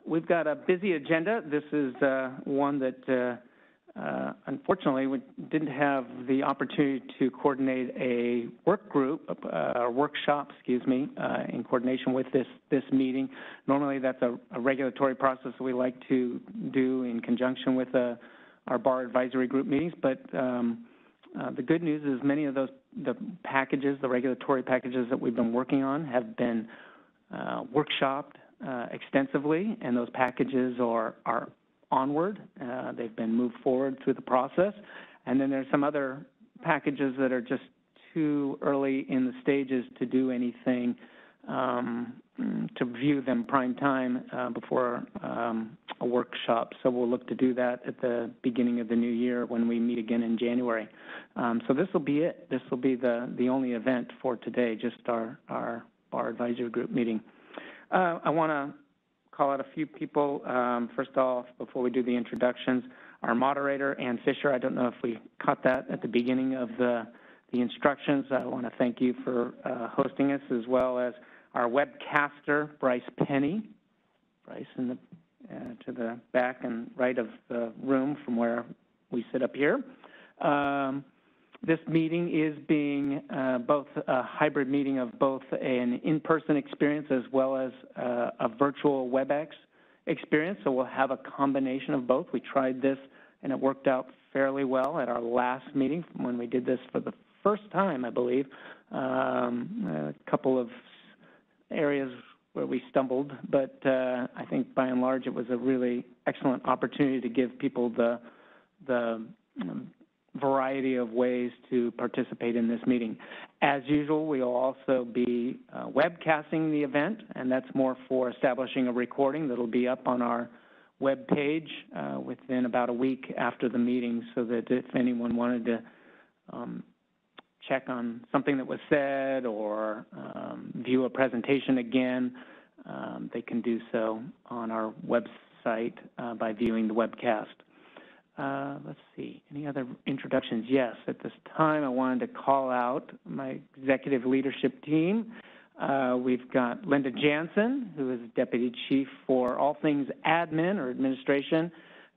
We've got a busy agenda. This is one that, unfortunately, we didn't have the opportunity to coordinate a workshop, in coordination with this meeting. Normally, that's a regulatory process that we like to do in conjunction with our bar advisory group meetings. But the good news is many of the regulatory packages that we've been working on have been workshopped extensively, and those packages are onward. They've been moved forward through the process. And then there's some other packages that are just too early in the stages to do anything, to view them prime time before a workshop. So we'll look to do that at the beginning of the new year when we meet again in January. So this will be it. This will be the only event for today, just our bar advisory group meeting. I want to call out a few people. First off, before we do the introductions, our moderator, Ann Fisher. I don't know if we caught that at the beginning of the instructions. I want to thank you for hosting us, as well as our webcaster, Bryce Penny. Bryce to the back and right of the room from where we sit up here. This meeting is being both a hybrid meeting of both an in-person experience as well as a virtual WebEx experience, so we'll have a combination of both. We tried this, and it worked out fairly well at our last meeting when we did this for the first time, I believe. A couple of areas where we stumbled, but I think by and large it was a really excellent opportunity to give people the variety of ways to participate in this meeting. As usual, we will also be webcasting the event, and that's more for establishing a recording that will be up on our web page within about a week after the meeting, so that if anyone wanted to check on something that was said or view a presentation again, they can do so on our website by viewing the webcast. Let's see, any other introductions? Yes, at this time I wanted to call out my executive leadership team. We've got Linda Jansen, who is Deputy Chief for all things admin or administration.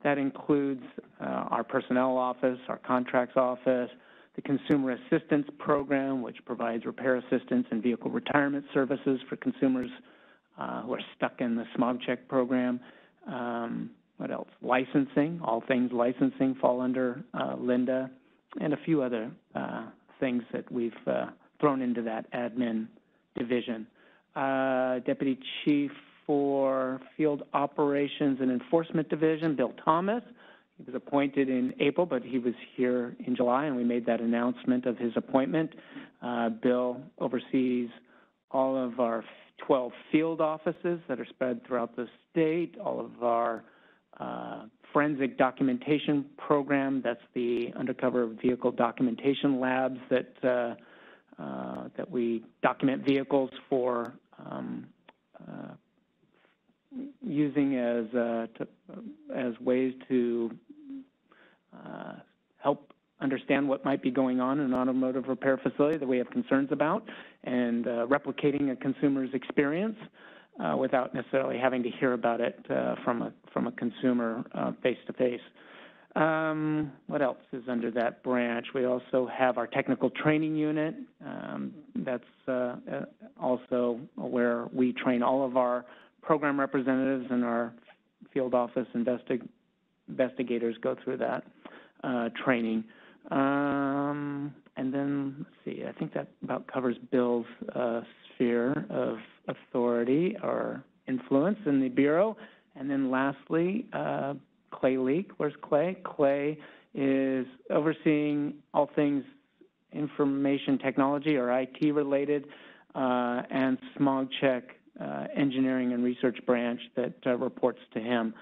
That includes our personnel office, our contracts office, the Consumer Assistance Program, which provides repair assistance and vehicle retirement services for consumers who are stuck in the smog check program. What else? Licensing, all things licensing fall under Linda, and a few other things that we've thrown into that admin division. Deputy Chief for Field Operations and Enforcement Division, Bill Thomas. He was appointed in April, but he was here in July, and we made that announcement of his appointment. Bill oversees all of our 12 field offices that are spread throughout the state, all of our forensic documentation program. That's the undercover vehicle documentation labs that we document vehicles for using as ways to help understand what might be going on in an automotive repair facility that we have concerns about, and replicating a consumer's experience without necessarily having to hear about it from a consumer face-to-face. What else is under that branch? We also have our technical training unit. That's also where we train all of our program representatives, and our field office investigators go through that training. And then, let's see, I think that about covers Bill's sphere of authority or influence in the Bureau. And then lastly, Clay Leak. Where's Clay? Clay is overseeing all things information technology or IT related, and smog check engineering and research branch that reports to him.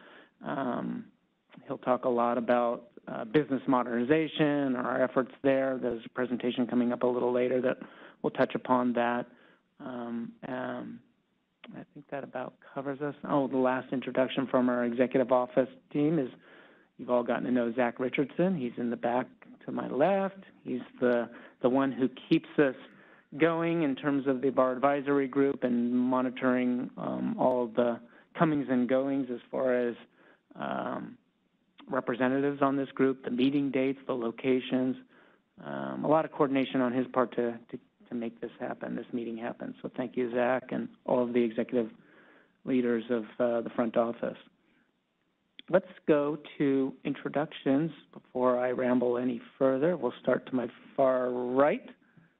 He'll talk a lot about business modernization, our efforts there. There's a presentation coming up a little later that will touch upon that. I think that about covers us. Oh, the last introduction from our executive office team is, you've all gotten to know Zach Richardson. He's in the back to my left. He's the one who keeps us going in terms of the bar advisory group and monitoring all of the comings and goings as far as representatives on this group, the meeting dates, the locations, a lot of coordination on his part to make this happen, this meeting happen. So thank you, Zach, and all of the executive leaders of the front office. Let's go to introductions before I ramble any further. We'll start to my far right.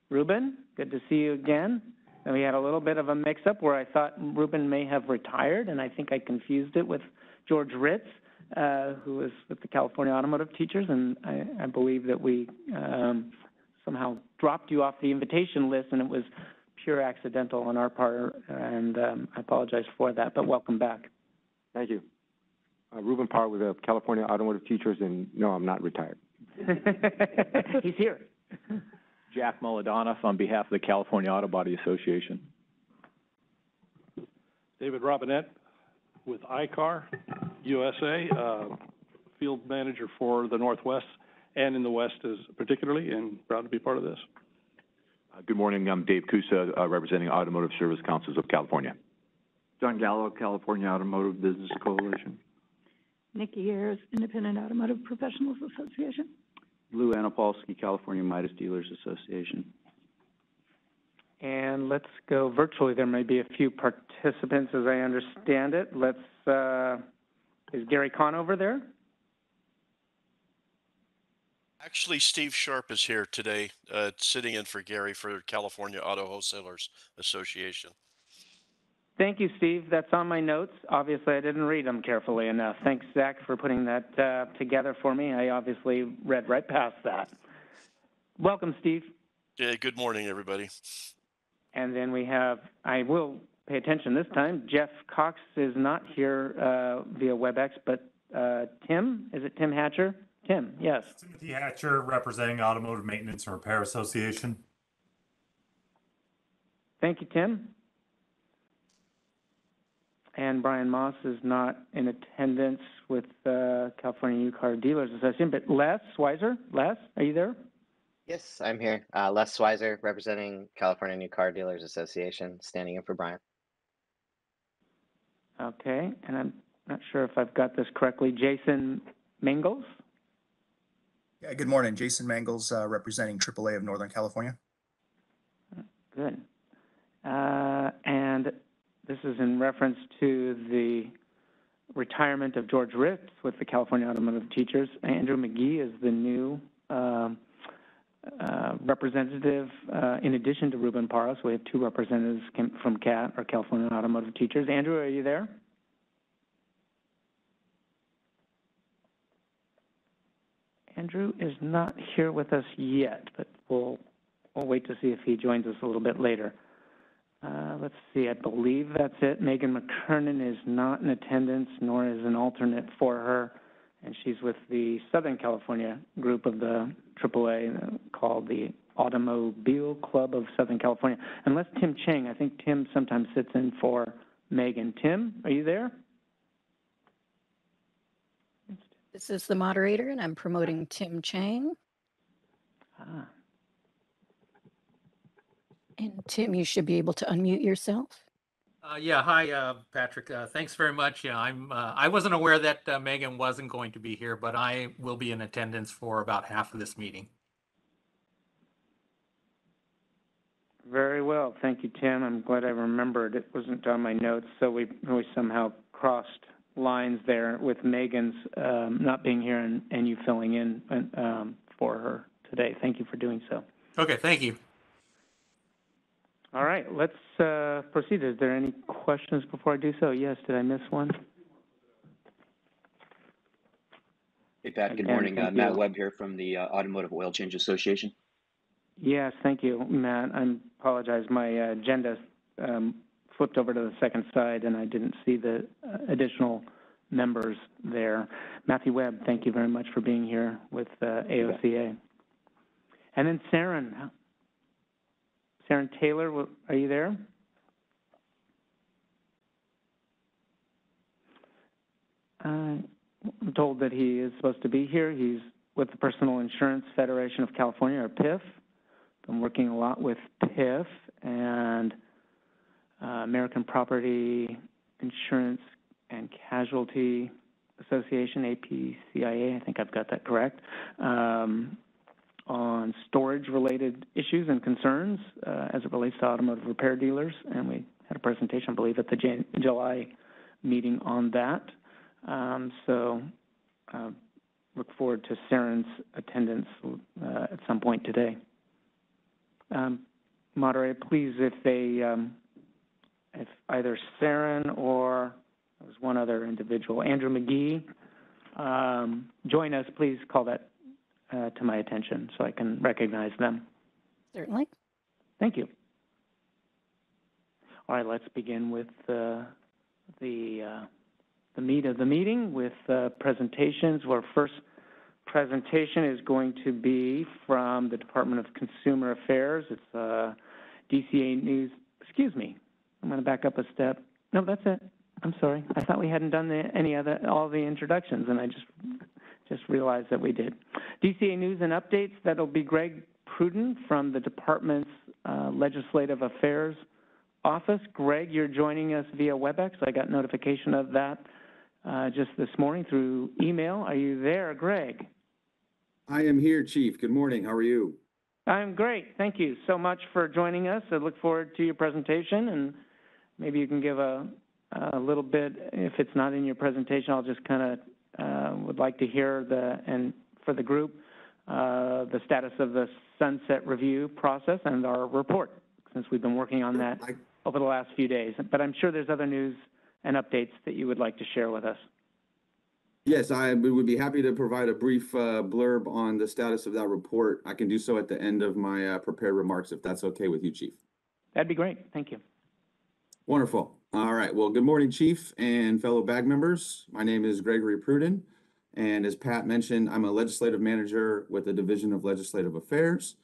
Ruben, good to see you again. And we had a little bit of a mix-up where I thought Ruben may have retired, and I think I confused it with George Ritz, who is with the California Automotive Teachers, and I believe that we somehow dropped you off the invitation list, and it was pure accidental on our part, and I apologize for that, but welcome back. Thank you. Ruben Parr with the California Automotive Teachers, and no, I'm not retired. He's here. Jack Mulladonoff on behalf of the California Auto Body Association. David Robinette with ICAR USA, field manager for the Northwest and in the West is particularly, and proud to be part of this. Good morning. I'm Dave Kusa, representing Automotive Service Councils of California. John Gallo, California Automotive Business Coalition. Nikki Ayers, Independent Automotive Professionals Association. Lou Anapolsky, California Midas Dealers Association. And let's go virtually. There may be a few participants as I understand it. Is Gary Conover there? Actually, Steve Sharp is here today, sitting in for Gary for California Auto Wholesalers Association. Thank you, Steve. That's on my notes. Obviously, I didn't read them carefully enough. Thanks, Zach, for putting that together for me. I obviously read right past that. Welcome, Steve. Yeah, good morning, everybody. And then we have, I will pay attention this time, Jeff Cox is not here via WebEx, but Tim, is it Tim Hatcher? Tim, yes. Timothy Hatcher, representing Automotive Maintenance and Repair Association. Thank you, Tim. And Brian Moss is not in attendance with California New Car Dealers Association, but Les Weiser, Les, are you there? Yes, I'm here. Les Weiser, representing California New Car Dealers Association, standing in for Brian. Okay, and I'm not sure if I've got this correctly. Jason Mangles? Yeah, good morning. Jason Mangles, representing AAA of Northern California. Good. And this is in reference to the retirement of George Ritz with the California Automotive Teachers. Andrew McGee is the new representative, in addition to Ruben Parra. So we have two representatives from CAT, or California Automotive Teachers. Andrew, are you there? Andrew is not here with us yet, but we'll wait to see if he joins us a little bit later. Let's see, I believe that's it. Megan McKernan is not in attendance, nor is an alternate for her, and she's with the Southern California group of the AAA called the Automobile Club of Southern California. Unless Tim Chang, I think Tim sometimes sits in for Megan. Tim, are you there? This is the moderator, and I'm promoting Tim Chang. Ah. And Tim, you should be able to unmute yourself. Yeah, hi, Patrick. Thanks very much. Yeah, I wasn't aware that Megan wasn't going to be here, but I will be in attendance for about half of this meeting. Very well. Thank you, Tim. I'm glad I remembered. It wasn't on my notes, so we somehow crossed lines there with Megan's not being here and you filling in for her today. Thank you for doing so. Okay, thank you. All right, let's proceed. Is there any questions before I do so? Yes, did I miss one? Hey, Pat, good morning. Matt Webb here from the Automotive Oil Change Association. Yes, thank you, Matt. I apologize. My agenda flipped over to the second side, and I didn't see the additional members there. Matthew Webb, thank you very much for being here with AOCA. And then Saren. Saren Taylor, are you there? I'm told that he is supposed to be here. He's with the Personal Insurance Federation of California, or PIF. Been working a lot with PIF and American Property Insurance and Casualty Association, APCIA, I think I've got that correct, on storage-related issues and concerns as it relates to automotive repair dealers, and we had a presentation, I believe, at the July meeting on that. Look forward to Saren's attendance at some point today. Moderator, please, if either Saren or there was one other individual, Andrew McGee, join us, please call that to my attention so I can recognize them. Certainly. Thank you. All right, let's begin with the meat of the meeting with presentations. Our first presentation is going to be from the Department of Consumer Affairs. It's DCA News. Excuse me. I'm going to back up a step. No, that's it. I'm sorry. I thought we hadn't done all the introductions, and I just realized that we did. DCA News and Updates. That'll be Greg Pruden from the Department's Legislative Affairs Office. Greg, you're joining us via WebEx. I got notification of that just this morning through email. Are you there, Greg? I am here, Chief. Good morning. How are you? I'm great. Thank you so much for joining us. I look forward to your presentation, and maybe you can give a little bit, if it's not in your presentation, I'll just kind of would like to hear and for the group, the status of the sunset review process and our report, since we've been working on that over the last few days. But I'm sure there's other news and updates that you would like to share with us. Yes, I would be happy to provide a brief blurb on the status of that report. I can do so at the end of my prepared remarks, if that's okay with you, Chief. That'd be great. Thank you. Wonderful. All right. Well, good morning, Chief and fellow BAG members. My name is Gregory Pruden, and as Pat mentioned, I'm a legislative manager with the Division of Legislative Affairs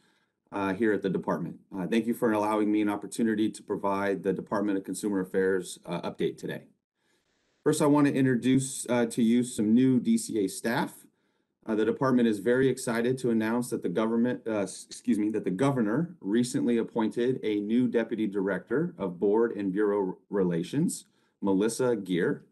here at the department. Thank you for allowing me an opportunity to provide the Department of Consumer Affairs update today. First, I want to introduce to you some new DCA staff. The department is very excited to announce that the governor recently appointed a new Deputy Director of Board and Bureau Relations, Melissa Gear.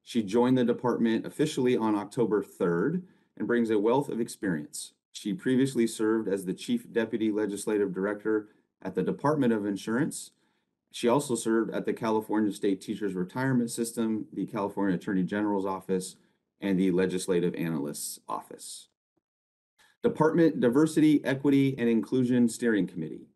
She joined the department officially on October 3rd and brings a wealth of experience. She previously served as the Chief Deputy Legislative Director at the Department of Insurance. She also served at the California State Teachers Retirement System, the California Attorney General's Office, and the Legislative Analyst's Office. Department Diversity, Equity, and Inclusion Steering Committee.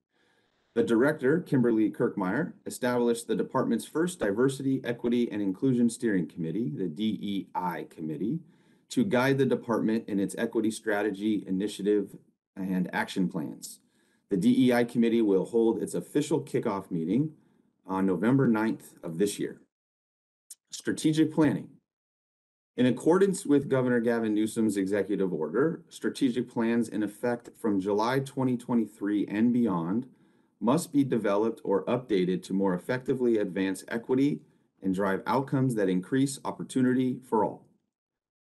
The Director, Kimberly Kirkmeyer, established the department's first Diversity, Equity, and Inclusion Steering Committee, the DEI Committee, to guide the department in its equity strategy, initiative, and action plans. The DEI Committee will hold its official kickoff meeting on November 9th of this year. Strategic planning. In accordance with Governor Gavin Newsom's executive order, strategic plans in effect from July 2023 and beyond must be developed or updated to more effectively advance equity and drive outcomes that increase opportunity for all.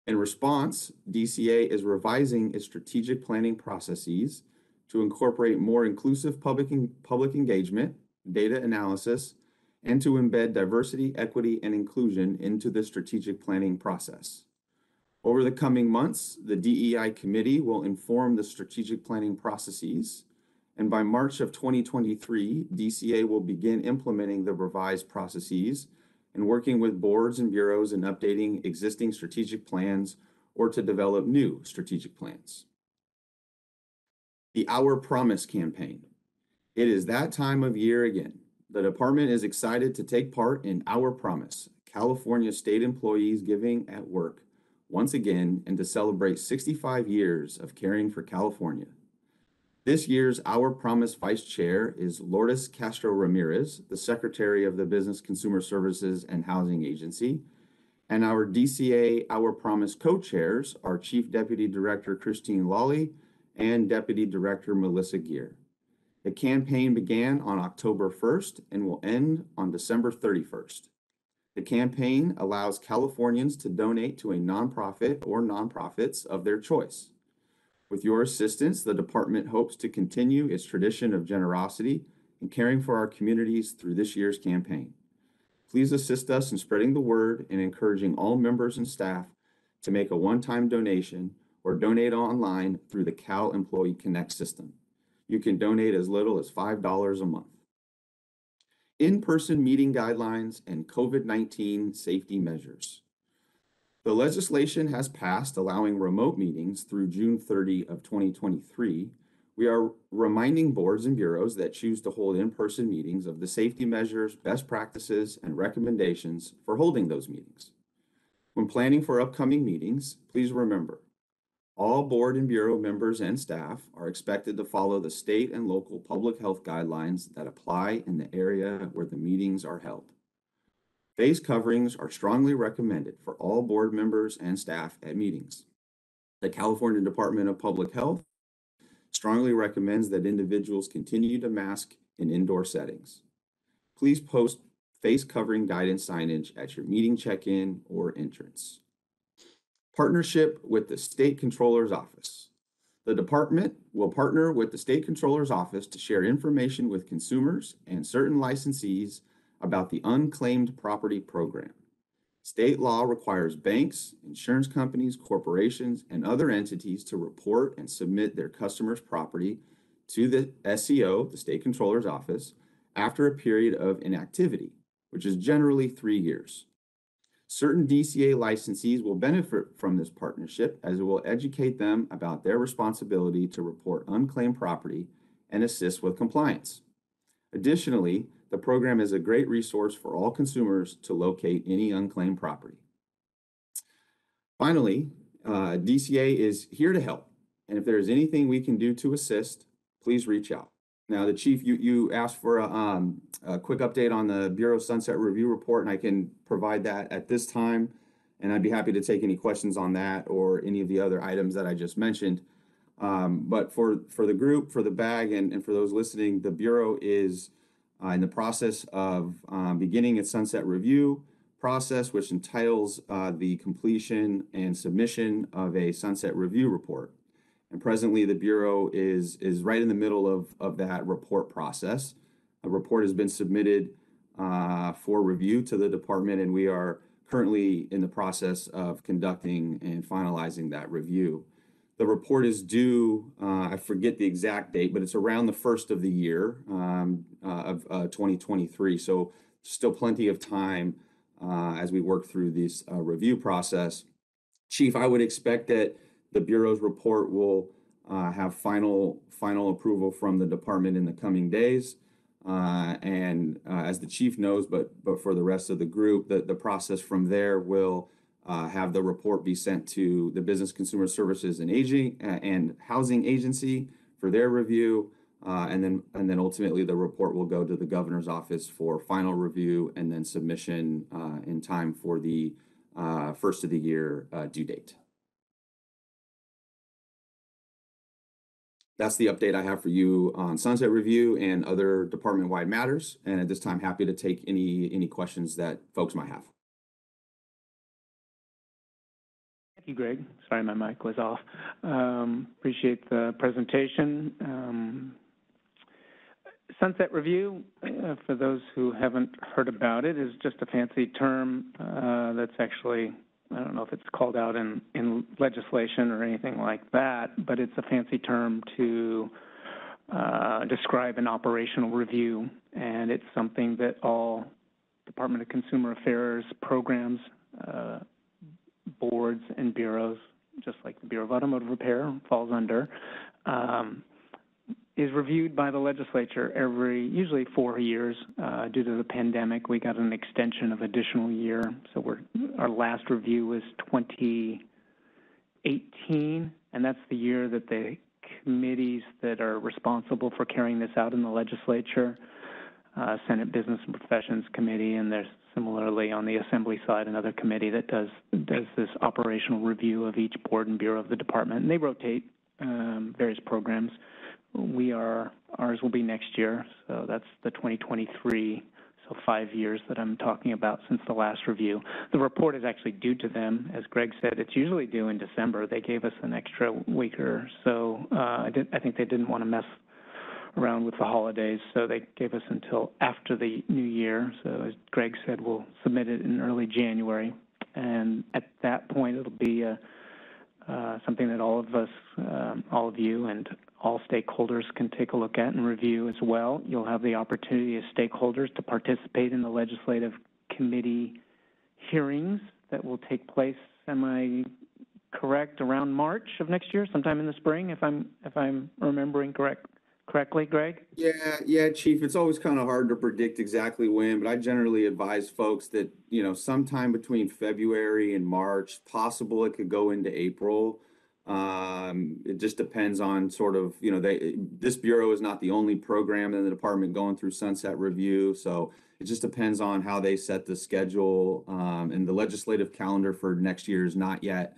In response, DCA is revising its strategic planning processes to incorporate more inclusive public engagement, data analysis, and to embed diversity, equity, and inclusion into the strategic planning process. Over the coming months, the DEI Committee will inform the strategic planning processes, and by March of 2023, DCA will begin implementing the revised processes and working with boards and bureaus in updating existing strategic plans or to develop new strategic plans. The Our Promise campaign. It is that time of year again. The department is excited to take part in Our Promise, California State Employees Giving at Work, once again, and to celebrate 65 years of caring for California. This year's Our Promise Vice Chair is Lourdes Castro Ramirez, the Secretary of the Business Consumer Services and Housing Agency, and our DCA Our Promise co-chairs are Chief Deputy Director Christine Lawley and Deputy Director Melissa Gear. The campaign began on October 1st and will end on December 31st. The campaign allows Californians to donate to a nonprofit or nonprofits of their choice. With your assistance, the department hopes to continue its tradition of generosity and caring for our communities through this year's campaign. Please assist us in spreading the word and encouraging all members and staff to make a one-time donation or donate online through the Cal Employee Connect system. You can donate as little as $5 a month. In-person meeting guidelines and COVID-19 safety measures. The legislation has passed allowing remote meetings through June 30 of 2023. We are reminding boards and bureaus that choose to hold in-person meetings of the safety measures, best practices, and recommendations for holding those meetings. When planning for upcoming meetings, please remember, all board and bureau members and staff are expected to follow the state and local public health guidelines that apply in the area where the meetings are held. Face coverings are strongly recommended for all board members and staff at meetings. The California Department of Public Health strongly recommends that individuals continue to mask in indoor settings. Please post face covering guidance signage at your meeting check-in or entrance. Partnership with the State Controller's Office. The department will partner with the State Controller's Office to share information with consumers and certain licensees about the Unclaimed Property Program. State law requires banks, insurance companies, corporations, and other entities to report and submit their customers' property to the SCO, the State Controller's Office, after a period of inactivity, which is generally 3 years. Certain DCA licensees will benefit from this partnership as it will educate them about their responsibility to report unclaimed property and assist with compliance. Additionally, the program is a great resource for all consumers to locate any unclaimed property. Finally, DCA is here to help, and if there is anything we can do to assist, please reach out. Now, the Chief, you asked for a quick update on the Bureau Sunset Review Report, and I can provide that at this time, and I'd be happy to take any questions on that or any of the other items that I just mentioned. But for the group, for the BAG, and for those listening, the Bureau is in the process of beginning its Sunset Review process, which entitles the completion and submission of a Sunset Review Report. And presently, the Bureau is right in the middle of that report process. A report has been submitted for review to the department, and we are currently in the process of conducting and finalizing that review. The report is due, I forget the exact date, but it's around the first of the year of 2023. So still plenty of time as we work through this review process. Chief, I would expect that the Bureau's report will have final approval from the department in the coming days. And as the Chief knows, but for the rest of the group, the process from there will have the report be sent to the Business Consumer Services and Housing Agency for their review. And then ultimately the report will go to the governor's office for final review and then submission in time for the first of the year due date. That's the update I have for you on Sunset Review and other department-wide matters. And at this time, happy to take any questions that folks might have. Thank you, Greg. Sorry, my mic was off. Appreciate the presentation. Sunset Review, for those who haven't heard about it, is just a fancy term that's actually, I don't know if it's called out in legislation or anything like that, but it's a fancy term to describe an operational review, and it's something that all Department of Consumer Affairs programs, boards, and bureaus, just like the Bureau of Automotive Repair falls under, is reviewed by the legislature usually 4 years. Due to the pandemic, we got an extension of additional year. So our last review was 2018, and that's the year that the committees that are responsible for carrying this out in the legislature, Senate Business and Professions Committee, and there's similarly on the Assembly side another committee that does this operational review of each board and bureau of the department, and they rotate various programs. Ours will be next year, so that's the 2023, so 5 years that I'm talking about since the last review. The report is actually due to them. As Greg said, it's usually due in December. They gave us an extra week or so. I think they didn't want to mess around with the holidays, so they gave us until after the new year. So as Greg said, we'll submit it in early January, and at that point, it'll be something that all of us, all of you, and all stakeholders can take a look at and review as well. You'll have the opportunity as stakeholders to participate in the legislative committee hearings that will take place, am I correct, around March of next year, sometime in the spring, if I'm remembering correctly, Greg? Yeah, Chief. It's always kind of hard to predict exactly when, but I generally advise folks that, sometime between February and March, possible it could go into April. It just depends on sort of, this bureau is not the only program in the department going through sunset review. So it just depends on how they set the schedule. And the legislative calendar for next year has not yet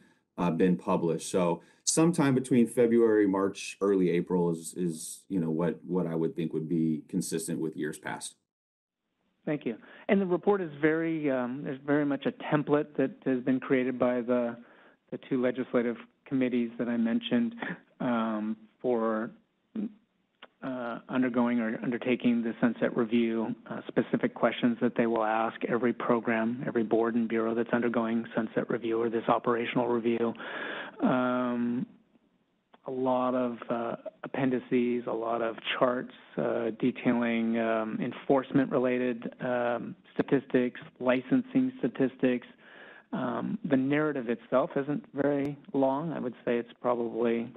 been published. So sometime between February, March, early April is what I would think would be consistent with years past. Thank you. And the report is there's very much a template that has been created by the two legislative committees that I mentioned for undergoing or undertaking the sunset review, specific questions that they will ask every program, every board and bureau that's undergoing sunset review or this operational review. A lot of appendices, a lot of charts detailing enforcement-related statistics, licensing statistics. The narrative itself isn't very long. I would say it's probably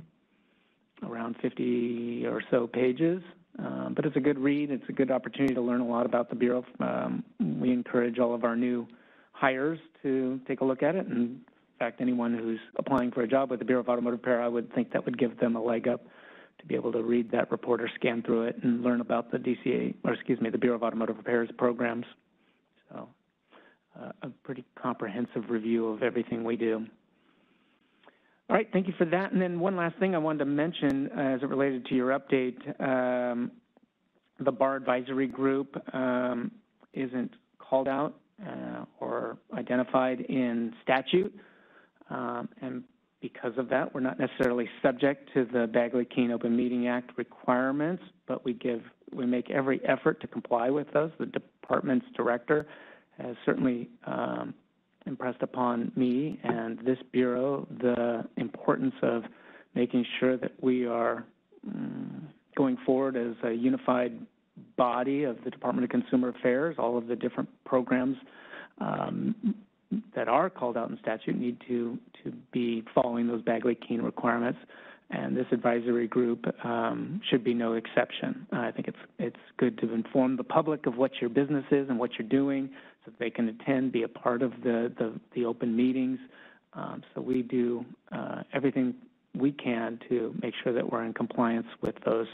around 50 or so pages, but it's a good read. It's a good opportunity to learn a lot about the Bureau. We encourage all of our new hires to take a look at it. And in fact, anyone who's applying for a job with the Bureau of Automotive Repair, I would think that would give them a leg up to be able to read that report or scan through it and learn about the the Bureau of Automotive Repair's programs. So a pretty comprehensive review of everything we do. All right, thank you for that. And then one last thing I wanted to mention as it related to your update, the Bar Advisory Group isn't called out or identified in statute. And because of that, we're not necessarily subject to the Bagley-Keene Open Meeting Act requirements, but we make every effort to comply with those. The department's director has certainly impressed upon me and this Bureau the importance of making sure that we are going forward as a unified body of the Department of Consumer Affairs. All of the different programs that are called out in statute need to be following those Bagley-Keene requirements, and this advisory group should be no exception. I think it's good to inform the public of what your business is and what you're doing so that they can attend, be a part of the open meetings. So we do everything we can to make sure that we're in compliance with those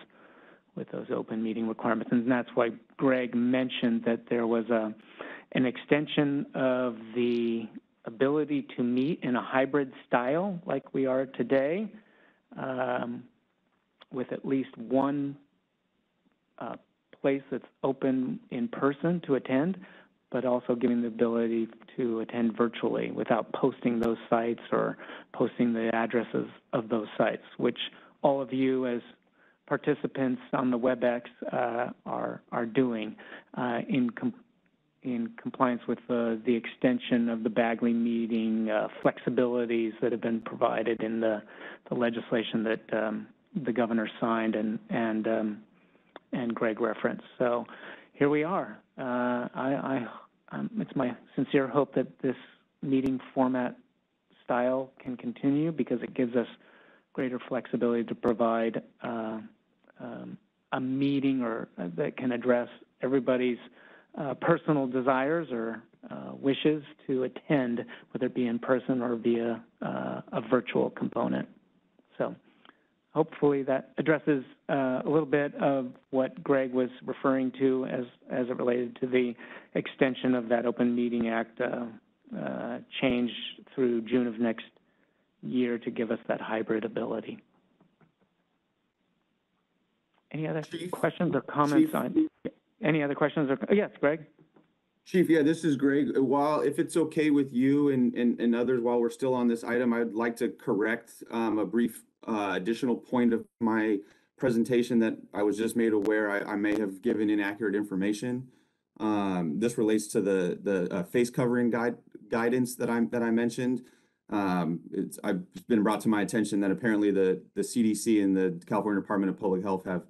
open meeting requirements. And that's why Greg mentioned that there was an extension of the ability to meet in a hybrid style like we are today, with at least one place that's open in person to attend, but also giving the ability to attend virtually without posting those sites or posting the addresses of those sites, which all of you as participants on the WebEx are doing in compliance with the extension of the Bagley meeting flexibilities that have been provided in the legislation that the governor signed and Greg referenced. So here we are. It's my sincere hope that this meeting format style can continue because it gives us greater flexibility to provide a meeting that can address everybody's personal desires or wishes to attend, whether it be in person or via a virtual component. So hopefully that addresses a little bit of what Greg was referring to as it related to the extension of that Open Meeting Act change through June of next year to give us that hybrid ability. Any other questions or comments on? Any other questions? Yes, Greg. Chief, yeah, this is Greg. If it's okay with you and others, while we're still on this item, I'd like to correct a brief additional point of my presentation that I was just made aware I may have given inaccurate information. This relates to the face covering guidance that I mentioned. It's been brought to my attention that apparently the CDC and the California Department of Public Health have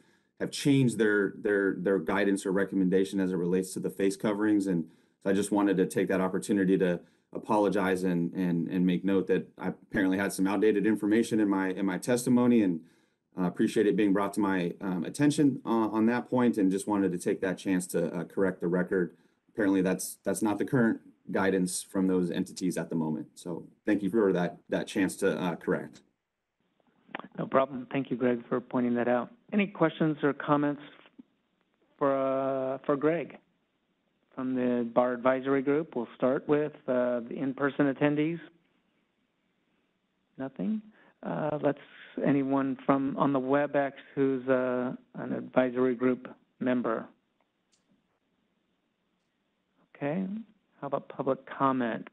changed their guidance or recommendation as it relates to the face coverings, and so I just wanted to take that opportunity to apologize and make note that I apparently had some outdated information in my testimony, and appreciate it being brought to my attention on that point, and just wanted to take that chance to correct the record. Apparently that's not the current guidance from those entities at the moment. So thank you for that chance to correct. No problem. Thank you, Greg, for pointing that out. Any questions or comments for Greg from the Bar Advisory Group? We'll start with the in-person attendees. Nothing. Anyone from on the WebEx who's an advisory group member? Okay. How about public comment?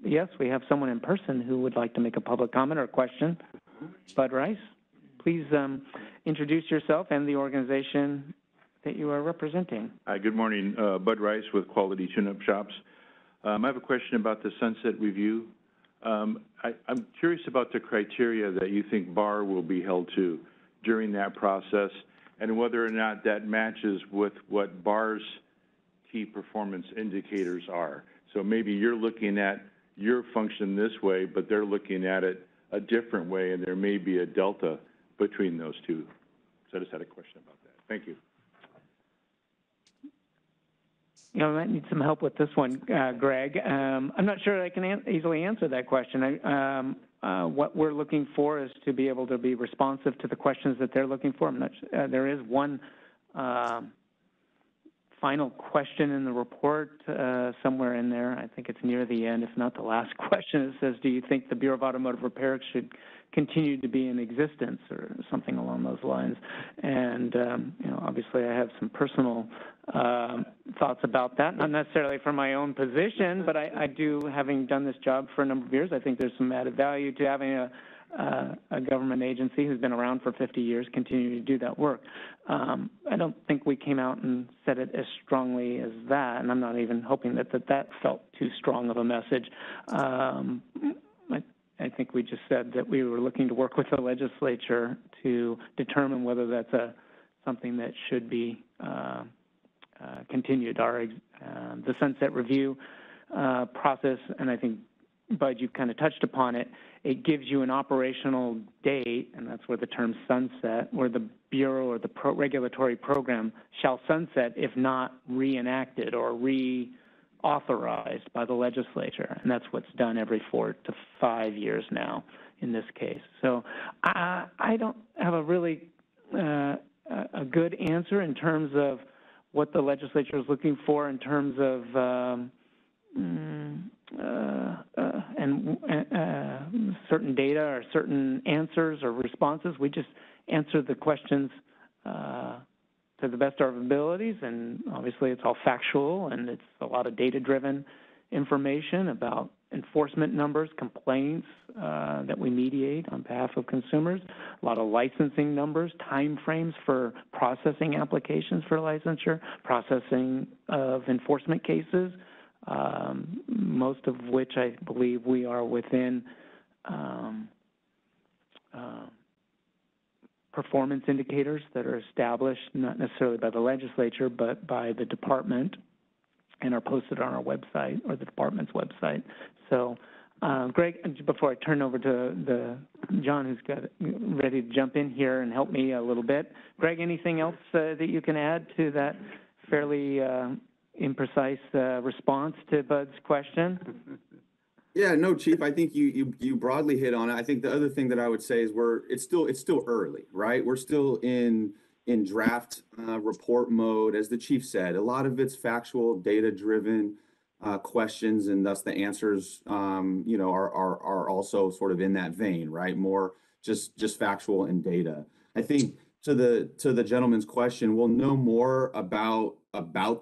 Yes, we have someone in person who would like to make a public comment or question. Bud Rice, please introduce yourself and the organization that you are representing. Hi, good morning. Bud Rice with Quality Tune-Up Shops. I have a question about the Sunset Review. I'm curious about the criteria that you think BAR will be held to during that process, and whether or not that matches with what BAR's key performance indicators are. So maybe you're looking at your function this way, but they're looking at it a different way, and there may be a delta between those two. So I just had a question about that. Thank you. You know, I might need some help with this one, Greg. I'm not sure I can easily answer that question. What we're looking for is to be able to be responsive to the questions that they're looking for. I'm not sure, there is one final question in the report somewhere in there. I think it's near the end, if not the last question. It says, do you think the Bureau of Automotive Repair should continue to be in existence, or something along those lines? And, you know, obviously I have some personal thoughts about that, not necessarily from my own position, but I do, having done this job for a number of years, I think there's some added value to having a government agency who's been around for 50 years continue to do that work. I don't think we came out and said it as strongly as that, and I'm not even hoping that felt too strong of a message. I think we just said that we were looking to work with the legislature to determine whether that's something that should be continued. The Sunset Review process, and I think, Bud, you've kind of touched upon it, it gives you an operational date, and that's where the term sunset, where the Bureau or the regulatory program shall sunset if not reenacted or reauthorized by the legislature, and that's what's done every 4 to 5 years now in this case. So I don't have a really a good answer in terms of what the legislature is looking for in terms of certain data or certain answers or responses. We just answer the questions to the best of our abilities, and obviously it's all factual, and it's a lot of data-driven information about enforcement numbers, complaints that we mediate on behalf of consumers, a lot of licensing numbers, time frames for processing applications for licensure, processing of enforcement cases, most of which I believe we are within performance indicators that are established not necessarily by the legislature but by the department and are posted on our website or the department's website. So, Greg, before I turn over to John, who's ready to jump in here and help me a little bit, Greg, anything else that you can add to that fairly imprecise response to Bud's question? Yeah, no, Chief, I think you broadly hit on it. I think the other thing that I would say is it's still early, right? We're still in draft report mode, as the Chief said. A lot of it's factual, data-driven questions, and thus the answers, you know, are also sort of in that vein, right? More just factual and data. I think to the gentleman's question, we'll know more about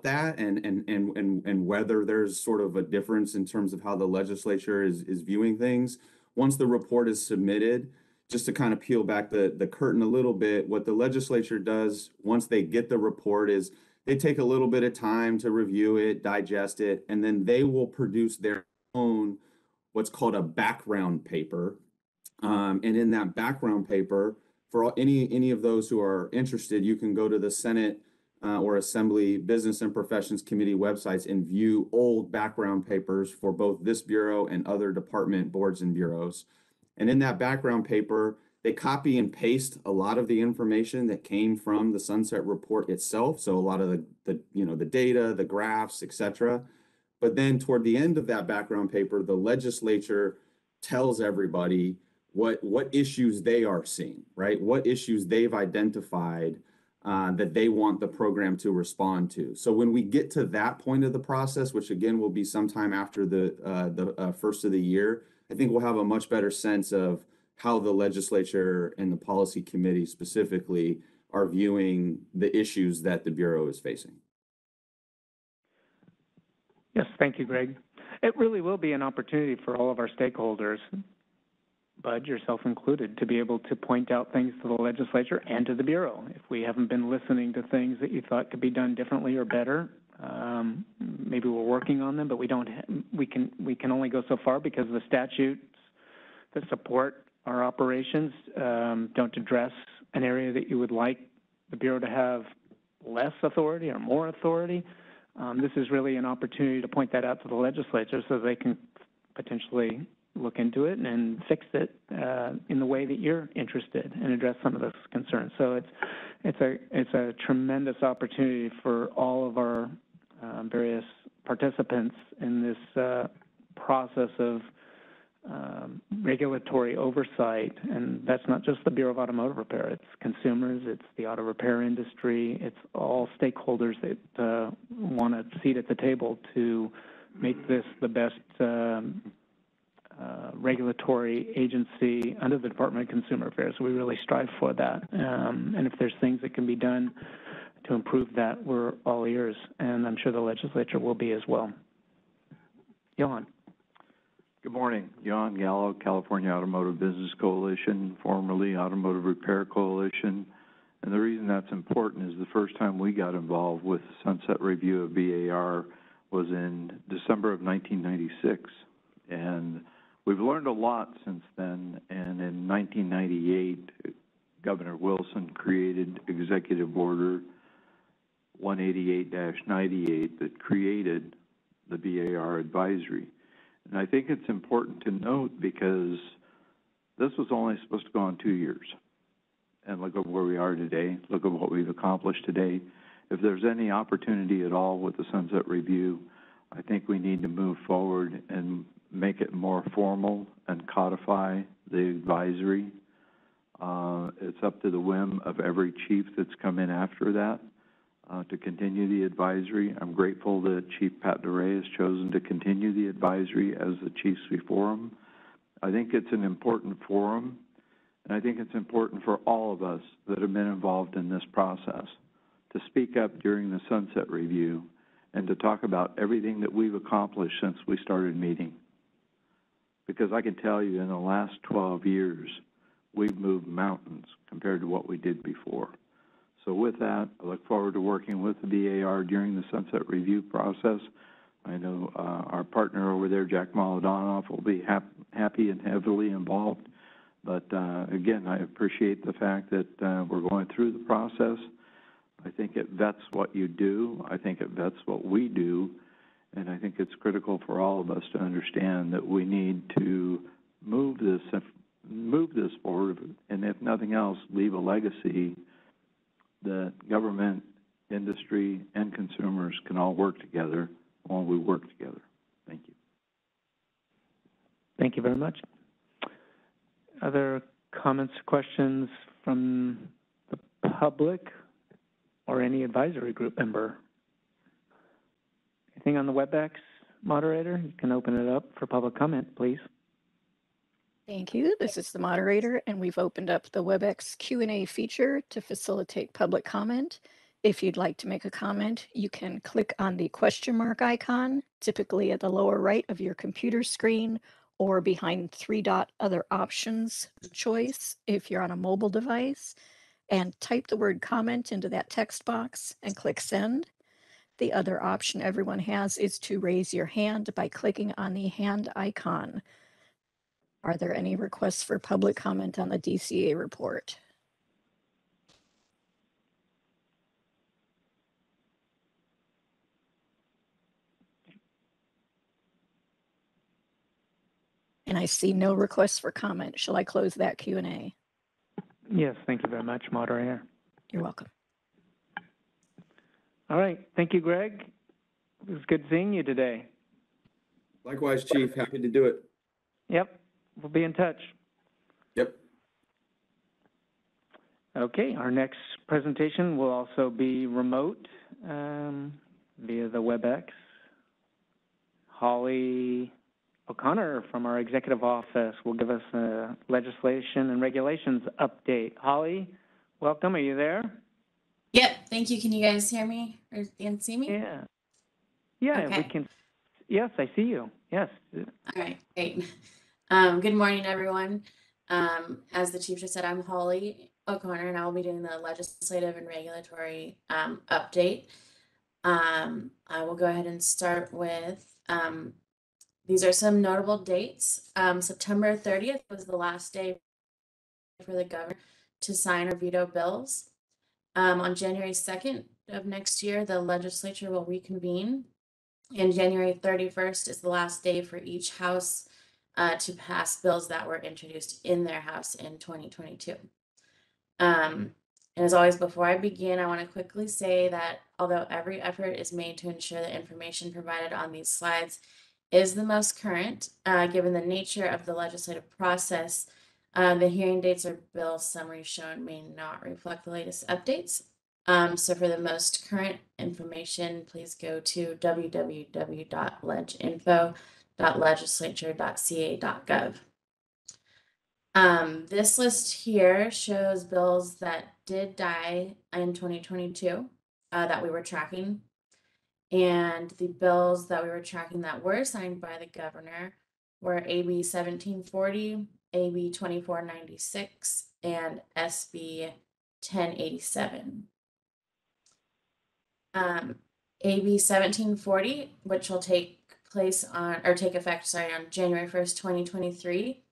that and whether there's sort of a difference in terms of how the legislature is viewing things once the report is submitted just to kind of peel back the curtain a little bit, what the legislature does once they get the report is they take a little bit of time to review it, digest it, and then they will produce their own what's called a background paper. And in that background paper, for any of those who are interested, you can go to the Senate or Assembly Business and Professions Committee websites and view old background papers for both this bureau and other department boards and bureaus. And in that background paper, they copy and paste a lot of the information that came from the Sunset Report itself. So a lot of the data, the graphs, etc. But then toward the end of that background paper, the legislature tells everybody what issues they are seeing, right? What issues they've identified that they want the program to respond to. So when we get to that point of the process, which again will be sometime after the first of the year, I think we'll have a much better sense of how the legislature and the policy committee specifically are viewing the issues that the Bureau is facing. Yes, thank you, Greg. It really will be an opportunity for all of our stakeholders, Bud, yourself included, to be able to point out things to the legislature and to the Bureau. If we haven't been listening to things that you thought could be done differently or better, maybe we're working on them, but we can only go so far because the statutes that support our operations don't address an area that you would like the Bureau to have less authority or more authority. This is really an opportunity to point that out to the legislature so they can potentially look into it and fix it in the way that you're interested and address some of those concerns. So it's a tremendous opportunity for all of our various participants in this process of regulatory oversight, and that's not just the Bureau of Automotive Repair. It's consumers, it's the auto repair industry, it's all stakeholders that want a seat at the table to make this the best regulatory agency under the Department of Consumer Affairs. We really strive for that, and if there's things that can be done to improve that, we're all ears, and I'm sure the legislature will be as well. Johan. Good morning. Jan Gallo, California Automotive Business Coalition, formerly Automotive Repair Coalition. And the reason that's important is the first time we got involved with the Sunset Review of BAR was in December of 1996. And we've learned a lot since then. And in 1998, Governor Wilson created Executive Order 188-98 that created the BAR advisory. And I think it's important to note because this was only supposed to go on 2 years. And look at where we are today. Look at what we've accomplished today. If there's any opportunity at all with the Sunset Review, I think we need to move forward and make it more formal and codify the advisory. It's up to the whim of every chief that's come in after that to continue the advisory. I'm grateful that Chief Pat DeRay has chosen to continue the advisory as the chiefs before him. I think it's an important forum, and I think it's important for all of us that have been involved in this process to speak up during the Sunset Review and to talk about everything that we've accomplished since we started meeting. Because I can tell you in the last 12 years, we've moved mountains compared to what we did before. So with that, I look forward to working with the BAR during the Sunset Review process. I know our partner over there, Jack Molodanoff, will be happy and heavily involved. But again, I appreciate the fact that we're going through the process. I think it vets what you do. I think it vets what we do. And I think it's critical for all of us to understand that we need to move this forward, and if nothing else, leave a legacy that government, industry, and consumers can all work together while we work together. Thank you. Thank you very much. Other comments, questions from the public or any advisory group member? Anything on the WebEx, moderator? You can open it up for public comment, please. Thank you. This is the moderator, and we've opened up the WebEx Q&A feature to facilitate public comment. If you'd like to make a comment, you can click on the question mark icon, typically at the lower right of your computer screen, or behind 3-dot other options choice if you're on a mobile device, and type the word comment into that text box and click send. The other option everyone has is to raise your hand by clicking on the hand icon. Are there any requests for public comment on the DCA report? And I see no requests for comment. Shall I close that Q&A? Yes, thank you very much, moderator. You're welcome. All right, thank you, Greg. It was good seeing you today. Likewise, Chief. Happy to do it. Yep, we'll be in touch. Yep. Okay, our next presentation will also be remote via the WebEx. Holly O'Connor from our executive office will give us a legislation and regulations update. Holly, welcome. Are you there? Yep. Thank you. Can you guys hear me or and see me? Yeah. Yeah, Okay. we can. Yes, I see you. Yes. All right. Great. Good morning, everyone. As the chief just said, I'm Holly O'Connor, and I will be doing the legislative and regulatory update. I will go ahead and start with these are some notable dates. September 30th was the last day for the governor to sign or veto bills. On January 2nd of next year, the legislature will reconvene, and January 31st is the last day for each house to pass bills that were introduced in their house in 2022. And as always, before I begin, I want to quickly say that although every effort is made to ensure the information provided on these slides is the most current, given the nature of the legislative process, the hearing dates or bill summaries shown may not reflect the latest updates. So for the most current information, please go to www.leginfo.legislature.ca.gov. This list here shows bills that did die in 2022 that we were tracking. And the bills that we were tracking that were signed by the governor were AB 1740, AB 2496, and SB 1087. AB 1740, which will take effect on January 1st, 2023.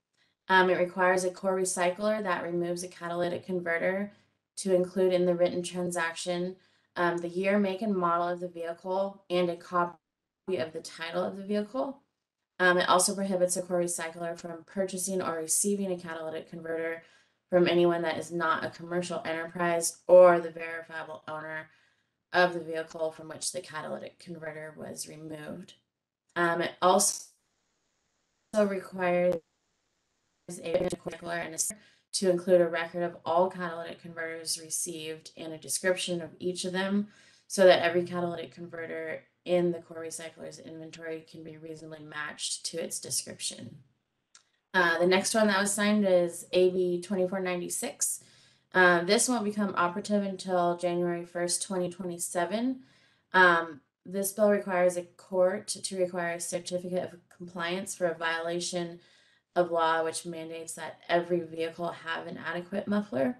It requires a core recycler that removes a catalytic converter to include in the written transaction the year, make, and model of the vehicle and a copy of the title of the vehicle. It also prohibits a core recycler from purchasing or receiving a catalytic converter from anyone that is not a commercial enterprise or the verifiable owner of the vehicle from which the catalytic converter was removed. It also requires a recycler and to include a record of all catalytic converters received and a description of each of them so that every catalytic converter in the core recycler's inventory can be reasonably matched to its description. The next one that was signed is AB 2496. This won't become operative until January 1st, 2027. This bill requires a court to require a certificate of compliance for a violation of law, which mandates that every vehicle have an adequate muffler.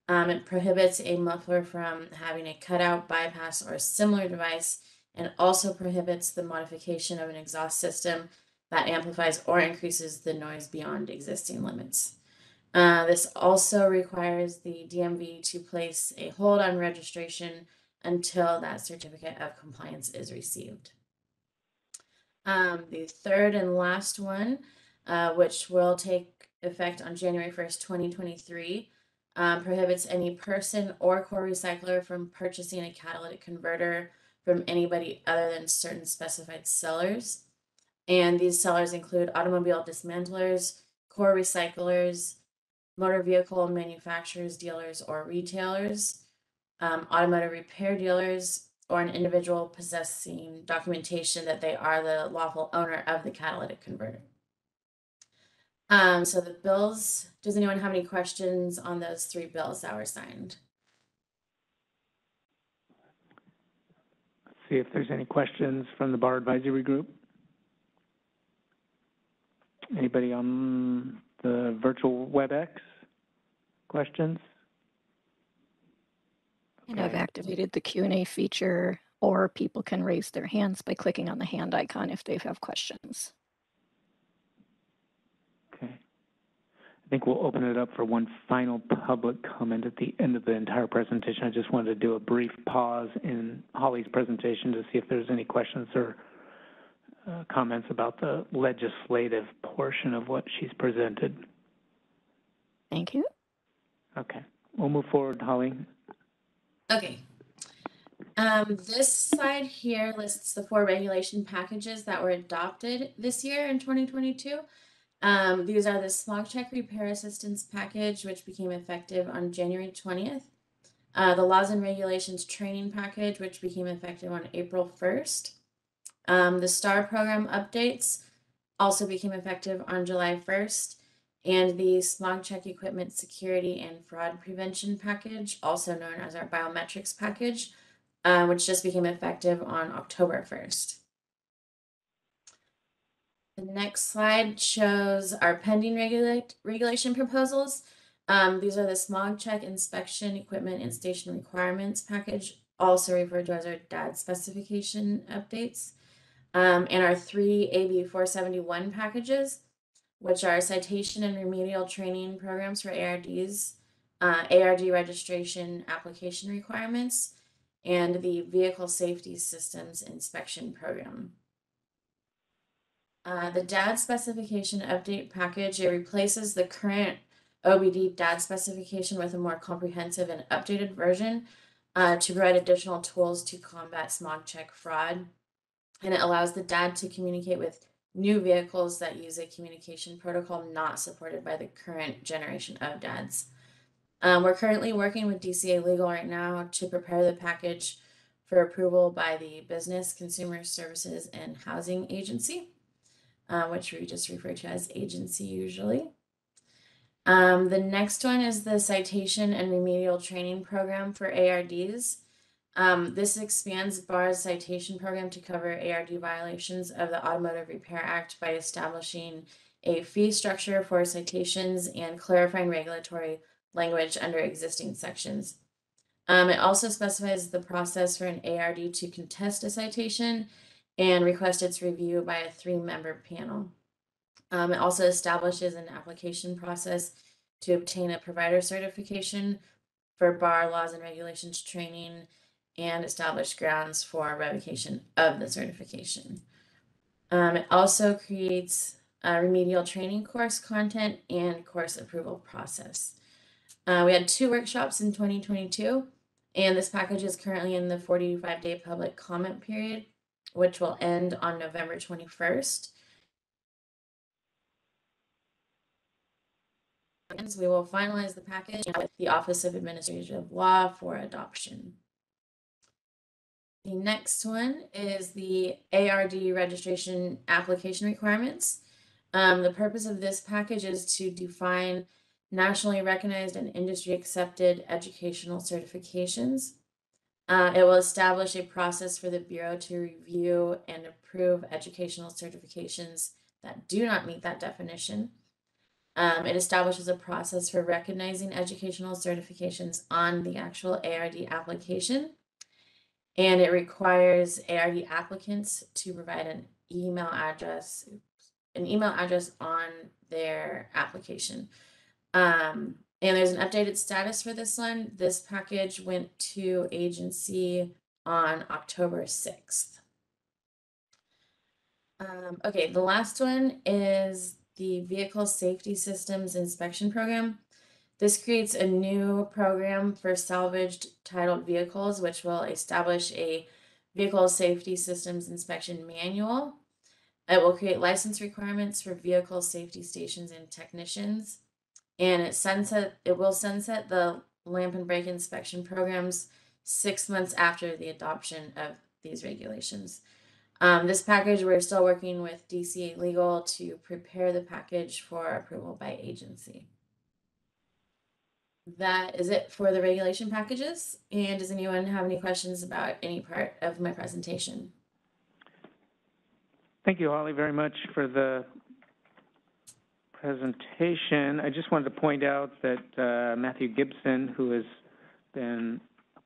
It prohibits a muffler from having a cutout, bypass, or similar device, and also prohibits the modification of an exhaust system that amplifies or increases the noise beyond existing limits. This also requires the DMV to place a hold on registration until that certificate of compliance is received. The third and last one, which will take effect on January 1st, 2023, prohibits any person or core recycler from purchasing a catalytic converter from anybody other than certain specified sellers. And these sellers include automobile dismantlers, core recyclers, motor vehicle manufacturers, dealers, or retailers, automotive repair dealers, or an individual possessing documentation that they are the lawful owner of the catalytic converter. So the bills, does anyone have any questions on those three bills that were signed? Let's see if there's any questions from the Bar Advisory Group. Anybody on the virtual WebEx? Questions? And I've activated the Q&A feature, or people can raise their hands by clicking on the hand icon if they have questions. Okay. I think we'll open it up for one final public comment at the end of the entire presentation. I just wanted to do a brief pause in Holly's presentation to see if there's any questions or comments about the legislative portion of what she's presented. Thank you. Okay, we'll move forward, Holly. Okay. This slide here lists the 4 regulation packages that were adopted this year in 2022. These are the smog check repair assistance package, which became effective on January 20th. The laws and regulations training package, which became effective on April 1st. The STAR program updates also became effective on July 1st. And the smog check equipment security and fraud prevention package, also known as our biometrics package, which just became effective on October 1st. The next slide shows our pending regulation proposals. These are the smog check inspection equipment and station requirements package, also referred to as our DAD specification updates, and our 3 AB 471 packages, which are citation and remedial training programs for ARDs, ARD registration application requirements, and the vehicle safety systems inspection program. The DAD specification update package, it replaces the current OBD DAD specification with a more comprehensive and updated version to provide additional tools to combat smog check fraud. And it allows the DAD to communicate with new vehicles that use a communication protocol not supported by the current generation of DADs. We're currently working with DCA Legal right now to prepare the package for approval by the Business, Consumer Services, and Housing Agency, which we just refer to as agency usually. The next one is the Citation and Remedial Training Program for ARDs. This expands BAR's citation program to cover ARD violations of the Automotive Repair Act by establishing a fee structure for citations and clarifying regulatory language under existing sections. It also specifies the process for an ARD to contest a citation and request its review by a 3-member panel. It also establishes an application process to obtain a provider certification for BAR laws and regulations training and establish grounds for revocation of the certification. It also creates a remedial training course content and course approval process. We had 2 workshops in 2022, and this package is currently in the 45-day public comment period, which will end on November 21st. We will finalize the package with the Office of Administrative Law for adoption. The next one is the ARD registration application requirements. The purpose of this package is to define nationally recognized and industry accepted educational certifications. It will establish a process for the Bureau to review and approve educational certifications that do not meet that definition. It establishes a process for recognizing educational certifications on the actual ARD application. And it requires ARD applicants to provide an email address on their application. And there's an updated status for this one. This package went to agency on October 6th. Okay, the last one is the Vehicle Safety Systems Inspection Program. This creates a new program for salvaged titled vehicles, which will establish a Vehicle Safety Systems Inspection Manual. It will create license requirements for vehicle safety stations and technicians. And it will sunset the lamp and brake inspection programs 6 months after the adoption of these regulations. This package, we're still working with DCA Legal to prepare the package for approval by agency. That is it for the regulation packages. And does anyone have any questions about any part of my presentation? Thank you, Holly, very much for the presentation, I just wanted to point out that Matthew Gibson, who has been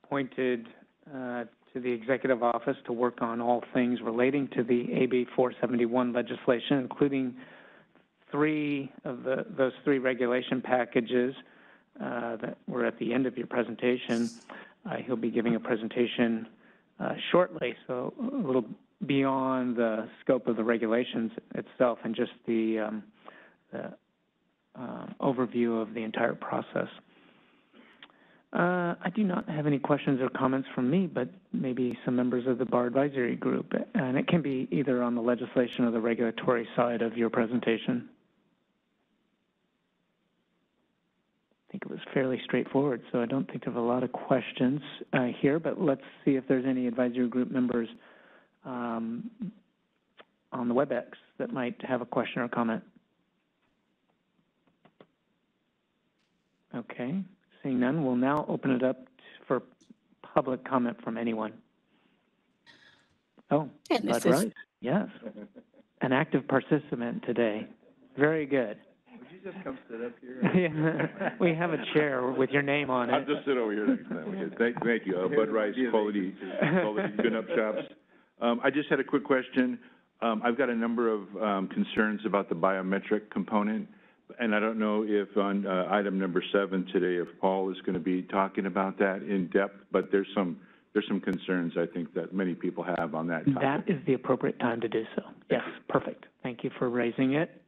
appointed to the executive office to work on all things relating to the AB 471 legislation, including those three regulation packages that were at the end of your presentation. He'll be giving a presentation shortly, so a little beyond the scope of the regulations itself and just the overview of the entire process. I do not have any questions or comments from me, but maybe some members of the Bar Advisory Group, and it can be either on the legislation or the regulatory side of your presentation. I think it was fairly straightforward, so I don't think of a lot of questions here, but let's see if there's any advisory group members on the WebEx that might have a question or comment. Okay, seeing none, we'll now open it up for public comment from anyone. Oh, Bud Rice, yes. An active participant today. Very good. Would you just come sit up here? Yeah, we have a chair with your name on it. I'll just sit over here next time. Okay. Thank you. Bud Rice, Quality Tune-Up Shops. I just had a quick question. I've got a number of concerns about the biometric component, and I don't know if on item number 7 today, if Paul is going to be talking about that in depth, but there's some concerns I think that many people have on that topic. That is the appropriate time to do so. Yes, perfect. Thank you for raising it.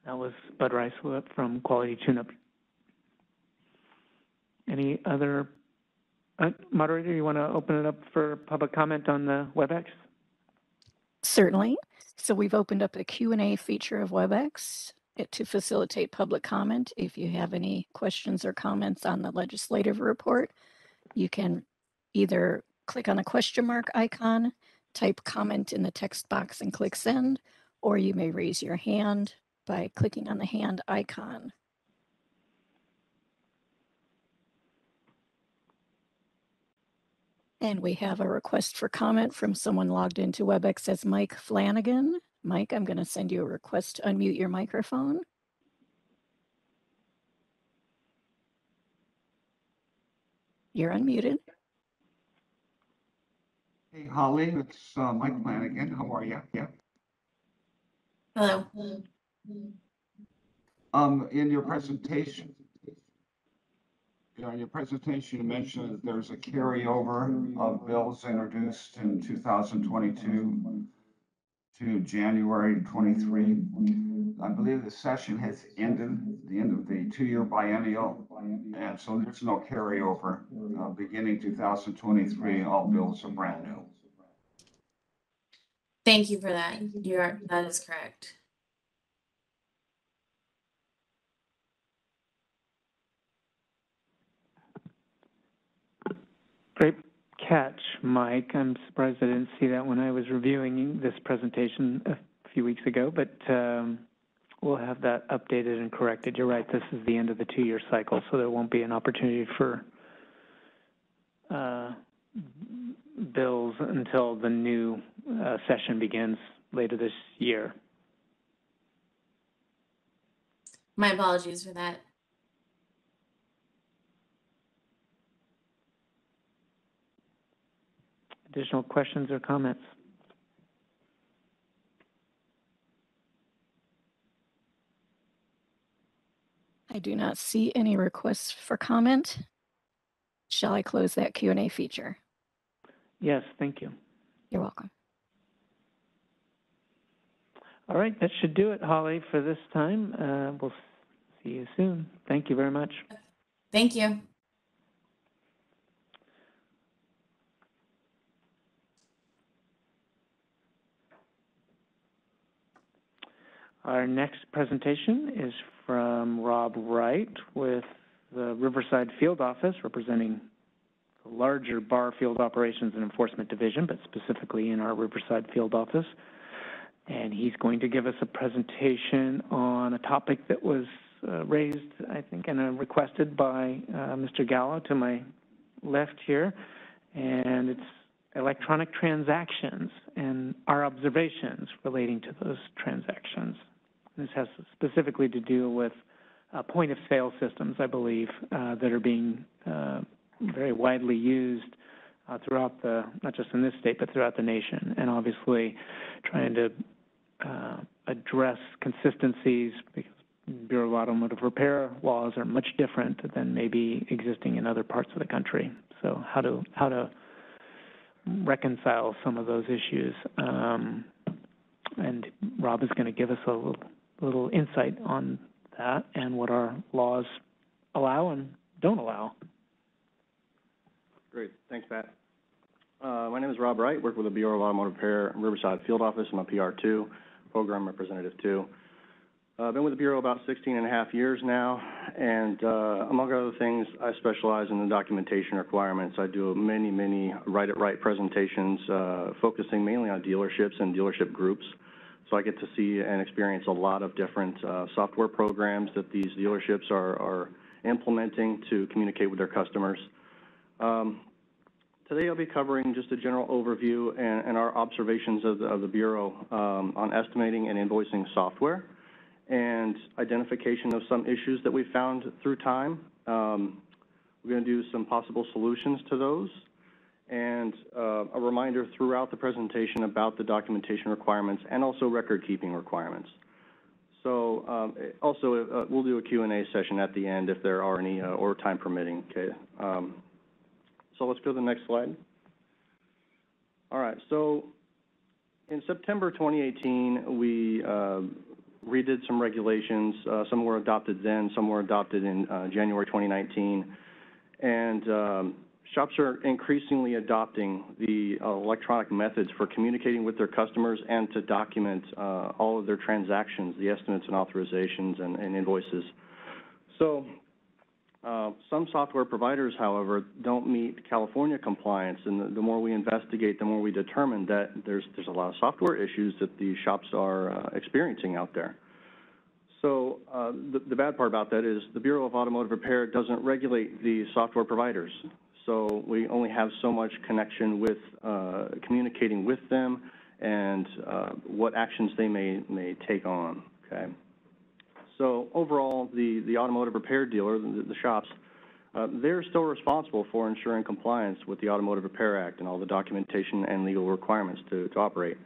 That was Bud Rice from Quality Tune-Up. Any other moderator, you want to open it up for public comment on the WebEx? Certainly. So we've opened up a Q&A feature of WebEx to facilitate public comment. If you have any questions or comments on the legislative report, you can either click on the question mark icon, type comment in the text box and click send, or you may raise your hand by clicking on the hand icon. And we have a request for comment from someone logged into WebEx as Mike Flanagan. Mike, I'm going to send you a request to unmute your microphone. You're unmuted. Hey, Holly, it's Mike Flanagan. How are you? Yeah. Hello. In your presentation, you mentioned that there's a carryover of bills introduced in 2022 to January 23. I believe the session has ended, the end of the 2-year biennial, and so there's no carryover. Beginning 2023, all bills are brand new. Thank you for that. That is correct. Great catch, Mike. I'm surprised I didn't see that when I was reviewing this presentation a few weeks ago, but we'll have that updated and corrected. You're right, this is the end of the 2-year cycle, so there won't be an opportunity for bills until the new session begins later this year. My apologies for that. Additional questions or comments? I do not see any requests for comment. Shall I close that Q&A feature? Yes, thank you. You're welcome. All right, that should do it, Holly, for this time. We'll see you soon. Thank you very much. Thank you. Our next presentation is from Rob Wright with the Riverside Field Office, representing the larger Bar Field Operations and Enforcement Division, but specifically in our Riverside Field Office. And he's going to give us a presentation on a topic that was raised, I think, and requested by Mr. Gallo to my left here. And it's electronic transactions and our observations relating to those transactions. This has specifically to do with point-of-sale systems, I believe, that are being very widely used throughout not just in this state, but throughout the nation, and obviously trying to address consistencies, because Bureau of Automotive Repair laws are much different than maybe existing in other parts of the country. So how to reconcile some of those issues. And Rob is going to give us a little insight on that and what our laws allow and don't allow. Great. Thanks, Pat. My name is Rob Wright, work with the Bureau of Automotive Repair Riverside Field Office. I'm a PR2, Program Representative 2. I've been with the Bureau about 16 and a half years now, and among other things, I specialize in the documentation requirements. I do many Right It Right presentations, focusing mainly on dealerships and dealership groups. So I get to see and experience a lot of different software programs that these dealerships are implementing to communicate with their customers. Today I'll be covering just a general overview and our observations of the Bureau on estimating and invoicing software and identification of some issues that we found through time. We're going to do some possible solutions to those, and a reminder throughout the presentation about the documentation requirements and also record-keeping requirements. So also we'll do a Q&A session at the end if there are any, or time permitting. Okay. So let's go to the next slide. All right, so in September 2018, we redid some regulations. Some were adopted then, some were adopted in January 2019. And shops are increasingly adopting the electronic methods for communicating with their customers and to document all of their transactions, the estimates and authorizations and invoices. So some software providers, however, don't meet California compliance, and the more we investigate, the more we determine that there's a lot of software issues that the shops are experiencing out there. So the bad part about that is the Bureau of Automotive Repair doesn't regulate the software providers. So we only have so much connection with communicating with them and what actions they may take on, okay? So overall, the automotive repair dealer, the shops, they're still responsible for ensuring compliance with the Automotive Repair Act and all the documentation and legal requirements to operate.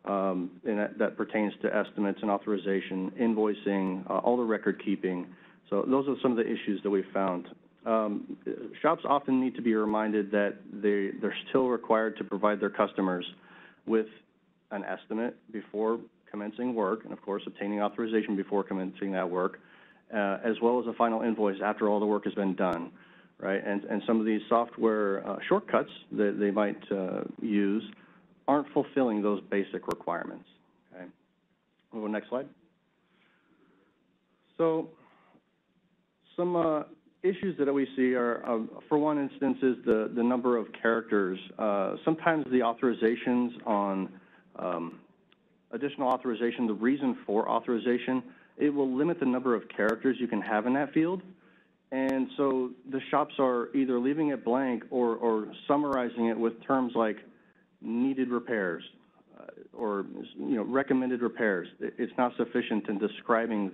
And that pertains to estimates and authorization, invoicing, all the record keeping. So those are some of the issues that we've found. Shops often need to be reminded that they're still required to provide their customers with an estimate before commencing work, and of course obtaining authorization before commencing that work, as well as a final invoice after all the work has been done, right? And some of these software shortcuts that they might use aren't fulfilling those basic requirements, okay? We'll go next slide. So some issues that we see are, for one instance, is the number of characters. Sometimes the authorizations on additional authorization, the reason for authorization, it will limit the number of characters you can have in that field. And so the shops are either leaving it blank or summarizing it with terms like needed repairs or recommended repairs. It's not sufficient in describing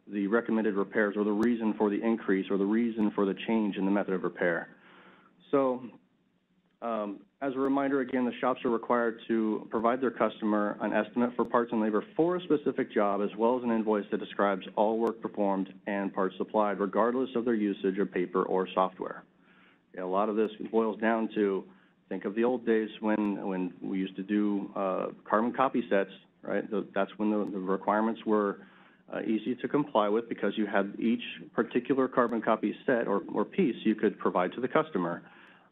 the recommended repairs or the reason for the increase or the reason for the change in the method of repair. So as a reminder, again, the shops are required to provide their customer an estimate for parts and labor for a specific job, as well as an invoice that describes all work performed and parts supplied, regardless of their usage of paper or software. A lot of this boils down to, think of the old days when we used to do carbon copy sets, right? That's when the requirements were easy to comply with because you had each particular carbon copy set or piece you could provide to the customer.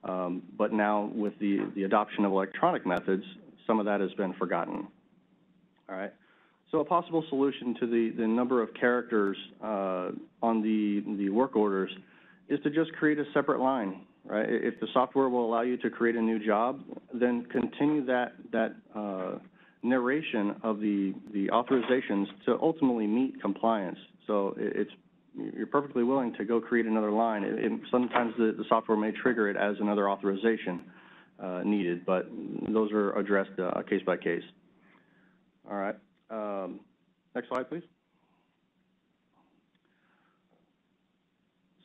But now with the adoption of electronic methods, some of that has been forgotten. All right. So a possible solution to the number of characters on the work orders is to just create a separate line, right? If the software will allow you to create a new job, then continue that narration of the authorizations to ultimately meet compliance. So you're perfectly willing to go create another line. Sometimes the software may trigger it as another authorization. needed, but those are addressed case by case. All right. Next slide, please.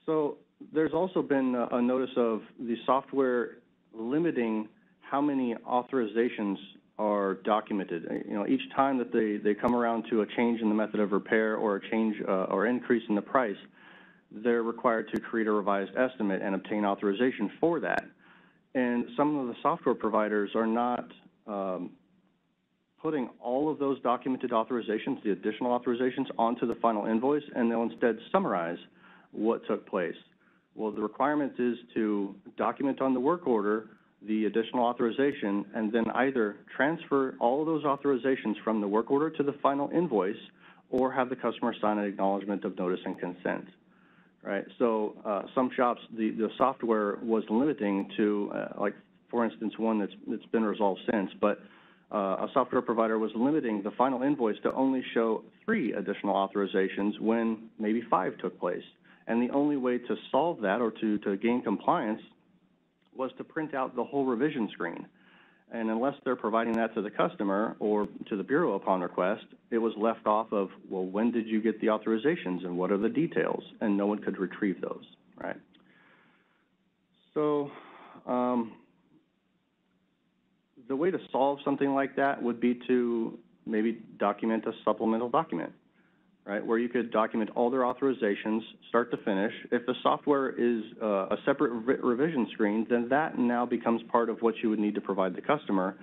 So there's also been a notice of the software limiting how many authorizations are documented. You know, each time that they come around to a change in the method of repair or a change or increase in the price, they're required to create a revised estimate and obtain authorization for that. And some of the software providers are not putting all of those documented authorizations, the additional authorizations, onto the final invoice, and they'll instead summarize what took place. Well, the requirement is to document on the work order the additional authorization and then either transfer all of those authorizations from the work order to the final invoice or have the customer sign an acknowledgement of notice and consent. Right, so some shops, the software was limiting to, like for instance, one that's been resolved since, but a software provider was limiting the final invoice to only show 3 additional authorizations when maybe 5 took place. And the only way to solve that or to gain compliance was to print out the whole revision screen. And unless they're providing that to the customer or to the Bureau upon request, it was left off of, well, when did you get the authorizations and what are the details? And no one could retrieve those, right? So the way to solve something like that would be to maybe document a supplemental document, right, where you could document all their authorizations, start to finish. If the software is a separate revision screen, then that now becomes part of what you would need to provide the customer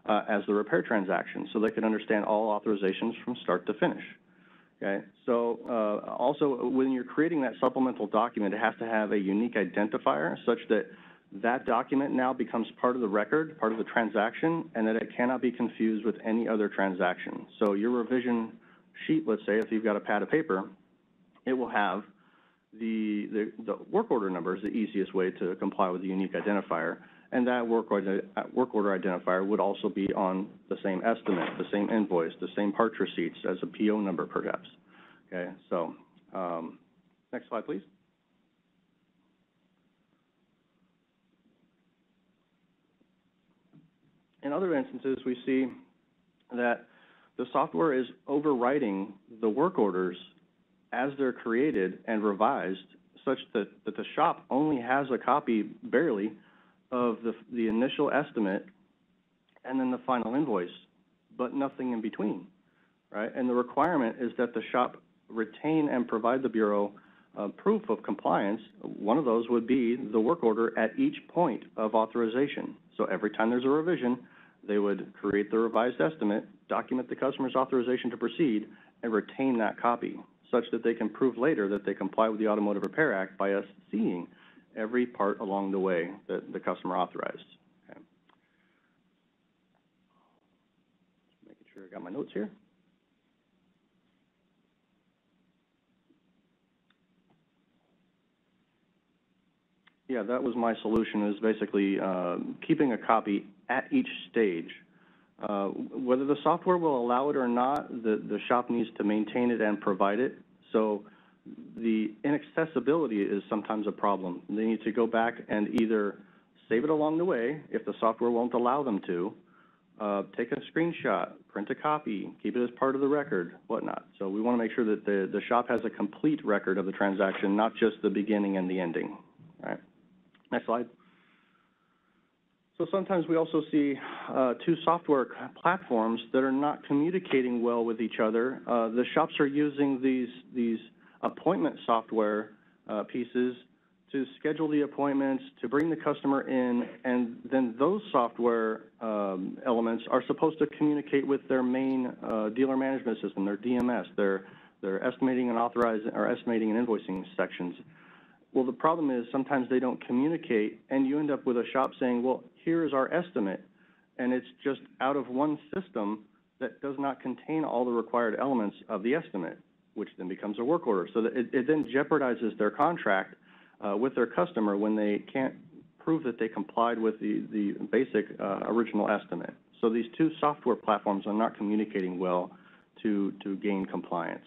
as the repair transaction, so they can understand all authorizations from start to finish. Okay, so also when you're creating that supplemental document, it has to have a unique identifier such that that document now becomes part of the record, part of the transaction, and that it cannot be confused with any other transaction. So your revision sheet, let's say, if you've got a pad of paper, it will have the work order number is the easiest way to comply with the unique identifier, and that work order identifier would also be on the same estimate, the same invoice, the same parts receipts as a PO number, perhaps. Okay, so next slide, please. In other instances, we see that the software is overwriting the work orders as they're created and revised such that the shop only has a copy, barely, of the initial estimate and then the final invoice, but nothing in between, right? And the requirement is that the shop retain and provide the Bureau proof of compliance. One of those would be the work order at each point of authorization. So every time there's a revision, they would create the revised estimate, document the customer's authorization to proceed, and retain that copy, such that they can prove later that they comply with the Automotive Repair Act by us seeing every part along the way that the customer authorized. Okay. Just making sure I got my notes here. Yeah, that was my solution, is basically keeping a copy at each stage. Whether the software will allow it or not, the shop needs to maintain it and provide it. So the inaccessibility is sometimes a problem. They need to go back and either save it along the way, if the software won't allow them to, take a screenshot, print a copy, keep it as part of the record, whatnot. So we want to make sure that the shop has a complete record of the transaction, not just the beginning and the ending. All right. Next slide. So sometimes we also see 2 software platforms that are not communicating well with each other. The shops are using these appointment software pieces to schedule the appointments, to bring the customer in, and then those software elements are supposed to communicate with their main dealer management system, their DMS, their estimating and authorizing or estimating and invoicing sections. Well, the problem is sometimes they don't communicate, and you end up with a shop saying, well, here is our estimate, and it's just out of one system that does not contain all the required elements of the estimate, which then becomes a work order. So that it then jeopardizes their contract with their customer when they can't prove that they complied with the basic original estimate. So these 2 software platforms are not communicating well to gain compliance.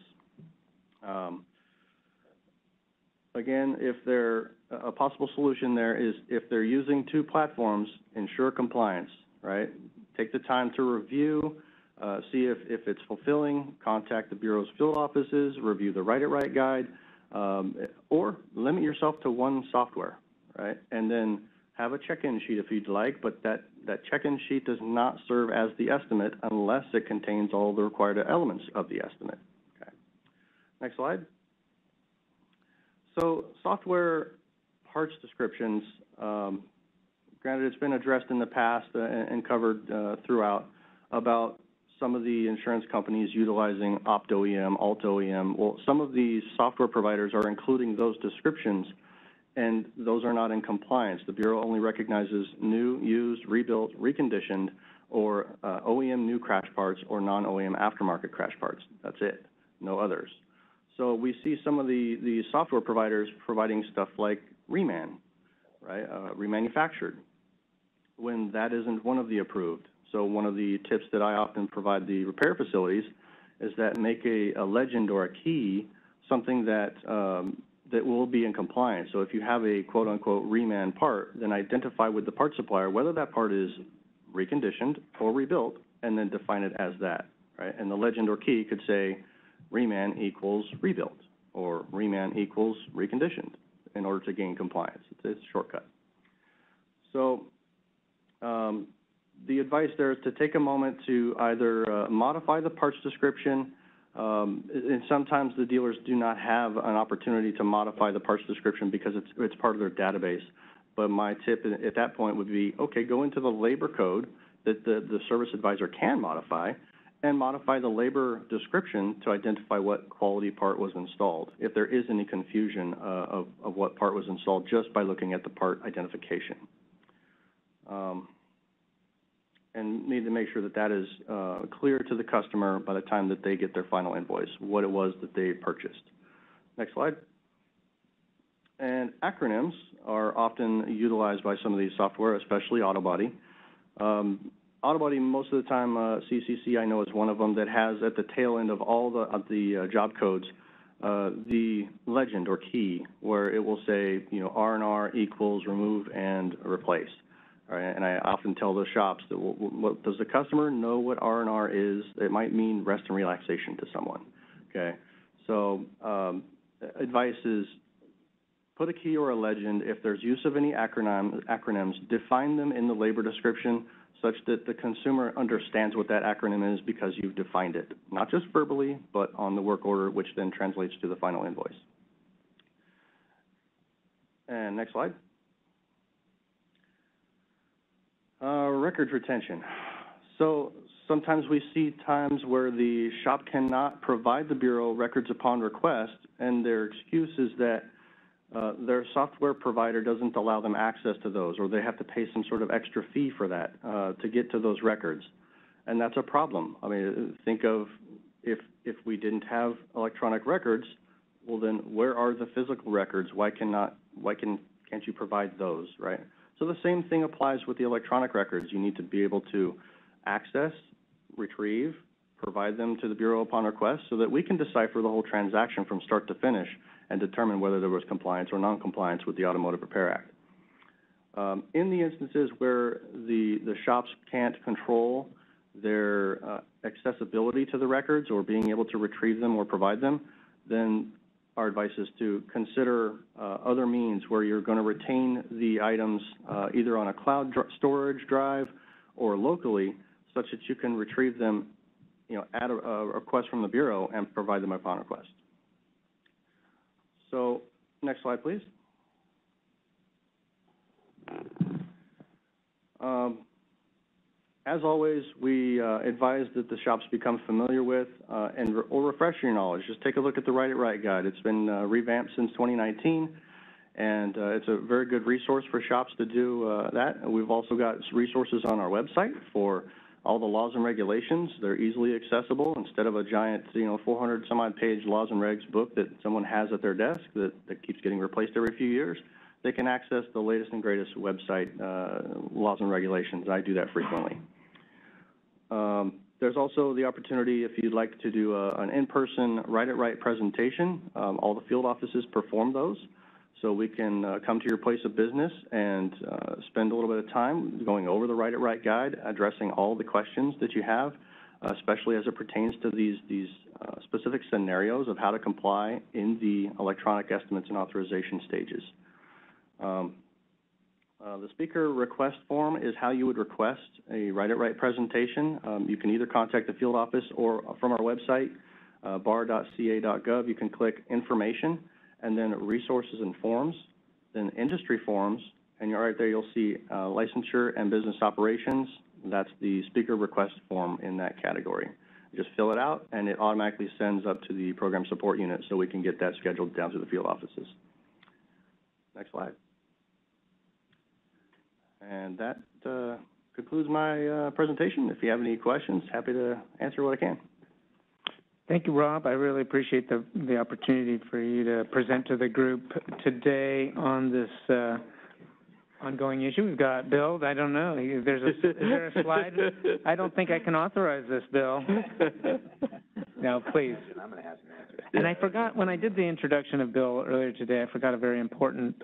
Again, if they're a possible solution there is if they're using two platforms, ensure compliance, right? Take the time to review, see if it's fulfilling, contact the Bureau's field offices, review the Write It Right guide, or limit yourself to one software, right? And then have a check-in sheet if you'd like, but that check-in sheet does not serve as the estimate unless it contains all the required elements of the estimate. Okay. Next slide. So software parts descriptions, granted it's been addressed in the past and covered throughout about some of the insurance companies utilizing Opt-OEM, Alt-OEM. Well, some of these software providers are including those descriptions, and those are not in compliance. The Bureau only recognizes new, used, rebuilt, reconditioned, or OEM new crash parts or non-OEM aftermarket crash parts. That's it, no others. So we see some of the software providers providing stuff like reman, right, remanufactured, when that isn't one of the approved. So one of the tips that I often provide the repair facilities is that make a legend or a key something that that will be in compliance. So if you have a quote-unquote reman part, then identify with the part supplier whether that part is reconditioned or rebuilt, and then define it as that, right? And the legend or key could say reman equals rebuilt or reman equals reconditioned in order to gain compliance. It's a shortcut. So the advice there is to take a moment to either modify the parts description, and sometimes the dealers do not have an opportunity to modify the parts description because it's part of their database. But my tip at that point would be, okay, go into the labor code that the service advisor can modify and modify the labor description to identify what quality part was installed, if there is any confusion of what part was installed just by looking at the part identification. And need to make sure that that is clear to the customer by the time that they get their final invoice, what it was that they purchased. Next slide. And acronyms are often utilized by some of these software, especially Autobody. Autobody, most of the time, CCC I know is one of them that has at the tail end of all the job codes the legend or key where it will say, you know, R&R equals remove and replace. All right, and I often tell those shops that, what, does the customer know what R&R is? It might mean rest and relaxation to someone, okay? So advice is put a key or a legend. If there's use of any acronyms, define them in the labor description such that the consumer understands what that acronym is because you've defined it, not just verbally, but on the work order, which then translates to the final invoice. And next slide. Records retention. So sometimes we see times where the shop cannot provide the Bureau records upon request, and their excuse is that their software provider doesn't allow them access to those, or they have to pay some sort of extra fee for that to get to those records. And that's a problem. I mean, think of if we didn't have electronic records, well then where are the physical records? Why can't you provide those, right? So the same thing applies with the electronic records. You need to be able to access, retrieve, provide them to the Bureau upon request so that we can decipher the whole transaction from start to finish and determine whether there was compliance or non-compliance with the Automotive Repair Act. In the instances where the shops can't control their accessibility to the records or being able to retrieve them or provide them, then our advice is to consider other means where you're going to retain the items either on a cloud storage drive or locally, such that you can retrieve them, you know, at a request from the Bureau and provide them upon request. So, next slide, please. As always, we advise that the shops become familiar with or refresh your knowledge. Just take a look at the Write It Right guide. It's been revamped since 2019, and it's a very good resource for shops to do that. And we've also got resources on our website for all the laws and regulations. They're easily accessible instead of a giant, 400 some odd page laws and regs book that someone has at their desk that keeps getting replaced every few years. They can access the latest and greatest website laws and regulations. I do that frequently. There's also the opportunity, if you'd like to do an in-person Write It Right presentation. All the field offices perform those. so we can come to your place of business and spend a little bit of time going over the Write It Right guide, addressing all the questions that you have, especially as it pertains to these specific scenarios of how to comply in the electronic estimates and authorization stages. The speaker request form is how you would request a Write It Right presentation. You can either contact the field office or from our website, bar.ca.gov, you can click Information, and then Resources and Forms, then Industry Forms, and right there you'll see Licensure and Business Operations. That's the speaker request form in that category. You just fill it out, and it automatically sends up to the program support unit so we can get that scheduled down to the field offices. Next slide. And that concludes my presentation. If you have any questions, happy to answer what I can. Thank you, Rob. I really appreciate the opportunity for you to present to the group today on this ongoing issue. We've got Bill. I don't know. Is there a slide? I don't think I can authorize this, Bill. No, please. I'm going to have some answers. And I forgot, when I did the introduction of Bill earlier today, I forgot a very important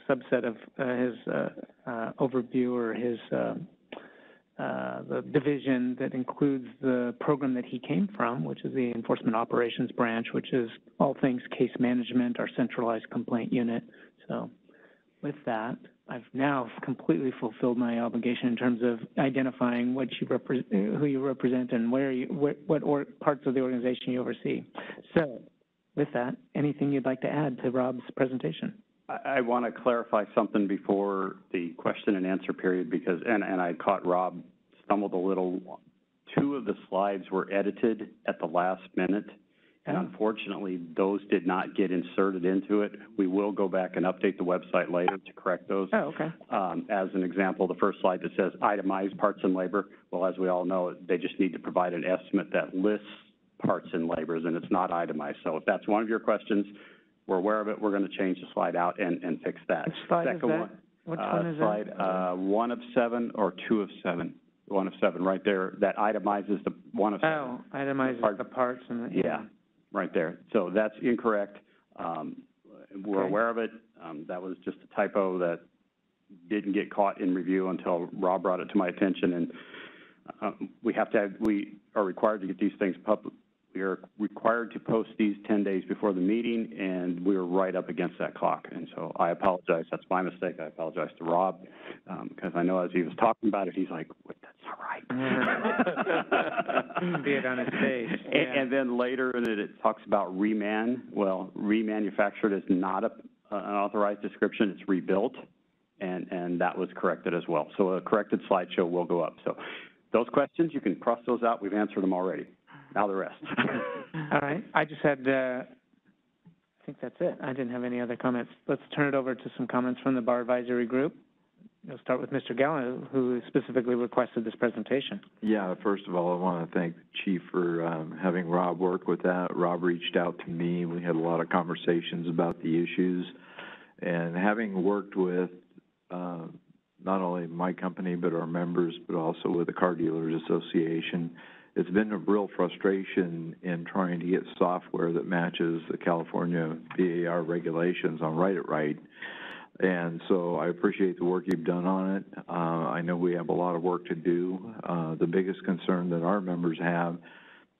subset of his overview, or his the division that includes the program that he came from, which is the Enforcement Operations Branch, which is all things case management, our centralized complaint unit. So with that, I've now completely fulfilled my obligation in terms of identifying what you who you represent and what parts of the organization you oversee. So with that, anything you'd like to add to Rob's presentation? I want to clarify something before the question and answer period, because, and I caught Rob stumbled a little. 2 of the slides were edited at the last minute, and unfortunately, those did not get inserted into it. We will go back and update the website later to correct those. Oh, okay. As an example, the first slide that says itemized parts and labor, well, as we all know, they just need to provide an estimate that lists parts and labors, and it's not itemized. So if that's one of your questions, we're aware of it. We're going to change the slide out and fix that. Which slide is that? Which one is slide, that? 1 of 7 or 2 of 7. 1 of 7, right there. That itemizes the 1 of 7. Oh, itemizes the parts and the, yeah, right there. So that's incorrect. We're aware of it. That was just a typo that didn't get caught in review until Rob brought it to my attention. And we are required to get these things public. We are required to post these 10 days before the meeting, and we were right up against that clock. And so I apologize. That's my mistake. I apologize to Rob, because I know as he was talking about it, he's like, wait, that's not right. Be it on his face. Yeah. And then later it talks about reman. Well, remanufactured is not an authorized description. It's rebuilt, and that was corrected as well. So a corrected slideshow will go up. So those questions, you can cross those out. We've answered them already. Now the rest. All right. I just had, I think that's it. I didn't have any other comments. Let's turn it over to some comments from the Bar Advisory Group. We'll start with Mr. Gallo, who specifically requested this presentation. Yeah, first of all, I want to thank the Chief for having Rob work with that. Rob reached out to me. We had a lot of conversations about the issues. And having worked with not only my company but our members, but also with the Car Dealers Association, it's been a real frustration in trying to get software that matches the California BAR regulations on Write It Right. And so I appreciate the work you've done on it. I know we have a lot of work to do. The biggest concern that our members have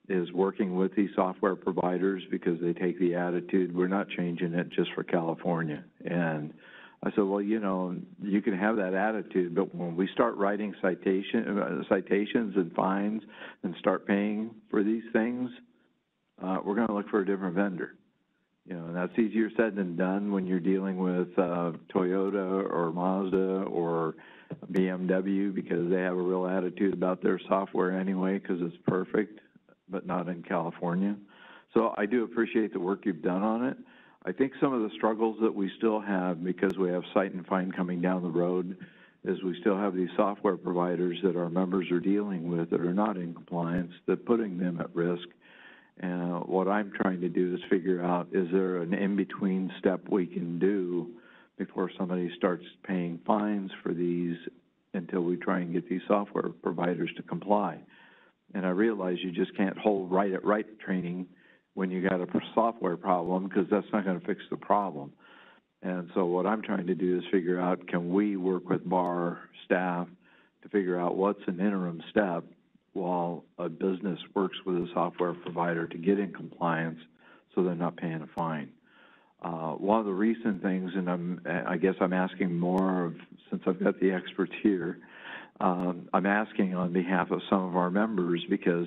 is working with these software providers, because they take the attitude, we're not changing it just for California. And I said, well, you know, you can have that attitude, but when we start writing citations and fines and start paying for these things, we're going to look for a different vendor. You know, and that's easier said than done when you're dealing with Toyota or Mazda or BMW, because they have a real attitude about their software anyway, because it's perfect, but not in California. So I do appreciate the work you've done on it. I think some of the struggles that we still have, because we have cite and fine coming down the road, is we still have these software providers that our members are dealing with that are not in compliance, that putting them at risk. And what I'm trying to do is figure out, is there an in-between step we can do before somebody starts paying fines for these until we try and get these software providers to comply. And I realize you just can't hold Write It Right training when you got a software problem, because that's not going to fix the problem. And so what I'm trying to do is figure out, can we work with BAR staff to figure out what's an interim step while a business works with a software provider to get in compliance so they're not paying a fine. One of the recent things, and I guess I'm asking more of, since I've got the experts here, I'm asking on behalf of some of our members, because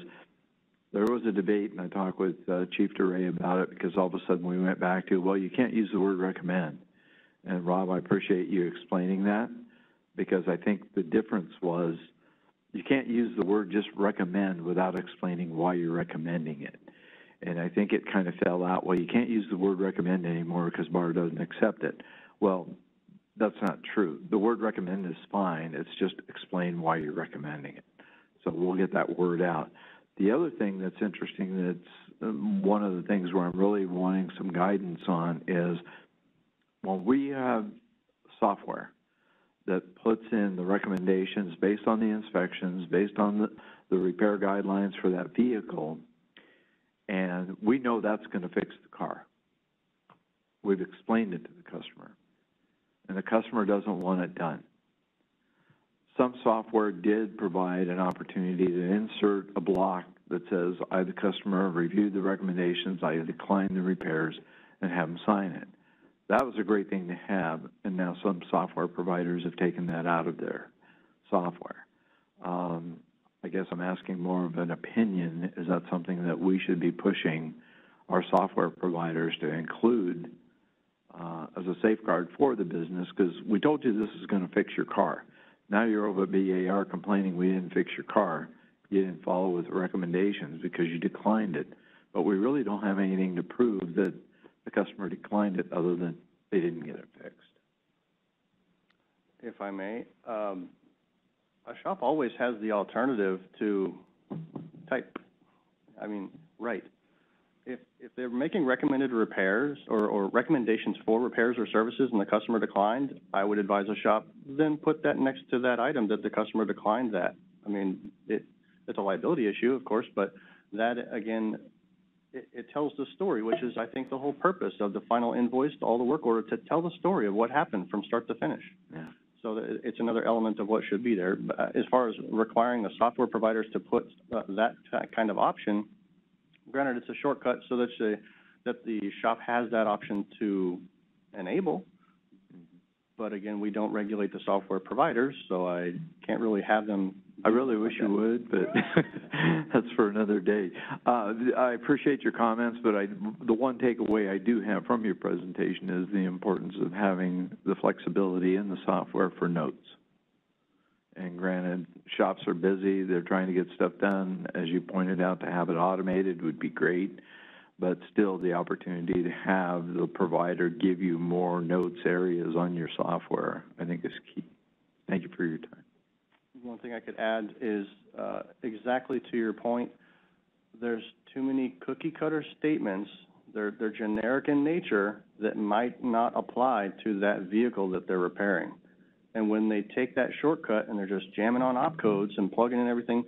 there was a debate, and I talked with Chief DeRay about it, because all of a sudden we went back to, well, you can't use the word recommend. And Rob, I appreciate you explaining that, because I think the difference was you can't use the word just recommend without explaining why you're recommending it. And I think it kind of fell out, well, you can't use the word recommend anymore because BAR doesn't accept it. Well, that's not true. The word recommend is fine. It's just explain why you're recommending it. So we'll get that word out. The other thing that's interesting, that's one of the things where I'm really wanting some guidance on, is when we have software that puts in the recommendations based on the inspections, based on the repair guidelines for that vehicle, and we know that's going to fix the car. We've explained it to the customer, and the customer doesn't want it done. Some software did provide an opportunity to insert a block that says, I, the customer, have reviewed the recommendations, I decline the repairs, and have them sign it. That was a great thing to have, and now some software providers have taken that out of their software. I guess I'm asking more of an opinion. Is that something that we should be pushing our software providers to include as a safeguard for the business? Because we told you this is going to fix your car. Now you're over at BAR complaining we didn't fix your car. You didn't follow with the recommendations because you declined it. But we really don't have anything to prove that the customer declined it other than they didn't get it fixed. If I may, a shop always has the alternative to type, write. If they're making recommended repairs or recommendations for repairs or services and the customer declined, I would advise a shop then put that next to that item that the customer declined that. It's a liability issue, of course, but that, again, it tells the story, which is, I think, the whole purpose of the final invoice, all the work order, to tell the story of what happened from start to finish. Yeah. So it's another element of what should be there. As far as requiring the software providers to put that kind of option, granted, it's a shortcut so that the shop has that option to enable. But again, we don't regulate the software providers, so I can't really have them. I really wish you would, but that's for another day. I appreciate your comments, but the one takeaway I do have from your presentation is the importance of having the flexibility in the software for notes. And granted, shops are busy, they're trying to get stuff done. As you pointed out, to have it automated would be great, but still the opportunity to have the provider give you more notes areas on your software, I think, is key. Thank you for your time. One thing I could add is exactly to your point, there's too many cookie cutter statements. They're generic in nature that might not apply to that vehicle that they're repairing. And when they take that shortcut and they're just jamming on opcodes and plugging in everything,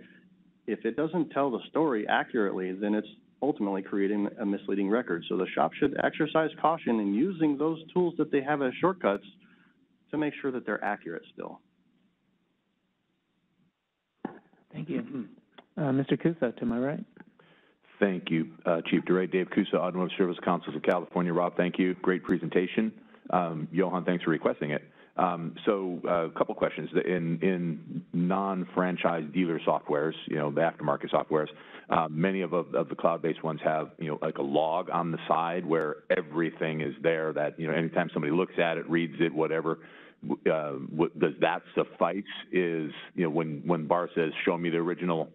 if it doesn't tell the story accurately, then it's ultimately creating a misleading record. So the shop should exercise caution in using those tools that they have as shortcuts to make sure that they're accurate still. Thank you. Mr. Kusa, to my right. Thank you, Chief DeRay. Dave Kusa, Automotive Service Councils of California. Rob, thank you. Great presentation. Johan, thanks for requesting it. So a couple questions. In non-franchise dealer softwares, the aftermarket softwares, many of the cloud-based ones have, like a log on the side where everything is there that, anytime somebody looks at it, reads it, whatever, does that suffice? Is, when BAR says, show me the original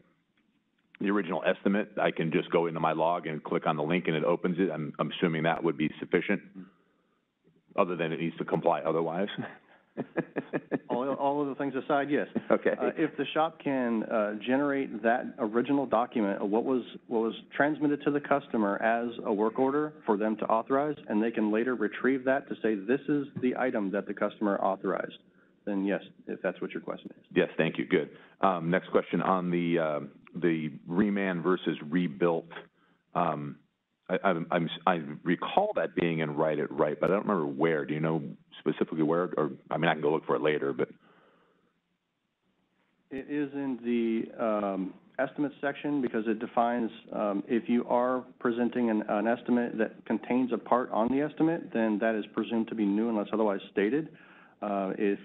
estimate, I can just go into my log and click on the link and it opens it? I'm assuming that would be sufficient, other than it needs to comply otherwise. All of the things aside, yes. Okay. If the shop can generate that original document of what was transmitted to the customer as a work order for them to authorize, and they can later retrieve that to say this is the item that the customer authorized, then yes, if that's what your question is. Yes, thank you. Good. Next question on the reman versus rebuilt I recall that being in Write It Right, but I don't remember where. Do you know specifically where? Or, I mean, I can go look for it later, but. It is in the estimate section because it defines if you are presenting an estimate that contains a part on the estimate, then that is presumed to be new unless otherwise stated. If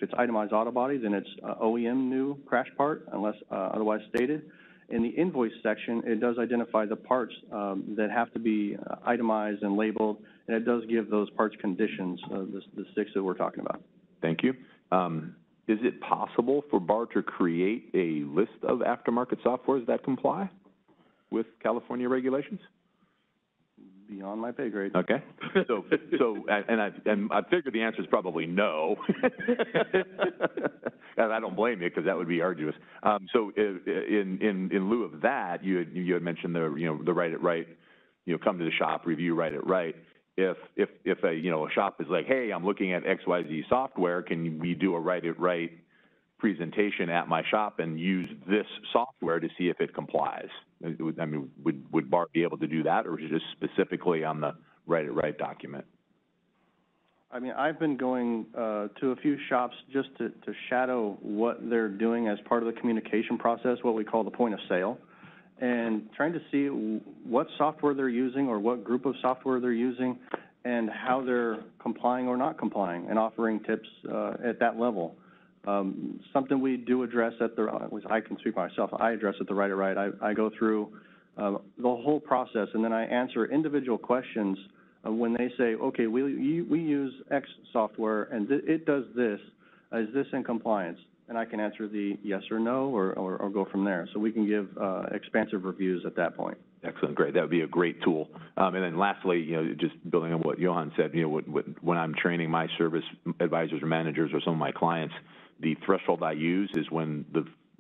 it's itemized auto body, then it's OEM new crash part unless otherwise stated. In the invoice section, it does identify the parts that have to be itemized and labeled, and it does give those parts conditions, the 6 that we're talking about. Thank you. Is it possible for BAR to create a list of aftermarket softwares that comply with California regulations? Beyond my pay grade. Okay. I figured the answer is probably no. And I don't blame you because that would be arduous. So in lieu of that, you had mentioned the Write It Right, come to the shop, review, Write It Right. If a shop is like, hey, I'm looking at XYZ software, can we do a Write It Right presentation at my shop and use this software to see if it complies? I mean, would BART be able to do that, or is it just specifically on the Write It Right document? I mean, I've been going to a few shops just to shadow what they're doing as part of the communication process, what we call the point of sale, and trying to see what software they're using or what group of software they're using and how they're complying or not complying, and offering tips at that level. Something we do address which I can speak for myself, I address at the Write It Right. I go through the whole process, and then I answer individual questions when they say, okay, we use X software and it does this. Is this in compliance? And I can answer the yes or no or go from there. So we can give expansive reviews at that point. Excellent, great. That would be a great tool. And then lastly, just building on what Johan said, when I'm training my service advisors or managers or some of my clients, the threshold I use is when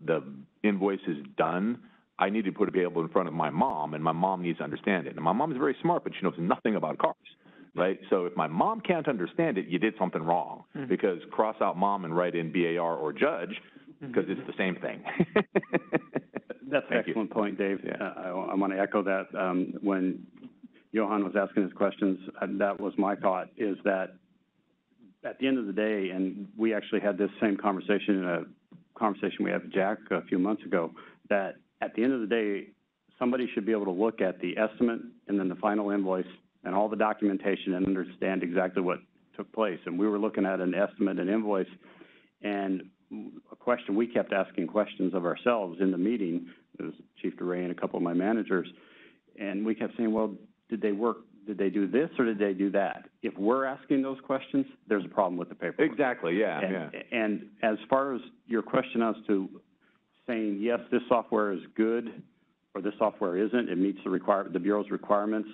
the invoice is done, I need to put it in front of my mom, and my mom needs to understand it. And my mom is very smart, but she knows nothing about cars, right? So if my mom can't understand it, you did something wrong, because cross out mom and write in BAR or judge, because it's the same thing. That's an excellent point, Dave. Yeah. I want to echo that. When Johan was asking his questions, that was my thought, is that at the end of the day, and we actually had this same conversation in a conversation we had with Jack a few months ago, that at the end of the day, somebody should be able to look at the estimate and then the final invoice and all the documentation and understand exactly what took place. And we were looking at an estimate and invoice, and a question we kept asking questions of ourselves in the meeting, it was Chief DeRay and a couple of my managers, and we kept saying, well, did they do this or did they do that? If we're asking those questions, there's a problem with the paperwork. Exactly, yeah. And as far as your question as to saying, yes, this software is good or this software isn't, it meets the Bureau's requirements,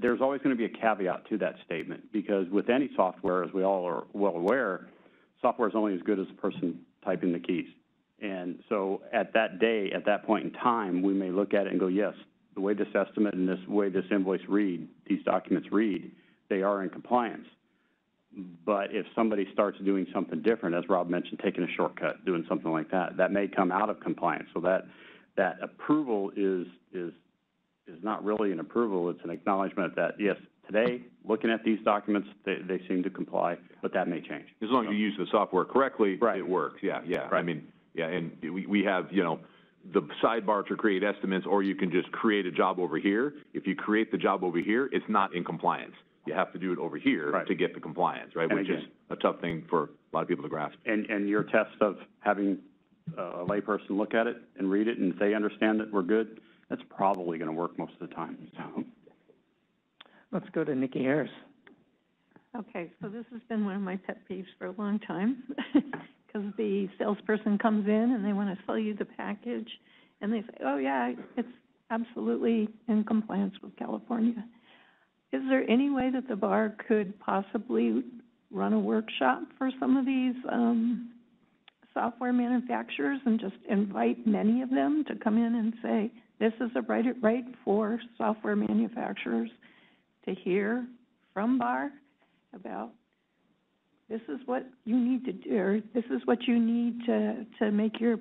there's always going to be a caveat to that statement, because with any software, as we all are well aware, software is only as good as the person typing the keys. And so at that point in time, we may look at it and go, yes, the way this estimate and the way this invoice these documents read, they are in compliance. But if somebody starts doing something different, as Rob mentioned, taking a shortcut, doing something like that, that may come out of compliance. So that approval is not really an approval. It's an acknowledgement that, yes, today, looking at these documents, they seem to comply, but that may change. As long as you use the software correctly, right, it works. Yeah. Right. I mean, yeah, and we have, the sidebar to create estimates, or you can just create a job over here. If you create the job over here, it's not in compliance. You have to do it over here to get the compliance, right? Which is a tough thing for a lot of people to grasp. And your test of having a layperson look at it and read it and say, understand that we're good, that's probably going to work most of the time. So. Let's go to Nikki Harris. Okay, so this has been one of my pet peeves for a long time, because the salesperson comes in and they want to sell you the package, and they say, oh yeah, it's absolutely in compliance with California. Is there any way that the bar could possibly run a workshop for some of these software manufacturers and just invite many of them to come in and say, this is a Write It Right for software manufacturers, to hear from BAR about this is what you need to do, or this is what you need to make your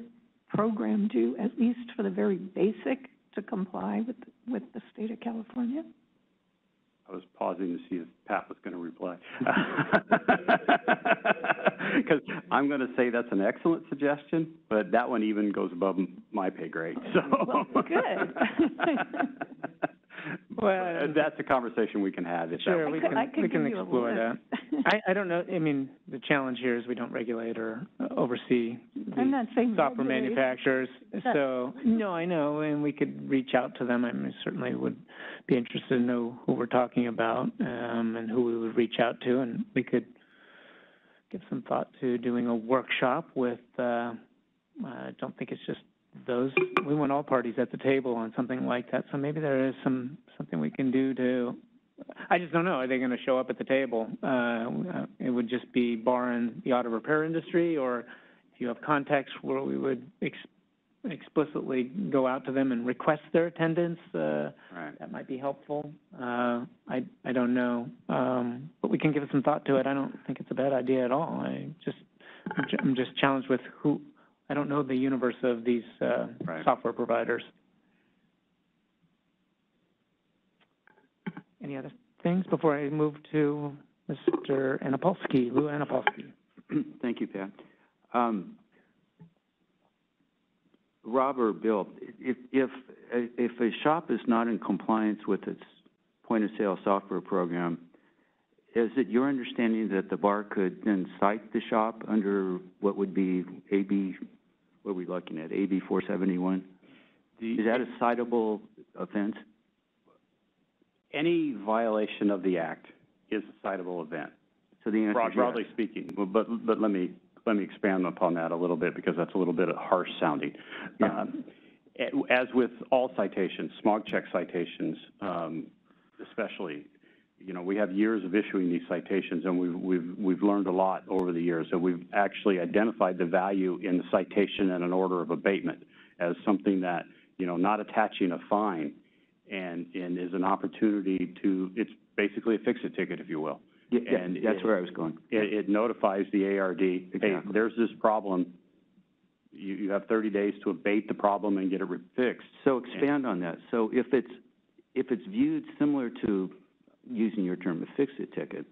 program do, at least for the very basic, to comply with the state of California? I was pausing to see if Pat was going to reply. Because I'm going to say that's an excellent suggestion, but that one even goes above my pay grade. So well, good. Well, that's a conversation we can have. Sure, we can explore that. I don't know. I mean, the challenge here is we don't regulate or oversee I'm not saying software regulate. manufacturers. So, no, I know, and we could reach out to them. I mean, certainly would be interested to know who we're talking about and who we would reach out to, and we could give some thought to doing a workshop with, I don't think it's just those. We want all parties at the table on something like that. So maybe there is something we can do to, I just don't know. Are they going to show up at the table? It would just be barring the auto repair industry, or if you have contacts where we would explicitly go out to them and request their attendance, that might be helpful. I don't know, but we can give it some thought to it. I don't think it's a bad idea at all. I'm just challenged with who. I don't know the universe of these software providers. Any other things before I move to Mr. Anapolsky, Lou Anapolsky? Thank you, Pat. Rob or Bill, if a shop is not in compliance with its point-of-sale software program, is it your understanding that the bar could then cite the shop under what would be AB, what are we looking at, AB 471? Is that a citable offense? Any violation of the Act is a citable event. So the answer is broadly speaking, but let me expand upon that a little bit, because that's a little bit harsh sounding. Yeah. As with all citations, smog check citations, especially, you know, we have years of issuing these citations, and we've learned a lot over the years. So we've actually identified the value in the citation and an order of abatement as something that, you know, not attaching a fine and is an opportunity to, it's basically a fix-it ticket, if you will. Yeah, and that's where I was going. It notifies the ARD, exactly. Hey, there's this problem. You have 30 days to abate the problem and get it fixed. So expand on that. So if it's viewed similar to, using your term, a fix-it ticket,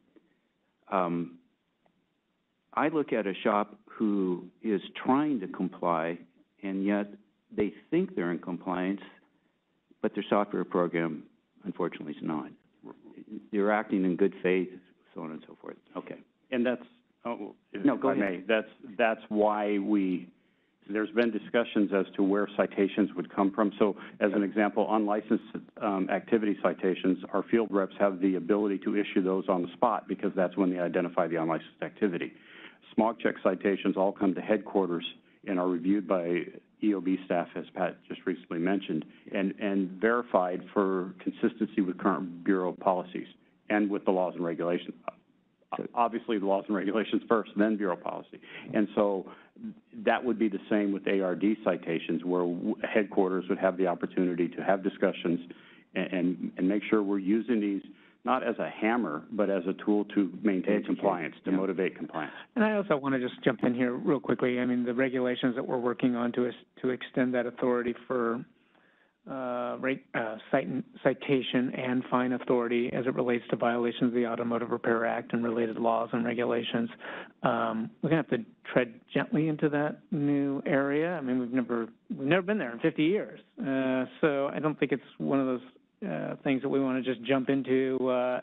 I look at a shop who is trying to comply, and yet they think they're in compliance, but their software program, unfortunately, is not. They're acting in good faith, so on and so forth. Okay. And that's, no, go ahead. That's why there's been discussions as to where citations would come from. So as an example, unlicensed activity citations, our field reps have the ability to issue those on the spot, because that's when they identify the unlicensed activity. Smog check citations all come to headquarters and are reviewed by EOB staff, as Pat just recently mentioned, and verified for consistency with current Bureau policies and with the laws and regulations. Obviously, the laws and regulations first, then Bureau policy. And so that would be the same with ARD citations, where headquarters would have the opportunity to have discussions and make sure we're using these not as a hammer, but as a tool to maintain compliance, to motivate compliance. And I also want to just jump in here real quickly. I mean, the regulations that we're working on to extend that authority for citation and fine authority as it relates to violations of the Automotive Repair Act and related laws and regulations. We're going to have to tread gently into that new area. I mean, we've never been there in 50 years. So I don't think it's one of those things that we want to just jump into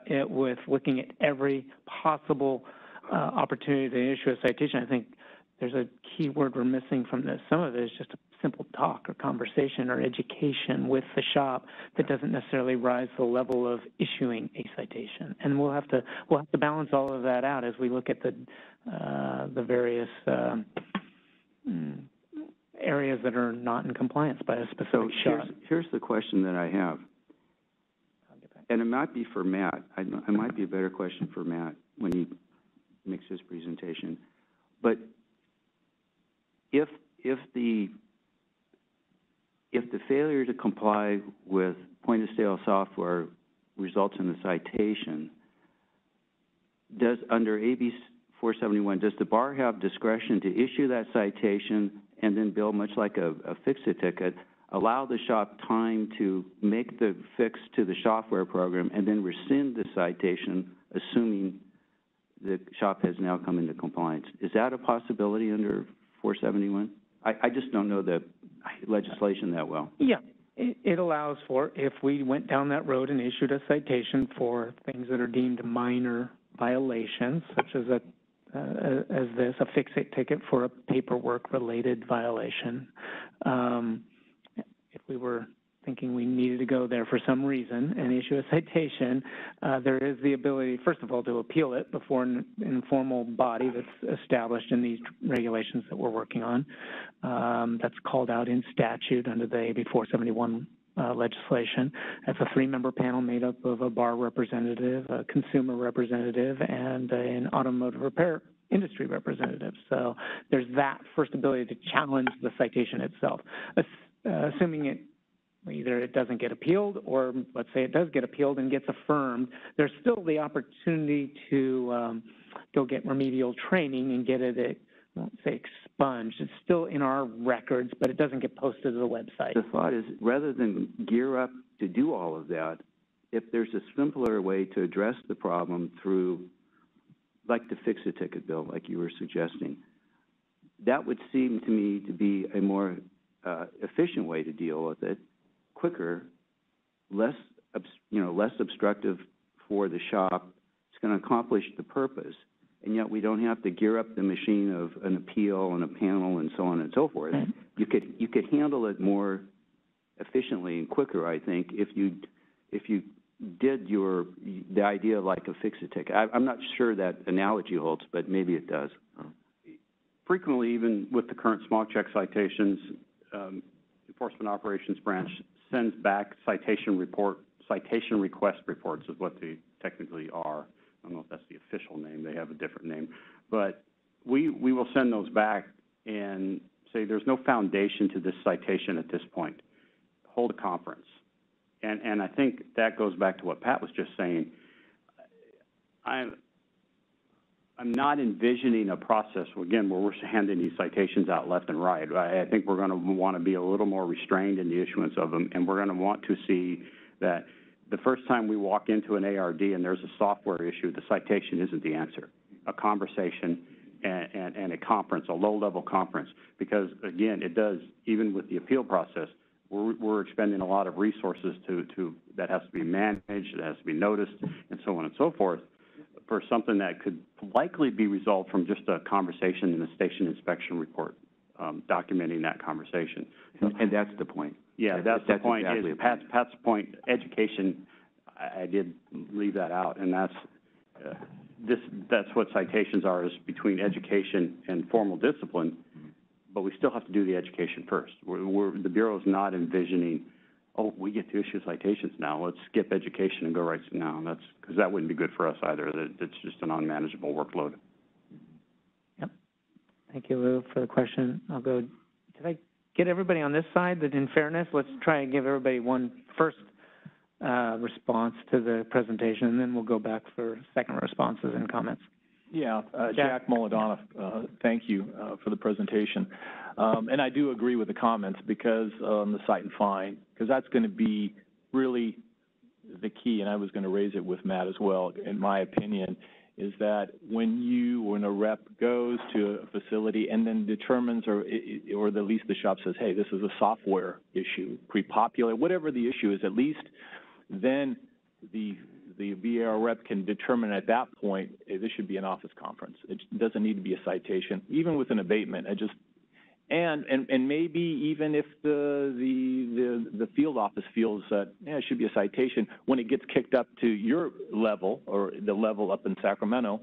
it with looking at every possible opportunity to issue a citation. I think there's a key word we're missing from this. Some of it is just a simple talk or conversation or education with the shop that doesn't necessarily rise to the level of issuing a citation. And we'll have to balance all of that out as we look at the various areas that are not in compliance by a specific shop. Here's the question that I have, and it might be for Matt. It might be a better question for Matt when he makes his presentation. But if the failure to comply with point-of-sale software results in a citation, under AB 471, does the bar have discretion to issue that citation and then, Bill, much like a fix-it ticket, allow the shop time to make the fix to the software program and then rescind the citation, assuming the shop has now come into compliance. Is that a possibility under 471? I just don't know the legislation that well. Yeah, it allows for, if we went down that road and issued a citation for things that are deemed minor violations, such as a fix-it ticket for a paperwork-related violation. If we were thinking we needed to go there for some reason and issue a citation, there is the ability, first of all, to appeal it before an informal body that's established in these regulations that we're working on. That's called out in statute under the AB 471 legislation. That's a 3-member panel made up of a bar representative, a consumer representative, and an automotive repair industry representative. So there's that first ability to challenge the citation itself. Assuming either it doesn't get appealed, or let's say it does get appealed and gets affirmed, there's still the opportunity to go get remedial training and get it, I won't say expunged. It's still in our records, but it doesn't get posted to the website. The thought is, rather than gear up to do all of that, if there's a simpler way to address the problem through, like the fix-it ticket, Bill, like you were suggesting, that would seem to me to be a more efficient way to deal with it, quicker, less obstructive for the shop. It's going to accomplish the purpose, and yet we don't have to gear up the machine of an appeal and a panel and so on and so forth. You could handle it more efficiently and quicker, I think, if you did the idea of like a fix-it ticket. I'm not sure that analogy holds, but maybe it does. Frequently, even with the current small check citations, Enforcement Operations Branch sends back citation request reports is what they technically are. I don't know if that's the official name. They have a different name. But we will send those back and say there's no foundation to this citation at this point. Hold a conference. And I think that goes back to what Pat was just saying. I'm not envisioning a process, again, where we're handing these citations out left and right. I think we're going to want to be a little more restrained in the issuance of them, and we're going to want to see that the first time we walk into an ARD and there's a software issue, the citation isn't the answer. A conversation and a conference, a low-level conference, because, again, it does, even with the appeal process, we're expending a lot of resources that has to be managed, that has to be noticed, and so on and so forth, for something that could likely be resolved from just a conversation in a station inspection report, documenting that conversation. And that's the point. Yeah, that's the point. Exactly Pat's point, education, I did leave that out, and that's what citations are, is between education and formal discipline, but we still have to do the education first. The Bureau is not envisioning, oh, we get to issue citations now, let's skip education and go right to now. That's because that wouldn't be good for us either. It's just an unmanageable workload. Yep. Thank you, Lou, for the question. I'll go. Did I get everybody on this side? That, in fairness, let's try and give everybody one first response to the presentation, and then we'll go back for second responses and comments. Yeah, Jack Moladonna, thank you for the presentation. And I do agree with the comments because the cite and fine, because that's going to be really the key, and I was going to raise it with Matt as well, in my opinion, is that when a rep goes to a facility and then determines, or at least the shop says, hey, this is a software issue, pre-populate, whatever the issue is, at least then the VAR rep can determine at that point, hey, this should be an office conference. It doesn't need to be a citation, even with an abatement. And maybe even if the field office feels that it should be a citation, when it gets kicked up to your level or the level up in Sacramento,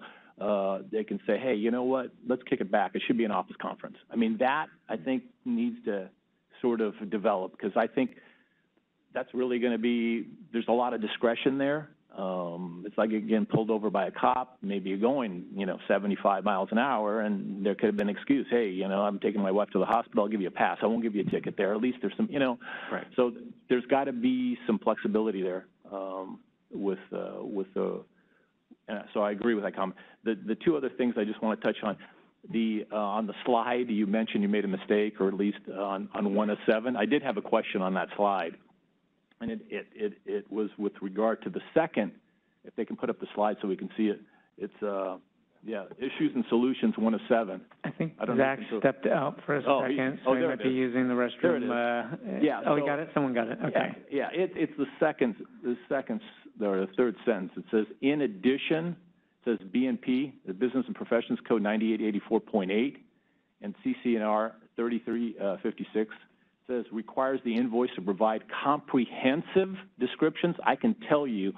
they can say, hey, you know what? Let's kick it back. It should be an office conference. I mean, that I think needs to sort of develop, because I think that's really going to be, there's a lot of discretion there. It's like you're getting pulled over by a cop. Maybe you're going, 75 miles an hour, and there could have been an excuse. Hey, I'm taking my wife to the hospital. I'll give you a pass. I won't give you a ticket there. At least there's some, Right. So there's got to be some flexibility there so I agree with that comment. The two other things I just want to touch on. on the slide, you mentioned you made a mistake, or at least on 1 of 7. I did have a question on that slide, and it was with regard to the second. If they can put up the slide so we can see it, it's issues and solutions 1 of 7. I think Zach stepped out for a second, so he might be using the restroom. We got it. Someone got it. Okay. Yeah, it's the third sentence. It says, in addition, it says BNP, the Business and Professions Code 9884.8, and CC&R 3356 says requires the invoice to provide comprehensive descriptions. I can tell you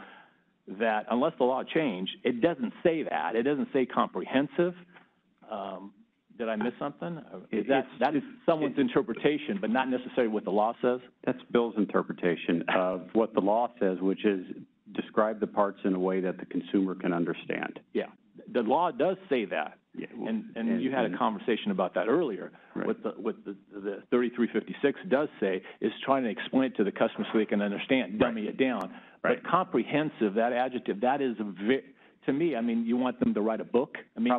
that unless the law changed, it doesn't say that. It doesn't say comprehensive. Did I miss something? That is someone's interpretation, but not necessarily what the law says. That's Bill's interpretation of what the law says, which is describe the parts in a way that the consumer can understand. Yeah, the law does say that. Yeah. And you had a conversation about that earlier. Right. What the 3356 does say is trying to explain it to the customer so they can understand, dummy it down. Right. But comprehensive, that adjective, that is to me, I mean, you want them to write a book? I mean,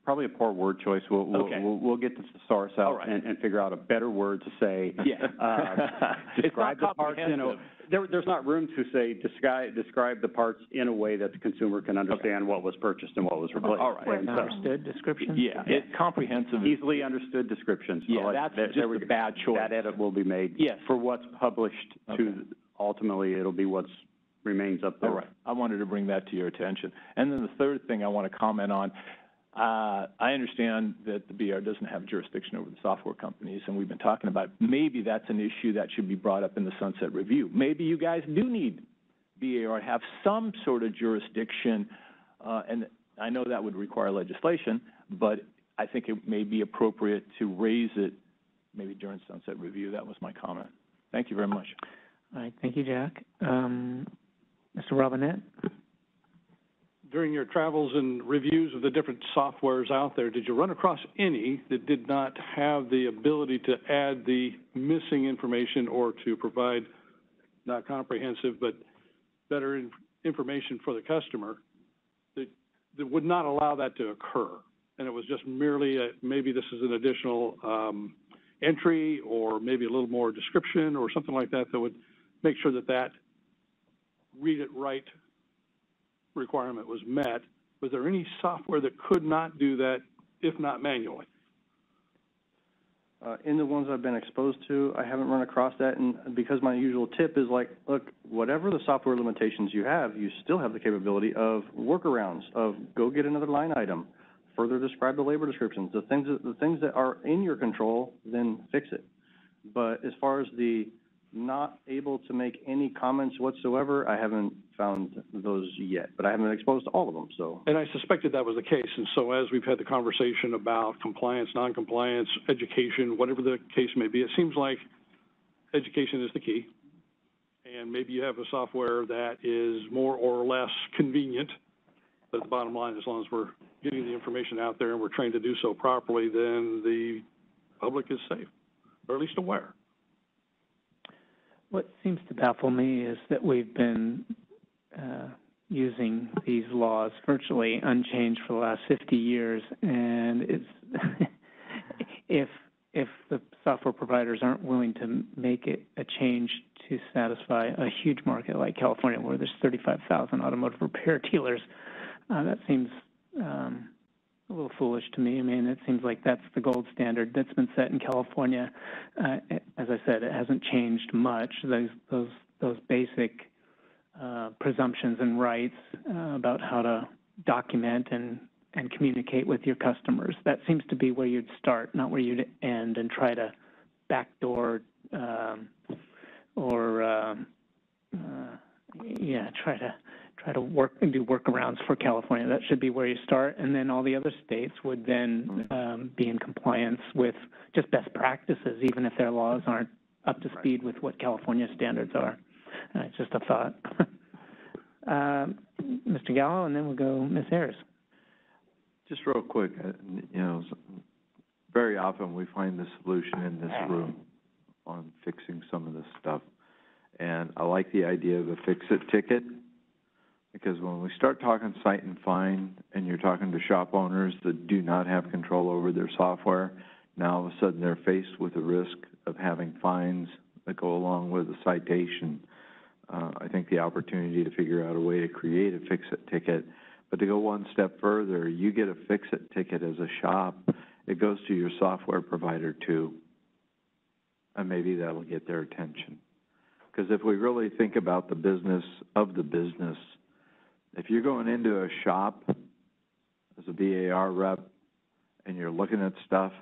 probably a poor word choice. We'll get the thesaurus out and figure out a better word to say. Yeah. Describe the parts in a. There's not room to say describe the parts in a way that the consumer can understand what was purchased and what was replaced. All right. Understood description? Yeah. It's comprehensive. Easily understood descriptions. Yeah, so that's just a bad choice. That edit will be made. Yes. For what's published to ultimately it'll be what's remains up there. All right. I wanted to bring that to your attention. And then the third thing I want to comment on, I understand that the BR doesn't have jurisdiction over the software companies, and we've been talking about maybe that's an issue that should be brought up in the sunset review. Maybe you guys do need BAR to have some sort of jurisdiction, and I know that would require legislation, but I think it may be appropriate to raise it maybe during sunset review. That was my comment. Thank you very much. All right. Thank you, Jack. Mr. Robinette? During your travels and reviews of the different softwares out there, did you run across any that did not have the ability to add the missing information or to provide not comprehensive but better information for the customer that would not allow that to occur? And it was just merely maybe this is an additional entry or maybe a little more description or something like that that would make sure that read it right requirement was met. Was there any software that could not do that, if not manually? In the ones I've been exposed to, I haven't run across that, and because my usual tip is like, look, whatever the software limitations you have, you still have the capability of workarounds, of go get another line item, further describe the labor descriptions, the things that are in your control, then fix it. But as far as the not able to make any comments whatsoever, I haven't found those yet, but I haven't been exposed to all of them, so. And I suspected that was the case, and so as we've had the conversation about compliance, non-compliance, education, whatever the case may be, it seems like education is the key, and maybe you have a software that is more or less convenient, but the bottom line, as long as we're getting the information out there and we're trained to do so properly, then the public is safe, or at least aware. What seems to baffle me is that we've been using these laws virtually unchanged for the last 50 years, and it's if the software providers aren't willing to make it a change to satisfy a huge market like California, where there's 35,000 automotive repair dealers, that seems a little foolish to me. I mean, it seems like that's the gold standard that's been set in California. As I said, it hasn't changed much. Those basic presumptions and rights about how to document and communicate with your customers. That seems to be where you'd start, not where you'd end and try to backdoor try to work and do workarounds for California. That should be where you start, and then all the other states would then be in compliance with just best practices, even if their laws aren't up to speed with what California standards are. It's just a thought. Mr. Gallo, and then we'll go Ms. Ayers. Just real quick, very often we find the solution in this room on fixing some of this stuff, and I like the idea of a fix-it ticket. Because when we start talking cite and fine, and you're talking to shop owners that do not have control over their software, now all of a sudden they're faced with the risk of having fines that go along with a citation. I think the opportunity to figure out a way to create a fix-it ticket, but to go one step further, you get a fix-it ticket as a shop, it goes to your software provider too, and maybe that'll get their attention. Because if we really think about the business of the business, if you're going into a shop as a BAR rep and you're looking at stuff,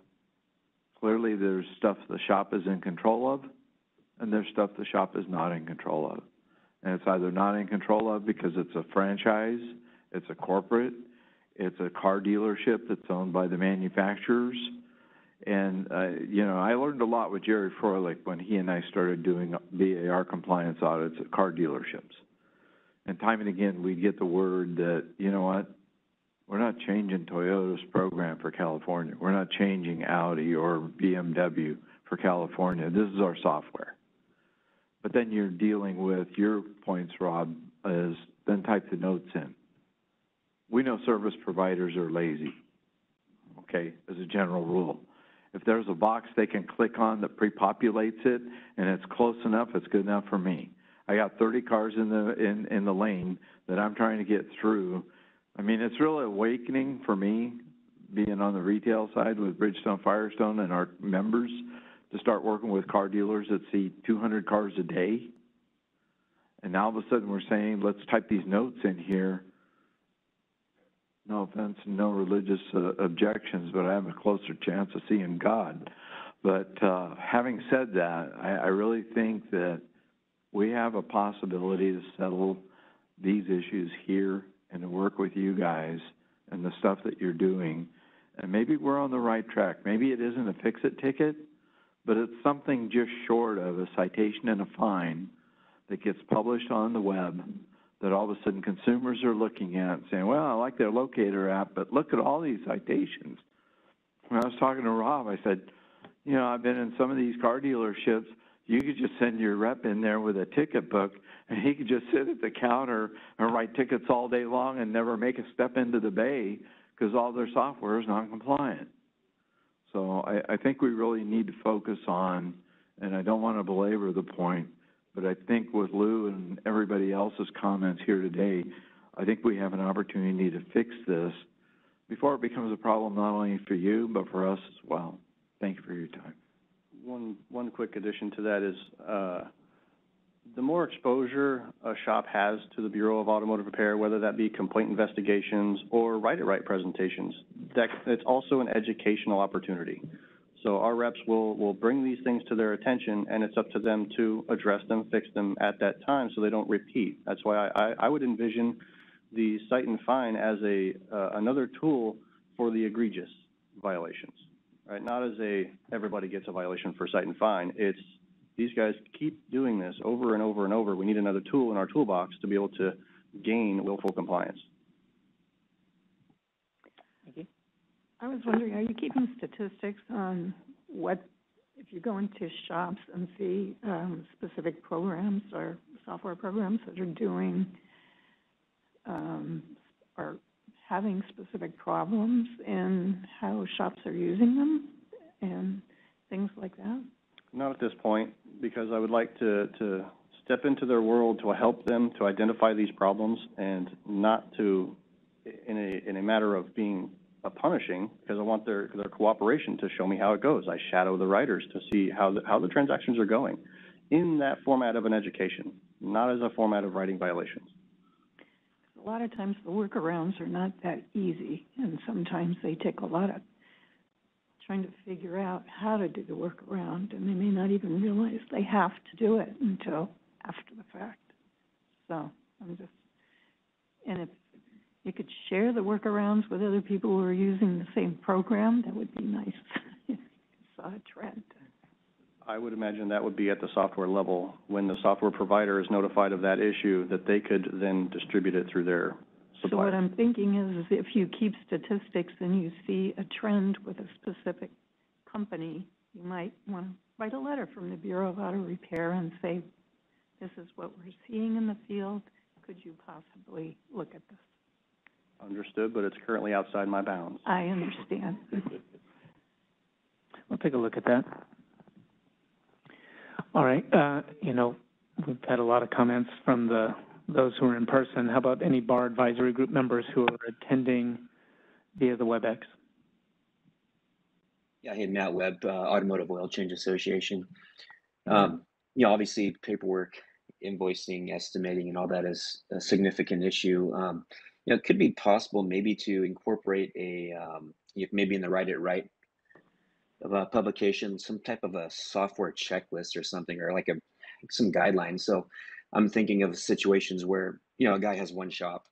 clearly there's stuff the shop is in control of, and there's stuff the shop is not in control of. And it's either not in control of because it's a franchise, it's a corporate, it's a car dealership that's owned by the manufacturers. And, you know, I learned a lot with Jerry Froelich when he and I started doing BAR compliance audits at car dealerships. And time and again, we'd get the word that, you know what, we're not changing Toyota's program for California. We're not changing Audi or BMW for California. This is our software. But then you're dealing with your points, Rob, is then type the notes in. We know service providers are lazy, okay, as a general rule. If there's a box they can click on that pre-populates it and it's close enough, it's good enough for me. I got 30 cars in the lane that I'm trying to get through. I mean, it's really awakening for me, being on the retail side with Bridgestone Firestone and our members, to start working with car dealers that see 200 cars a day. And now all of a sudden we're saying, let's type these notes in here. No offense and no religious objections, but I have a closer chance of seeing God. But having said that, I really think that we have a possibility to settle these issues here and to work with you guys and the stuff that you're doing. And maybe we're on the right track. Maybe it isn't a fix-it ticket, but it's something just short of a citation and a fine that gets published on the web that all of a sudden consumers are looking at and saying, well, I like their locator app, but look at all these citations. When I was talking to Rob, I said, you know, I've been in some of these car dealerships. You could just send your rep in there with a ticket book, and he could just sit at the counter and write tickets all day long and never make a step into the bay because all their software is non-compliant. So I think we really need to focus on, and I don't want to belabor the point, but I think with Lou and everybody else's comments here today, I think we have an opportunity to fix this before it becomes a problem not only for you, but for us as well. Thank you for your time. One quick addition to that is the more exposure a shop has to the Bureau of Automotive Repair, whether that be complaint investigations or right-it-right presentations, it's also an educational opportunity. So our reps will bring these things to their attention, and it's up to them to address them, fix them at that time so they don't repeat. That's why I would envision the cite and fine as another tool for the egregious violations. Right, not as everybody gets a violation for cite and fine. It's these guys keep doing this over and over and over. We need another tool in our toolbox to be able to gain willful compliance. Thank you. I was wondering, are you keeping statistics on what, if you go into shops and see specific programs or software programs that are doing or having specific problems in how shops are using them and things like that? Not at this point, because I would like to step into their world to help them to identify these problems and not to, in a matter of being punishing, because I want their cooperation to show me how it goes. I shadow the writers to see how the transactions are going in that format of an education, not as a format of writing violations. A lot of times the workarounds are not that easy, and sometimes they take a lot of trying to figure out how to do the workaround, and they may not even realize they have to do it until after the fact. So and if you could share the workarounds with other people who are using the same program, that would be nice. If you saw a trend. I would imagine that would be at the software level, when the software provider is notified of that issue, that they could then distribute it through their supplier. So what I'm thinking is if you keep statistics and you see a trend with a specific company, you might want to write a letter from the Bureau of Auto Repair and say, this is what we're seeing in the field. could you possibly look at this? Understood, but it's currently outside my bounds. I understand. We'll take a look at that. All right, you know, we've had a lot of comments from those who are in person. How about any bar advisory group members who are attending via the WebEx? Yeah, hey, Matt Webb, Automotive Oil Change Association. You know, obviously paperwork, invoicing, estimating, and all that is a significant issue. You know, it could be possible maybe to incorporate maybe in the Write It Right of a publication, some type of a software checklist or something, or like some guidelines. So I'm thinking of situations where, you know, a guy has one shop,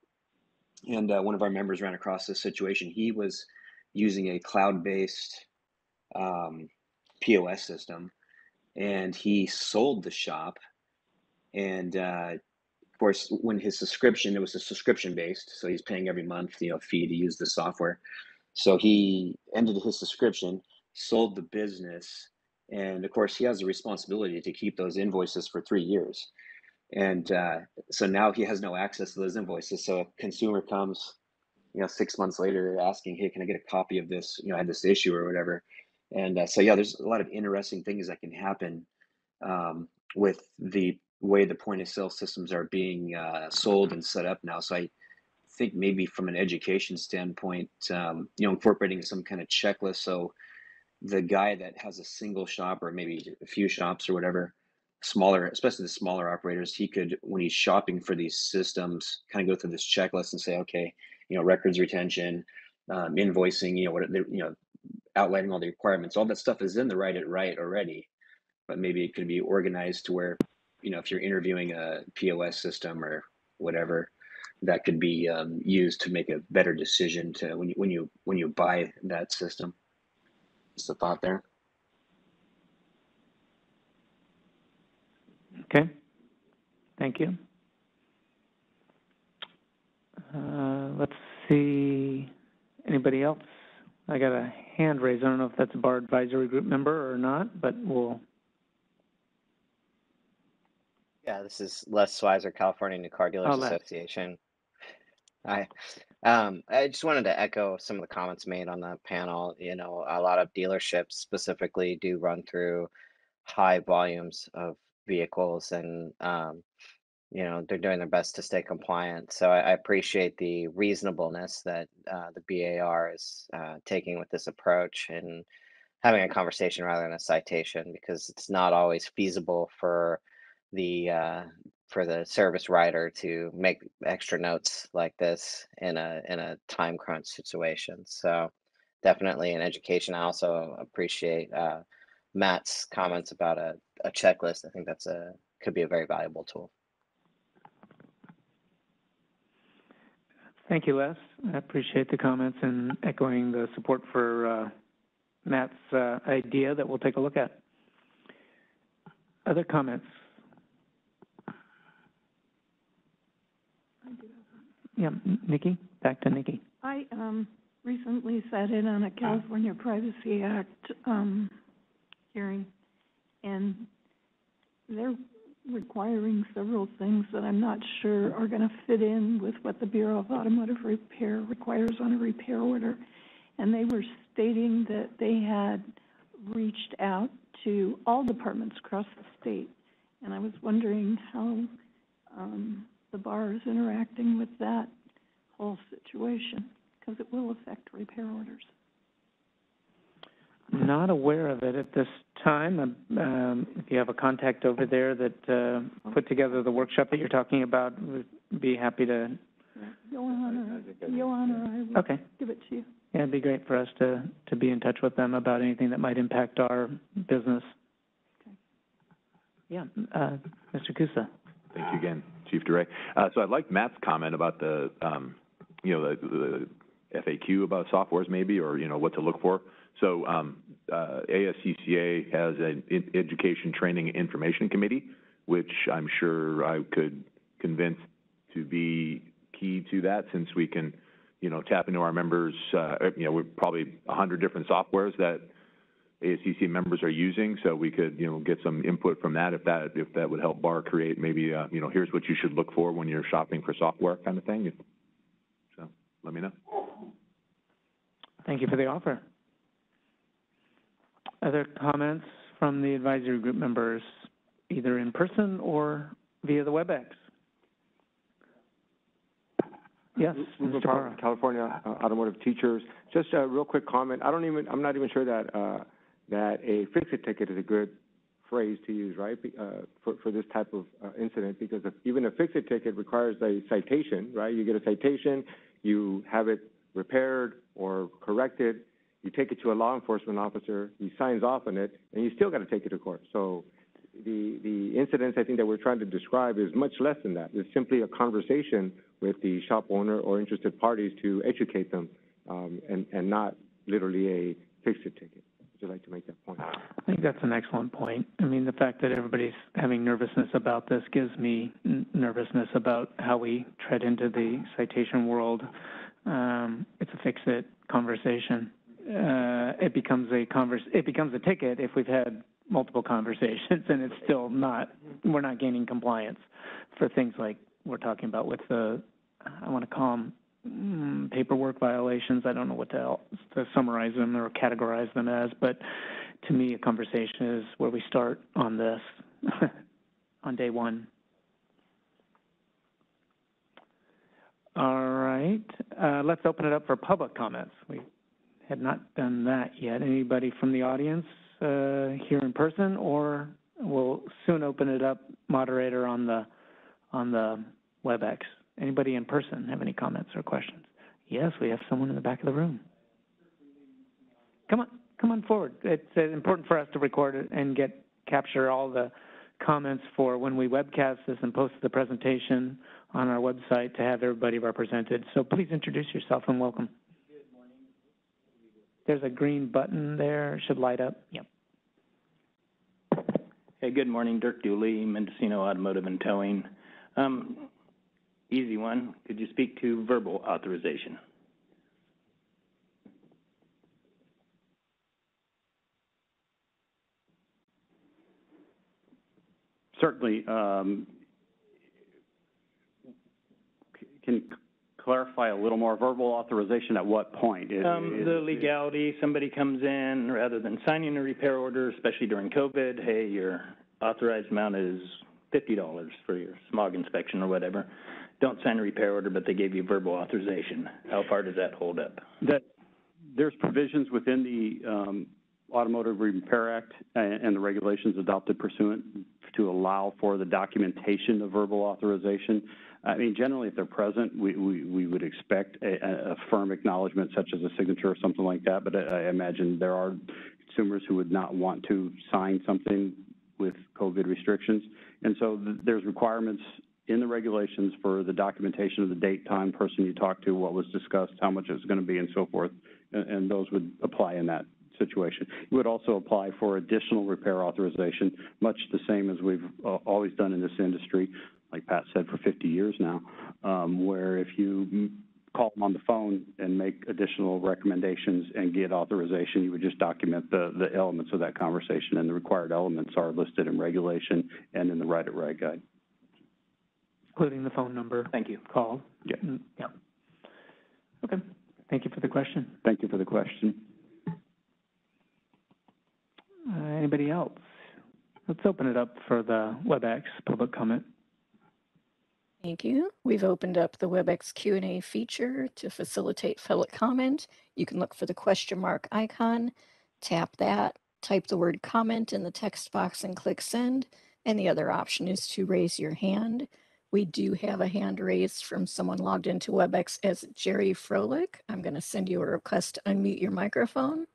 and one of our members ran across this situation. He was using a cloud-based POS system, and he sold the shop. And of course, when his subscription, it was a subscription based, so he's paying every month, you know, fee to use the software. So he ended his subscription, sold the business, and of course, he has a responsibility to keep those invoices for 3 years. And so now he has no access to those invoices. So a consumer comes, you know, 6 months later asking, hey, can I get a copy of this? You know, I had this issue or whatever. And so, yeah, there's a lot of interesting things that can happen with the way the point of sale systems are being sold and set up now. So I think maybe from an education standpoint, you know, incorporating some kind of checklist. So the guy that has a single shop or maybe a few shops or whatever, smaller, especially the smaller operators, he could, when he's shopping for these systems, kind of go through this checklist and say, okay, you know, records retention, invoicing, you know, you know, outlining all the requirements, all that stuff is in the Write It Right already, but maybe it could be organized to where, you know, if you're interviewing a POS system or whatever, that could be used to make a better decision to when you buy that system. Just a thought there. Okay, thank you. Let's see, anybody else? I got a hand raised. I don't know if that's a bar advisory group member or not, but we'll. Yeah, this is Les Swizer, California New Car Dealers Association. Hi. I just wanted to echo some of the comments made on the panel. You know, a lot of dealerships specifically do run through high volumes of vehicles, and you know, they're doing their best to stay compliant. So I appreciate the reasonableness that the BAR is taking with this approach and having a conversation rather than a citation, because it's not always feasible for the service writer to make extra notes like this in a time crunch situation. So definitely in education. I also appreciate Matt's comments about a checklist. I think that's could be a very valuable tool. Thank you, Les. I appreciate the comments and echoing the support for Matt's idea that we'll take a look at. Other comments? Yeah, Nikki, back to Nikki. I recently sat in on a California Privacy Act hearing, and they're requiring several things that I'm not sure are going to fit in with what the Bureau of Automotive Repair requires on a repair order. And they were stating that they had reached out to all departments across the state. And I was wondering how the bar is interacting with that whole situation, because it will affect repair orders. Not aware of it at this time. If you have a contact over there that put together the workshop that you're talking about, we'd be happy to. Joanna, I will give it to you. Yeah, it'd be great for us to be in touch with them about anything that might impact our business. Okay. Yeah, Mr. Kusa. Thank you again, Chief DeRay. So I liked Matt's comment about the, you know, the FAQ about softwares maybe, or, you know, what to look for. So ASCCA has an Education Training Information Committee, which I'm sure I could convince to be key to that, since we can, you know, tap into our members. You know, we're probably 100 different softwares that ASCC members are using, so we could, get some input from that if that would help BAR create maybe, here's what you should look for when you're shopping for software kind of thing. So let me know. Thank you for the offer. Other comments from the advisory group members, either in person or via the WebEx? Yes, Mr. Parra. California Automotive Teachers. Just a real quick comment. I'm not even sure that a fix-it ticket is a good phrase to use, right, for this type of incident, because even a fix-it ticket requires a citation, right? You get a citation, you have it repaired or corrected, you take it to a law enforcement officer, he signs off on it, and you still got to take it to court. So the incidents I think that we're trying to describe is much less than that. It's simply a conversation with the shop owner or interested parties to educate them, and not literally a fix-it ticket. Would you like to make that point? I think that's an excellent point. I mean, the fact that everybody's having nervousness about this gives me nervousness about how we tread into the citation world. It's a fix-it conversation. It becomes a ticket if we've had multiple conversations and it's still we're not gaining compliance for things like we're talking about with I want to call them paperwork violations. I don't know what to summarize them or categorize them as, but to me, a conversation is where we start on this on day one. All right, let's open it up for public comments. We had not done that yet. Anybody from the audience here in person, or we'll soon open it up, moderator, on the WebEx. Anybody in person have any comments or questions? Yes, we have someone in the back of the room. Come on forward. It's important for us to record it and capture all the comments for when we webcast this and post the presentation on our website to have everybody represented. So please introduce yourself and welcome. Good morning. There's a green button there. It should light up. Yep. Hey, good morning. Dirk Dooley, Mendocino Automotive and Towing. Easy one. Could you speak to verbal authorization? Certainly. Can you clarify a little more? Verbal authorization at what point? The legality, somebody comes in, rather than signing a repair order, especially during COVID, hey, your authorized amount is $50 for your smog inspection or whatever. Don't sign a repair order, but they gave you verbal authorization. How far does that hold up? There's provisions within the Automotive Repair Act and the regulations adopted pursuant to allow for the documentation of verbal authorization. I mean, generally, if they're present, we would expect a firm acknowledgement, such as a signature or something like that, but I imagine there are consumers who would not want to sign something with COVID restrictions. And so there's requirements in the regulations for the documentation of the date, time, person you talked to, what was discussed, how much it's going to be, and so forth, and those would apply in that situation. It would also apply for additional repair authorization, much the same as we've always done in this industry, like Pat said, for 50 years now, where if you call them on the phone and make additional recommendations and get authorization, you would just document the elements of that conversation, and the required elements are listed in regulation and in the Right at Reg Guide. Including the phone number. Thank you. Call. Yeah. Yeah. Okay. Thank you for the question. Thank you for the question. Anybody else? Let's open it up for the WebEx public comment. Thank you. We've opened up the WebEx Q&A feature to facilitate public comment. You can look for the question mark icon, tap that, type the word comment in the text box and click send. And the other option is to raise your hand. We do have a hand raised from someone logged into WebEx as Jerry Froelich. I'm going to send you a request to unmute your microphone.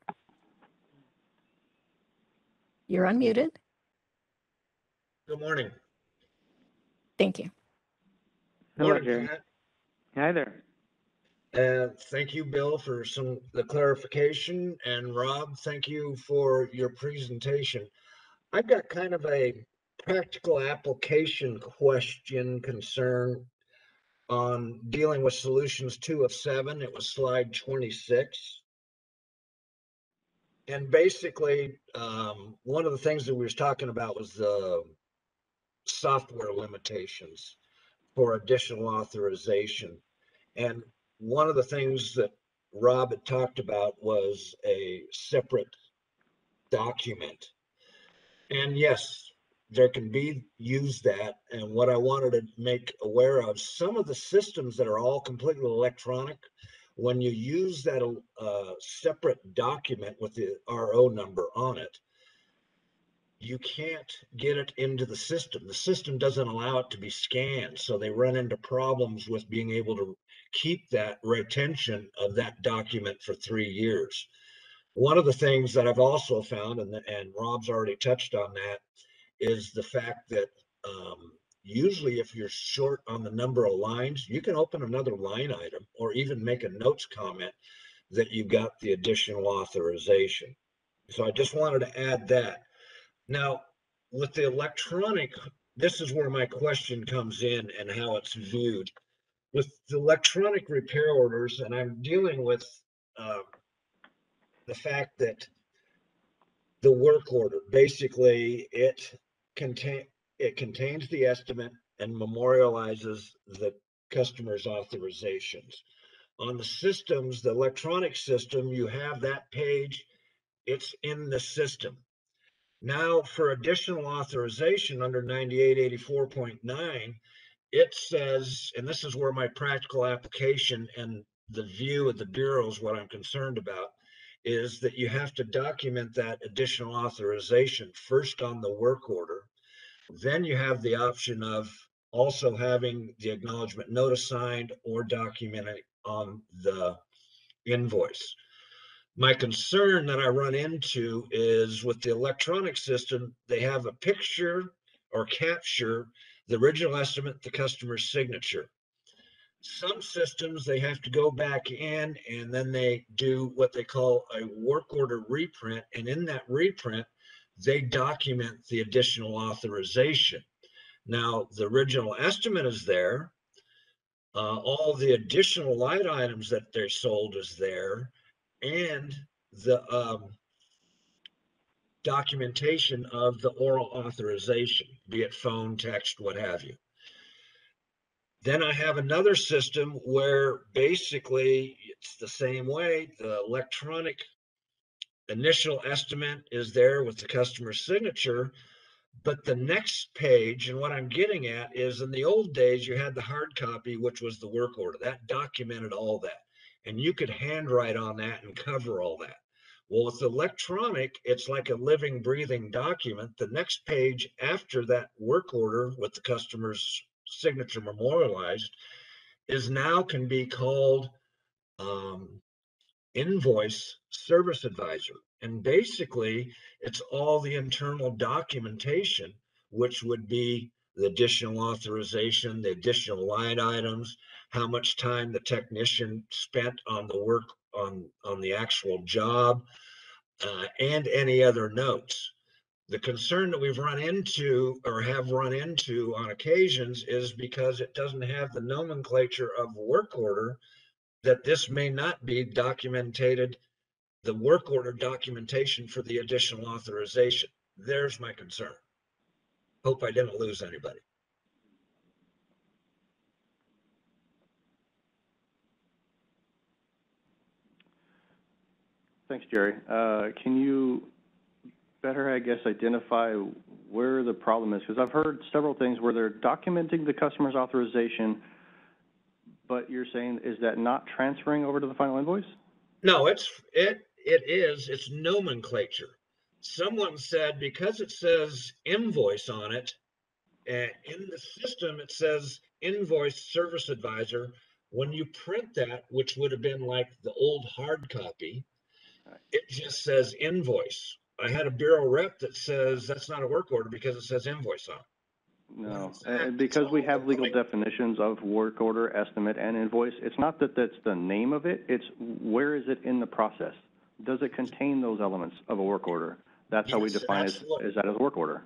You're unmuted. Good morning. Thank you. Hello, Morning, Jerry. Pat. Hi there. Thank you, Bill, for the clarification, and Rob, thank you for your presentation. I've got kind of a practical application question concern on dealing with solutions 2 of 7. It was slide 26. And basically, one of the things that we was talking about was the software limitations for additional authorization. And one of the things that Rob had talked about was a separate document. And yes, there can be use that. And what I wanted to make aware of, some of the systems that are all completely electronic, when you use that separate document with the RO number on it, you can't get it into the system. The system doesn't allow it to be scanned. So they run into problems with being able to keep that retention of that document for 3 years. One of the things that I've also found, and Rob's already touched on that, is the fact that usually if you're short on the number of lines, you can open another line item or even make a notes comment that you got the additional authorization. So I just wanted to add that. Now, with the electronic, this is where my question comes in and how it's viewed. With the electronic repair orders, and I'm dealing with the fact that the work order, basically it contains the estimate and memorializes the customer's authorizations. On the systems, the electronic system, you have that page, it's in the system. Now, for additional authorization under 9884.9, it says, and this is where my practical application and the view of the Bureau is what I'm concerned about, is that you have to document that additional authorization first on the work order. Then you have the option of also having the acknowledgement notice signed or documented on the invoice. My concern that I run into is with the electronic system, they have a picture or capture the original estimate, the customer's signature. Some systems, they have to go back in and then they do what they call a work order reprint. And in that reprint, they document the additional authorization. Now, the original estimate is there. All the additional line items that they sold is there. And the documentation of the oral authorization, be it phone, text, what have you. Then I have another system where basically it's the same way. The electronic initial estimate is there with the customer's signature, but the next page, and what I'm getting at is in the old days, you had the hard copy, which was the work order. That documented all that. And you could handwrite on that and cover all that. Well, with electronic, it's like a living, breathing document. The next page after that work order with the customer's signature memorialized is now can be called invoice service advisor. And basically, it's all the internal documentation, which would be the additional authorization, the additional line items, how much time the technician spent on the work on the actual job, and any other notes. The concern that we've run into or have run into on occasions is because it doesn't have the nomenclature of work order, that this may not be documented, the work order documentation for the additional authorization. There's my concern. Hope I didn't lose anybody. Thanks, Jerry. Can you better, I guess, identify where the problem is? Because I've heard several things where they're documenting the customer's authorization, but you're saying, is that not transferring over to the final invoice? No, it is. It's nomenclature. Someone said because it says invoice on it, and in the system it says invoice service advisor. When you print that, which would have been like the old hard copy, it just says invoice. I had a Bureau rep that says that's not a work order because it says invoice on it. No, and because we have legal definitions of work order, estimate, and invoice, it's not that that's the name of it, it's where is it in the process? Does it contain those elements of a work order? That's how we define it, is that as a work order.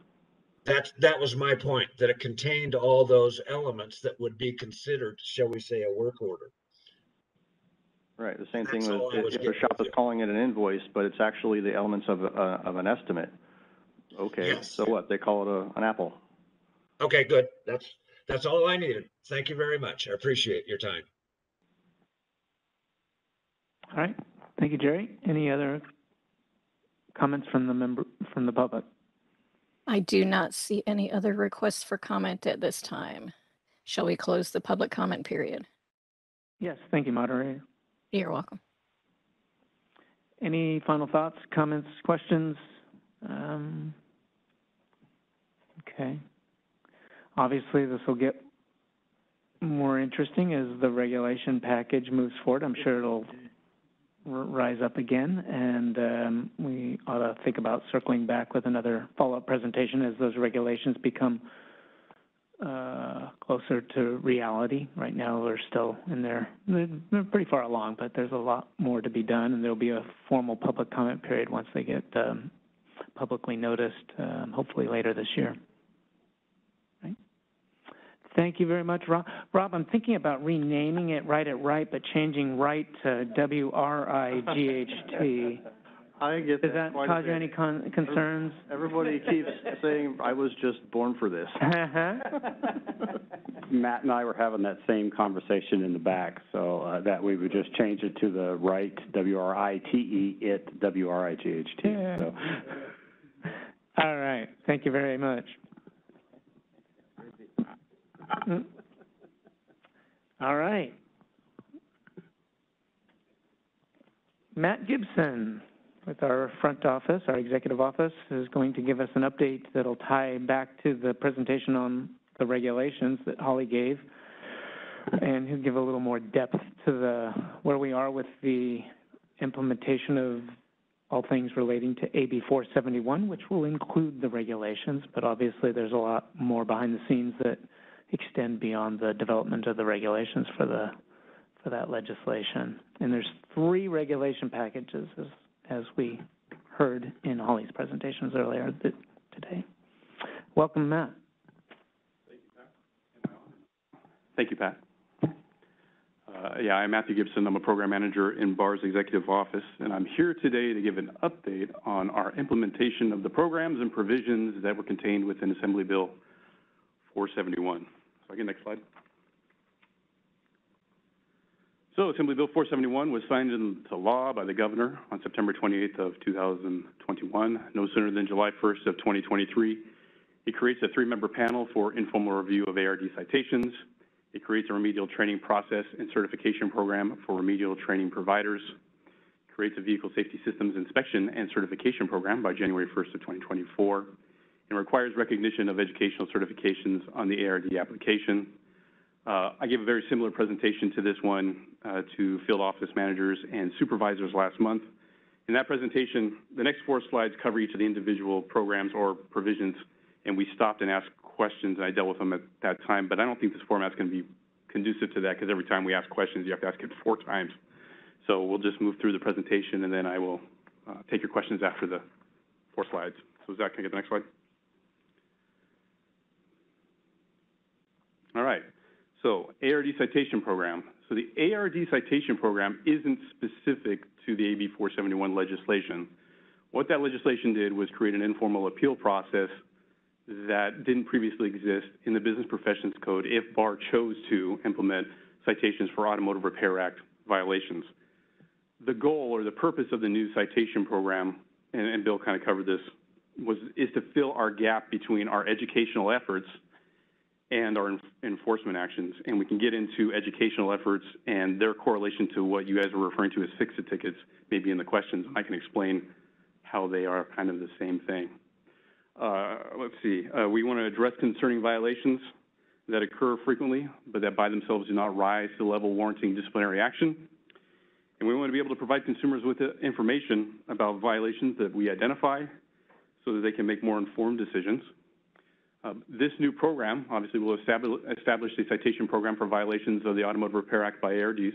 That was my point, that it contained all those elements that would be considered, shall we say, a work order. Right, the same That's thing all I was with if a getting shop is to. calling it an invoice, but it's actually the elements of an estimate. Okay, Yes. so what? They call it an apple. Okay, good. That's all I needed. Thank you very much. I appreciate your time. All right. Thank you, Jerry. Any other comments from the public? I do not see any other requests for comment at this time. Shall we close the public comment period? Yes, thank you, moderator. You're welcome. Any final thoughts, comments, questions? Okay. Obviously, this will get more interesting as the regulation package moves forward. I'm sure it'll rise up again, and we ought to think about circling back with another follow-up presentation as those regulations become closer to reality. Right now, we're still in there. They're pretty far along, but there's a lot more to be done, and there'll be a formal public comment period once they get publicly noticed, hopefully later this year. Right? Thank you very much, Rob. Rob, I'm thinking about renaming it Right at Right, but changing right to WRIGHT. I get Does that cause you any concerns? Everybody keeps saying I was just born for this. Matt and I were having that same conversation in the back, so that we would just change it to the right, WRITE, it, WRIGHT. Yeah. So. All right. Thank you very much. All right. Matt Gibson with our front office, our executive office, is going to give us an update that'll tie back to the presentation on the regulations that Holly gave, and he'll give a little more depth to where we are with the implementation of all things relating to AB 471, which will include the regulations, but obviously there's a lot more behind the scenes that extend beyond the development of the regulations for that legislation. And there's 3 regulation packages, as we heard in Holly's presentations earlier today. Welcome, Matt. Thank you, Pat. Yeah, I'm Matthew Gibson. I'm a program manager in BAR's executive office, and I'm here today to give an update on our implementation of the programs and provisions that were contained within Assembly Bill 471. So I get next slide. So Assembly Bill 471 was signed into law by the governor on September 28th of 2021, no sooner than July 1st of 2023. It creates a 3-member panel for informal review of ARD citations. It creates a remedial training process and certification program for remedial training providers. It creates a vehicle safety systems inspection and certification program by January 1st of 2024. And requires recognition of educational certifications on the ARD application. I gave a very similar presentation to this one to field office managers and supervisors last month. In that presentation, the next 4 slides cover each of the individual programs or provisions, and we stopped and asked questions, and I dealt with them at that time, but I don't think this format's going to be conducive to that because every time we ask questions, you have to ask it 4 times. So we'll just move through the presentation, and then I will take your questions after the 4 slides. So Zach, can I get the next slide? All right. So ARD citation program. So the ARD citation program isn't specific to the AB 471 legislation. What that legislation did was create an informal appeal process that didn't previously exist in the Business Professions Code if BAR chose to implement citations for Automotive Repair Act violations. The goal or the purpose of the new citation program, and Bill kind of covered this, is to fill our gap between our educational efforts and our enforcement actions. And we can get into educational efforts and their correlation to what you guys were referring to as fix-it tickets, maybe in the questions. I can explain how they are kind of the same thing. Let's see. We want to address concerning violations that occur frequently, but that by themselves do not rise to the level warranting disciplinary action. And we want to be able to provide consumers with information about violations that we identify so that they can make more informed decisions. This new program, obviously, will establish a citation program for violations of the Automotive Repair Act by ARDs.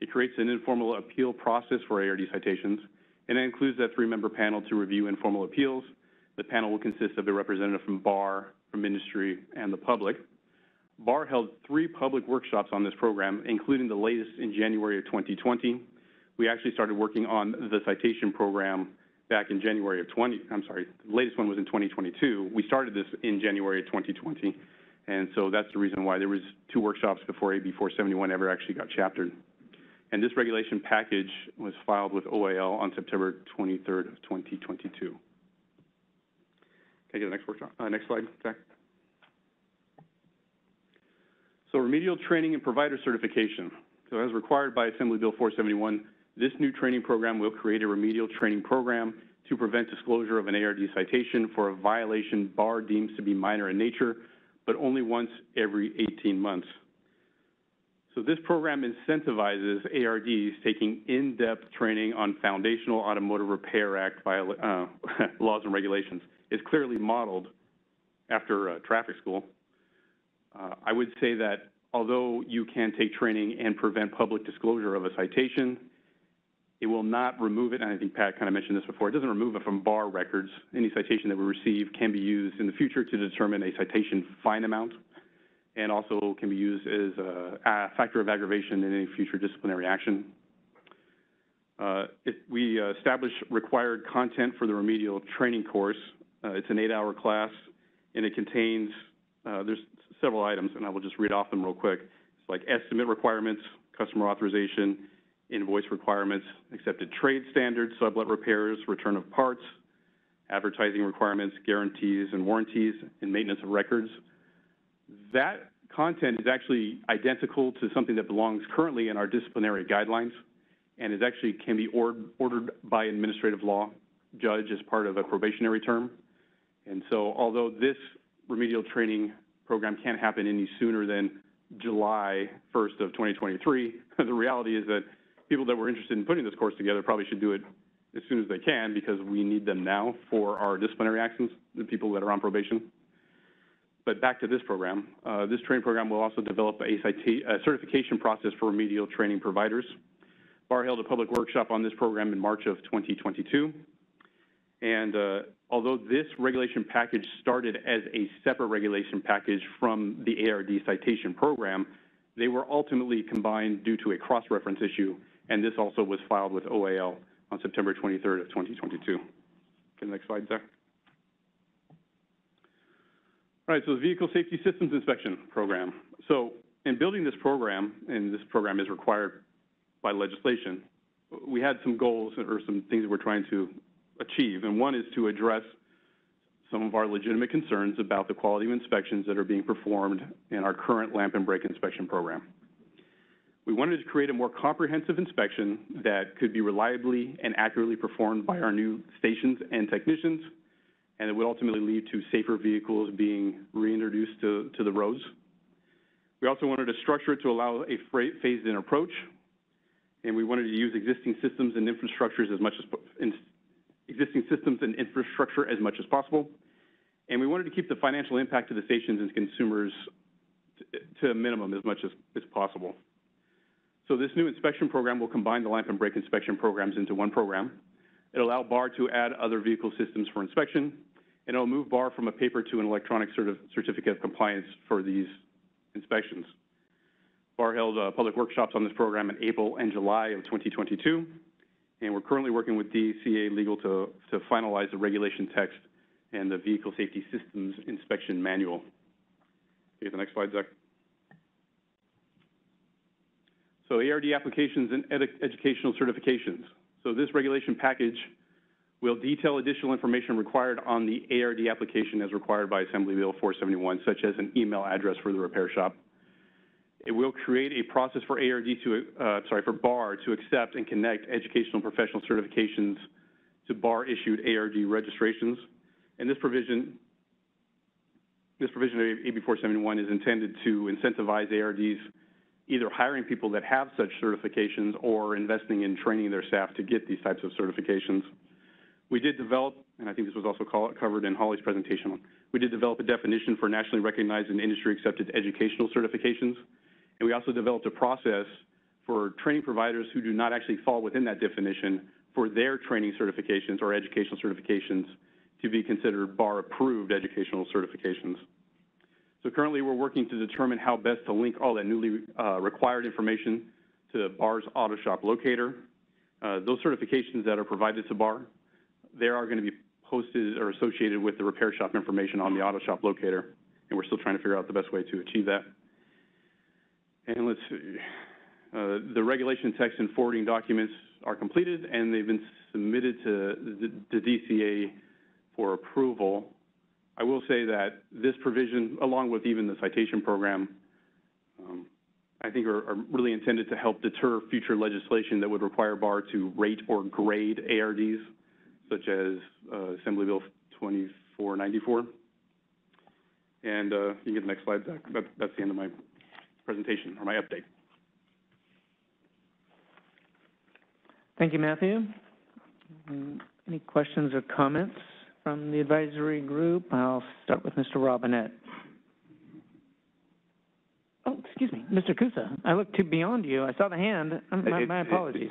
It creates an informal appeal process for ARD citations, and it includes that 3-member panel to review informal appeals. The panel will consist of a representative from BAR, from industry, and the public. BAR held 3 public workshops on this program, including the latest in January of 2020. We actually started working on the citation program back in January of the latest one was in 2022. We started this in January of 2020, and so that's the reason why there was 2 workshops before AB 471 ever actually got chaptered. And this regulation package was filed with OAL on September 23rd of 2022. Can I get the next workshop? Next slide, Zach. So remedial training and provider certification. So as required by Assembly Bill 471, this new training program will create a remedial training program to prevent disclosure of an ARD citation for a violation BAR deems to be minor in nature, but only once every 18 months. So this program incentivizes ARDs taking in-depth training on foundational Automotive Repair Act laws and regulations. It's clearly modeled after traffic school. I would say that although you can take training and prevent public disclosure of a citation, it will not remove it, and I think Pat kind of mentioned this before, it doesn't remove it from BAR records. Any citation that we receive can be used in the future to determine a citation fine amount, and also can be used as a factor of aggravation in any future disciplinary action. We establish required content for the remedial training course. It's an 8-hour class, and it contains, there's several items, and I will just read off them real quick. It's like estimate requirements, customer authorization, invoice requirements, accepted trade standards, sublet repairs, return of parts, advertising requirements, guarantees and warranties, and maintenance of records. That content is actually identical to something that belongs currently in our disciplinary guidelines, and is actually can be ordered by administrative law judge as part of a probationary term. And so although this remedial training program can't happen any sooner than July 1st of 2023, the reality is that people that were interested in putting this course together probably should do it as soon as they can, because we need them now for our disciplinary actions, the people that are on probation. But back to this program. This training program will also develop a certification process for remedial training providers. BAR held a public workshop on this program in March of 2022. And although this regulation package started as a separate regulation package from the ARD citation program, they were ultimately combined due to a cross-reference issue, and this also was filed with OAL on September 23rd of 2022. Okay, next slide, Zach. All right, so the Vehicle Safety Systems Inspection Program. So in building this program, and this program is required by legislation, we had some goals or some things that we're trying to achieve, and one is to address some of our legitimate concerns about the quality of inspections that are being performed in our current lamp and brake inspection program. We wanted to create a more comprehensive inspection that could be reliably and accurately performed by our new stations and technicians, and it would ultimately lead to safer vehicles being reintroduced to the roads. We also wanted to structure it to allow a phased-in approach, and we wanted to use existing systems and infrastructures as much as possible. And we wanted to keep the financial impact to the stations and consumers to a minimum as much as possible. So this new inspection program will combine the lamp and brake inspection programs into one program. It'll allow BAR to add other vehicle systems for inspection, and it'll move BAR from a paper to an electronic certificate of compliance for these inspections. BAR held public workshops on this program in April and July of 2022, and we're currently working with DCA Legal to finalize the regulation text and the Vehicle Safety Systems Inspection Manual. Okay, the next slide, Zach. So ARD applications and educational certifications. So this regulation package will detail additional information required on the ARD application as required by Assembly Bill 471, such as an email address for the repair shop. It will create a process for for BAR to accept and connect educational and professional certifications to BAR-issued ARD registrations. And this provision of AB 471 is intended to incentivize ARDs either hiring people that have such certifications or investing in training their staff to get these types of certifications. We did develop, and I think this was also covered in Holly's presentation, we did develop a definition for nationally recognized and industry-accepted educational certifications. And we also developed a process for training providers who do not actually fall within that definition for their training certifications or educational certifications to be considered BAR-approved educational certifications. So currently we're working to determine how best to link all that newly required information to BAR's Auto Shop Locator. Those certifications that are provided to BAR, they are going to be posted or associated with the repair shop information on the Auto Shop Locator, and we're still trying to figure out the best way to achieve that. And let's see, the regulation text and forwarding documents are completed, and they've been submitted to the DCA for approval. I will say that this provision, along with even the citation program, I think are really intended to help deter future legislation that would require BAR to rate or grade ARDs, such as Assembly Bill 2494. And you can get the next slide, Zach. That's the end of my presentation, or my update. Thank you, Matthew. Any questions or comments from the advisory group? I'll start with Mr. Robinette. Oh, excuse me, Mr. Kusa. I looked beyond you. I saw the hand. My apologies.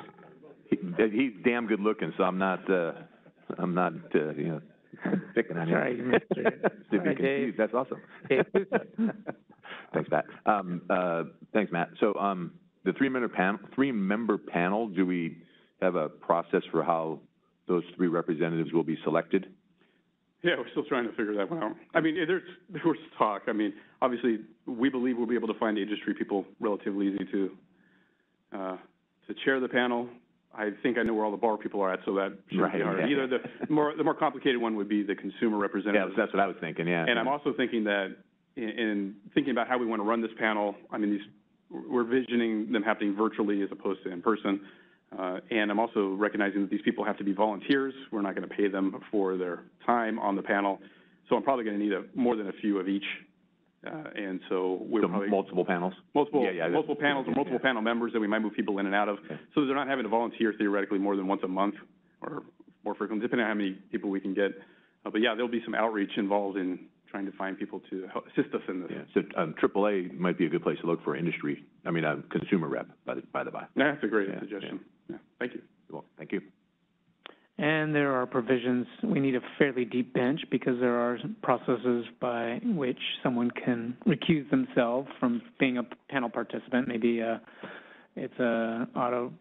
He's damn good looking, so I'm not you know, picking on him. Sorry, Mr. Dave. That's awesome. Thanks, Matt. Thanks, Matt. So the three-member panel, do we have a process for how those three representatives will be selected? Yeah, we're still trying to figure that one out. I mean, there was talk. I mean, obviously, we believe we'll be able to find industry people relatively easy to chair the panel. I think I know where all the BAR people are at, so that shouldn't be hard. Either the more complicated one would be the consumer representative. Yeah, that's what I was thinking. Yeah. And I'm also thinking that in thinking about how we want to run this panel, I mean, we're visioning them happening virtually as opposed to in person. And I'm also recognizing that these people have to be volunteers. We're not going to pay them for their time on the panel. So I'm probably going to need more than a few of each. And so we're probably multiple panels? Multiple panels or multiple panel members that we might move people in and out of. Okay. So they're not having to volunteer theoretically more than once a month or more frequently, depending on how many people we can get. But yeah, there'll be some outreach involved in trying to find people to help assist us in this. Yeah. So AAA might be a good place to look for industry, consumer rep, by the by. That's a great suggestion. Yeah. Thank you. Well, thank you. And there are provisions. We need a fairly deep bench because there are processes by which someone can recuse themselves from being a panel participant. Maybe it's a auto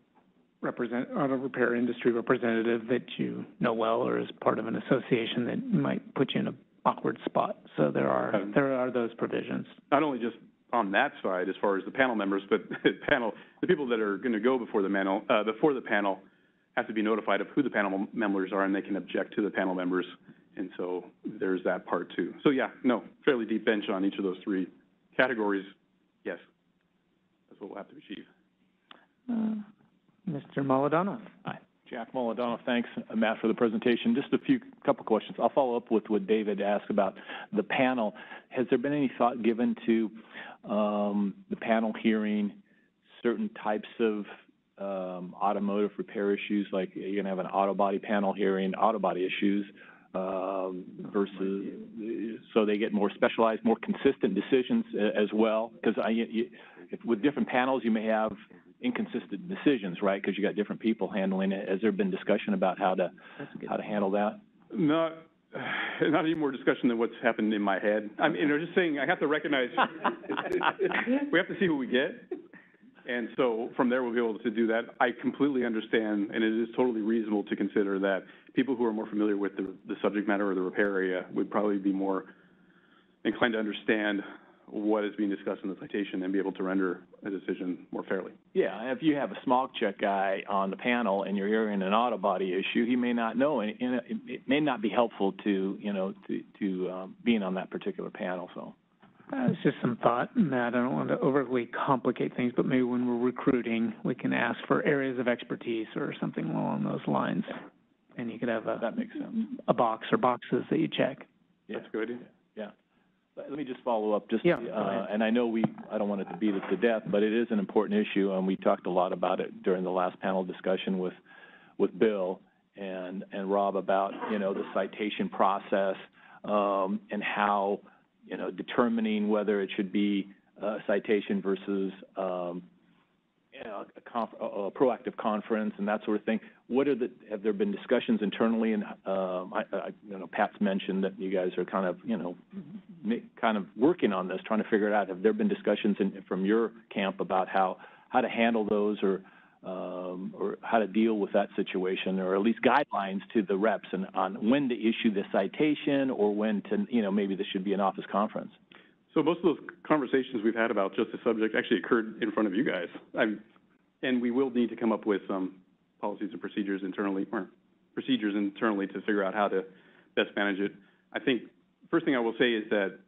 repair industry representative that you know well, or is part of an association that might put you in an awkward spot. So there are those provisions. Not only just on that side as far as the panel members, but the people that are going to go before the panel have to be notified of who the panel members are, and they can object to the panel members. And so there's that part too. So yeah, no, fairly deep bench on each of those three categories. Yes, that's what we'll have to achieve. Mr. Moladano. Hi, Jack Moladano. Thanks, Matt, for the presentation. Just a couple questions. I'll follow up with what David asked about the panel. Has there been any thought given to the panel hearing certain types of automotive repair issues, like you're going to have an auto body panel hearing auto body issues versus so they get more specialized, more consistent decisions as well? Because with different panels, you may have inconsistent decisions, right? Because you got different people handling it. Has there been discussion about how to handle that? Not any more discussion than what's happened in my head. I mean, just saying, I have to recognize we have to see who we get. And so from there, we'll be able to do that. I completely understand, and it is totally reasonable to consider that people who are more familiar with the subject matter or the repair area would probably be more inclined to understand what is being discussed in the citation and be able to render a decision more fairly. Yeah, if you have a smog check guy on the panel and you're hearing an auto body issue, he may not know, and it may not be helpful to being on that particular panel. So. It's just some thought, Matt. I don't want to overly complicate things, but maybe when we're recruiting, we can ask for areas of expertise or something along those lines. And you could have that makes sense. A box or boxes that you check. Yeah. That's good. Yeah. Let me just follow up. And I know I don't want it to beat it to death, but it is an important issue, and we talked a lot about it during the last panel discussion with Bill and Rob about, the citation process and how, determining whether it should be a citation versus a proactive conference and that sort of thing. Have there been discussions internally? And Pat's mentioned that you guys are kind of, kind of working on this, trying to figure it out. Have there been discussions from your camp about how to handle those or how to deal with that situation, or at least guidelines to the reps and on when to issue the citation or when to, maybe this should be an office conference? So most of those conversations we've had about just the subject actually occurred in front of you guys. And we will need to come up with some policies and procedures internally, to figure out how to best manage it. I think the first thing I will say is that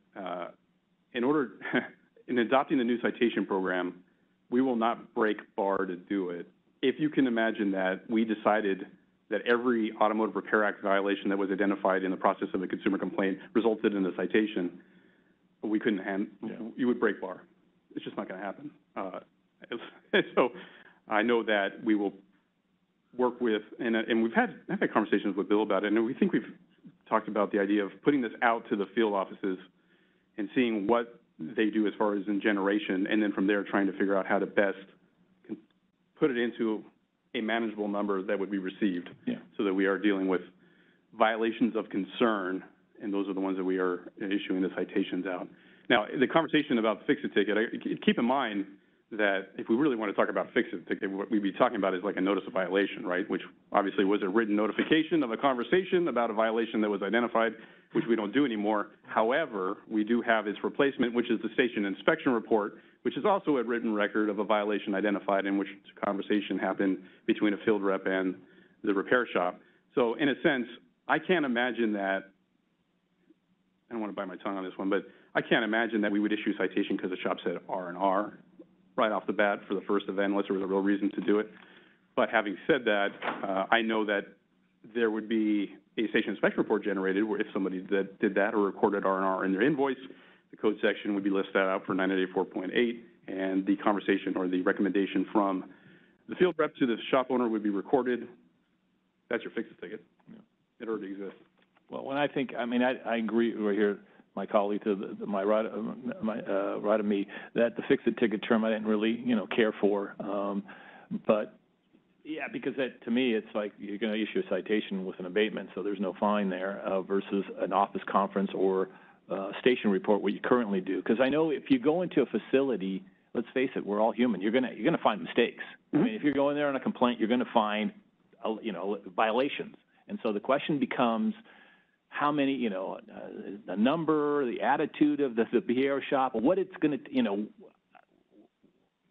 in adopting the new citation program, we will not break bar to do it. If you can imagine that we decided that every Automotive Repair Act violation that was identified in the process of a consumer complaint resulted in a citation, we couldn't you would break bar. It's just not going to happen. So I know that we will work with, and I've had conversations with Bill about it, and we think we've talked about the idea of putting this out to the field offices and seeing what they do as far as in generation, and then from there trying to figure out how to best put it into a manageable number that would be received, so that we are dealing with violations of concern, and those are the ones that we are issuing the citations out. Now, the conversation about fix-a-ticket, keep in mind that if we really want to talk about fix-a-ticket, what we'd be talking about is like a notice of violation, right, which obviously was a written notification of a conversation about a violation that was identified, which we don't do anymore. However, we do have its replacement, which is the station inspection report, which is also a written record of a violation identified in which a conversation happened between a field rep and the repair shop. So in a sense, I can't imagine that, I don't want to bite my tongue on this one, but I can't imagine that we would issue a citation because the shop said R&R right off the bat for the first event, unless there was a real reason to do it. But having said that, I know that there would be a station inspection report generated where if somebody that did that or recorded R&R in their invoice, the code section would be listed out for 984.8, and the conversation or the recommendation from the field rep to the shop owner would be recorded. That's your fix-a-ticket. It already exists. Well, when I agree right here, my colleague to my right of me, that the fix-a-ticket term I didn't really, care for. But yeah, because to me, it's like you're going to issue a citation with an abatement, so there's no fine there, versus an office conference or station report, what you currently do. Because I know if you go into a facility, let's face it, we're all human. You're gonna find mistakes. Mm-hmm. I mean, if you're going there on a complaint, you're going to find, violations. And so the question becomes, how many, the number, the attitude of the BAR shop, what it's going to,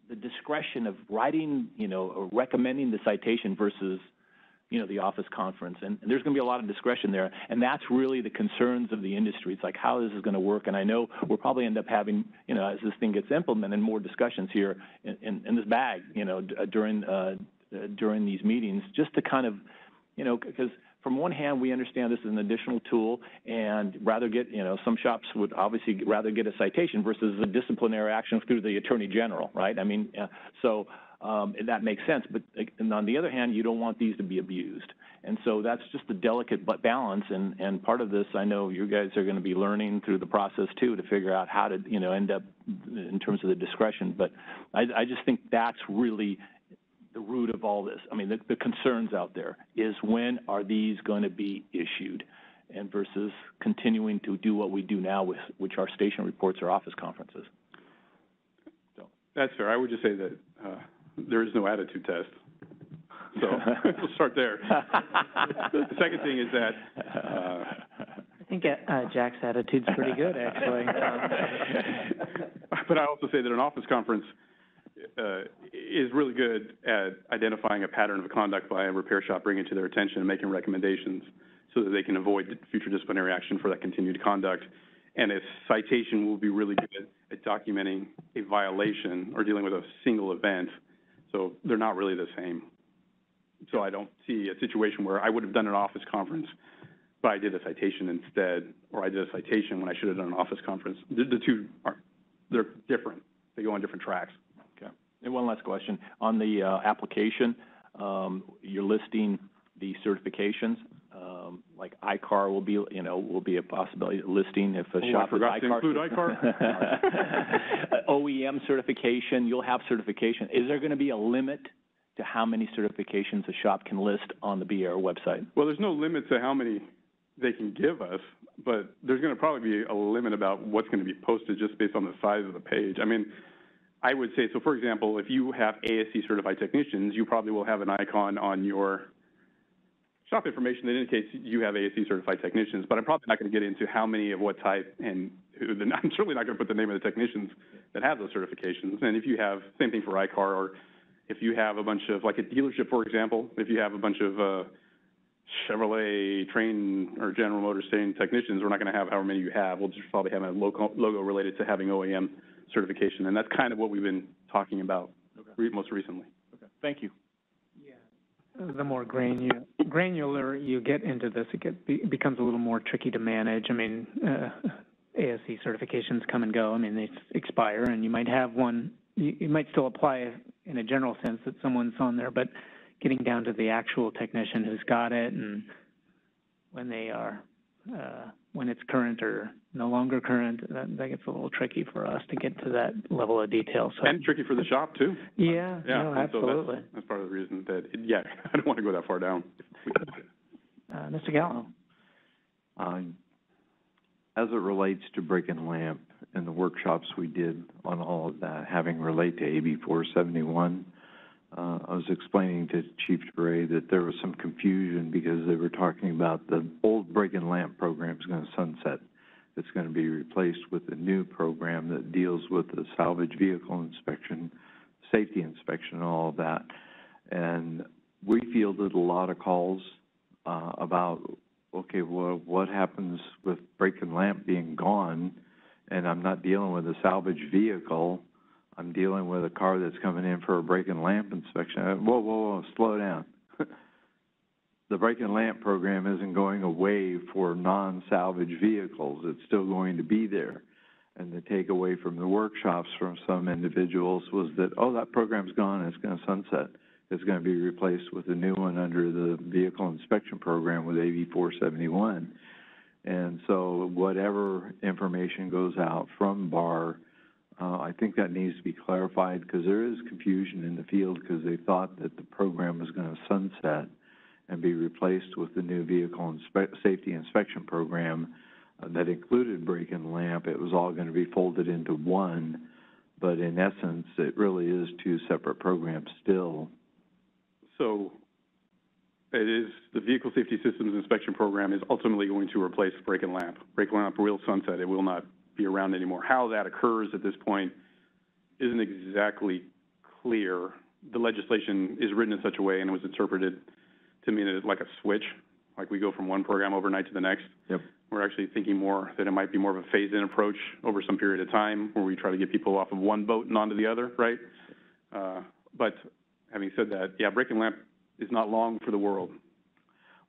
the discretion of writing, or recommending the citation versus, the office conference. And there's going to be a lot of discretion there. And that's really the concerns of the industry. It's like, how this is going to work. And I know we'll probably end up having, as this thing gets implemented, more discussions here in this bag, during these meetings, just to kind of, because from one hand, we understand this is an additional tool, and rather get, some shops would obviously rather get a citation versus a disciplinary action through the Attorney General, right? I mean, that makes sense. But and on the other hand, you don't want these to be abused. And so that's just a delicate balance. And part of this, I know you guys are going to be learning through the process, too, to figure out how to, end up in terms of the discretion. But I just think that's really the root of all this. I mean, the concerns out there is when are these going to be issued, and versus continuing to do what we do now, which are station reports or office conferences. So that's fair. I would just say that there is no attitude test. So we'll start there. The second thing is that I think Jack's attitude's pretty good, actually. But I also say that an office conference is really good at identifying a pattern of conduct by a repair shop, bringing it to their attention and making recommendations so that they can avoid future disciplinary action for that continued conduct. And a citation will be really good at documenting a violation or dealing with a single event. So they're not really the same. So I don't see a situation where I would have done an office conference, but I did a citation instead, or I did a citation when I should have done an office conference. The two they're different. They go on different tracks. Okay. And one last question. On the application, you're listing the certifications. Like ICAR will be a possibility listing if a shop is ICAR. I forgot to include ICAR. OEM certification, you'll have certification. Is there going to be a limit to how many certifications a shop can list on the BAR website? Well, there's no limit to how many they can give us, but there's going to probably be a limit about what's going to be posted just based on the size of the page. I mean, I would say, so for example, if you have ASC certified technicians, you probably will have an icon on your shop information that indicates you have ASC certified technicians, but I'm probably not going to get into how many of what type and who. I'm certainly not going to put the name of the technicians that have those certifications. And if you have, same thing for ICAR, or if you have a bunch of, like a dealership, for example, if you have a bunch of Chevrolet trained or General Motors trained technicians, we're not going to have however many you have. We'll just probably have a logo related to having OEM certification. And that's kind of what we've been talking about most recently. Okay, thank you. The more granular you get into this, it becomes a little more tricky to manage. I mean, ASC certifications come and go. I mean, they expire, and you might have one. You might still apply in a general sense that someone's on there, but getting down to the actual technician who's got it and when they are, when it's current or no longer current, that gets a little tricky for us to get to that level of detail. So, and tricky for the shop, too. Yeah, yeah, no, absolutely. So that's part of the reason that, I don't want to go that far down. Mr. Gallo. As it relates to brake and lamp and the workshops we did on all of that, having relate to AB 471, I was explaining to Chief DeBray that there was some confusion because they were talking about the old brake and lamp program is going to sunset. It's going to be replaced with a new program that deals with the salvage vehicle inspection, safety inspection, and all of that. And we fielded a lot of calls about, okay, well, what happens with brake and lamp being gone, and I'm not dealing with a salvage vehicle. I'm dealing with a car that's coming in for a brake and lamp inspection. Whoa, slow down. The brake and lamp program isn't going away for non-salvage vehicles. It's still going to be there. And the takeaway from the workshops from some individuals was that, oh, that program's gone, it's going to sunset. It's going to be replaced with a new one under the vehicle inspection program with AB 471. And so whatever information goes out from BAR, I think that needs to be clarified because there is confusion in the field because they thought that the program was going to sunset and be replaced with the new vehicle safety inspection program that included brake and lamp. It was all going to be folded into one, but in essence, it really is two separate programs still. So it is the vehicle safety systems inspection program is ultimately going to replace brake and lamp. Brake and lamp will sunset. It will not be around anymore. How that occurs at this point isn't exactly clear. The legislation is written in such a way and it was interpreted to mean it is like a switch, like we go from one program overnight to the next. Yep. We're actually thinking more that it might be more of a phased-in approach over some period of time where we try to get people off of one boat and onto the other, right? But having said that, yeah, brake and lamp is not long for the world.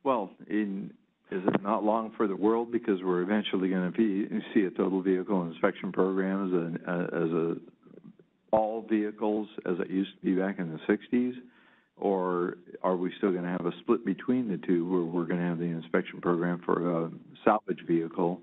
Well, is it not long for the world because we're eventually going to see a total vehicle inspection program as all vehicles as it used to be back in the 60s? Or are we still going to have a split between the two where we're going to have the inspection program for a salvage vehicle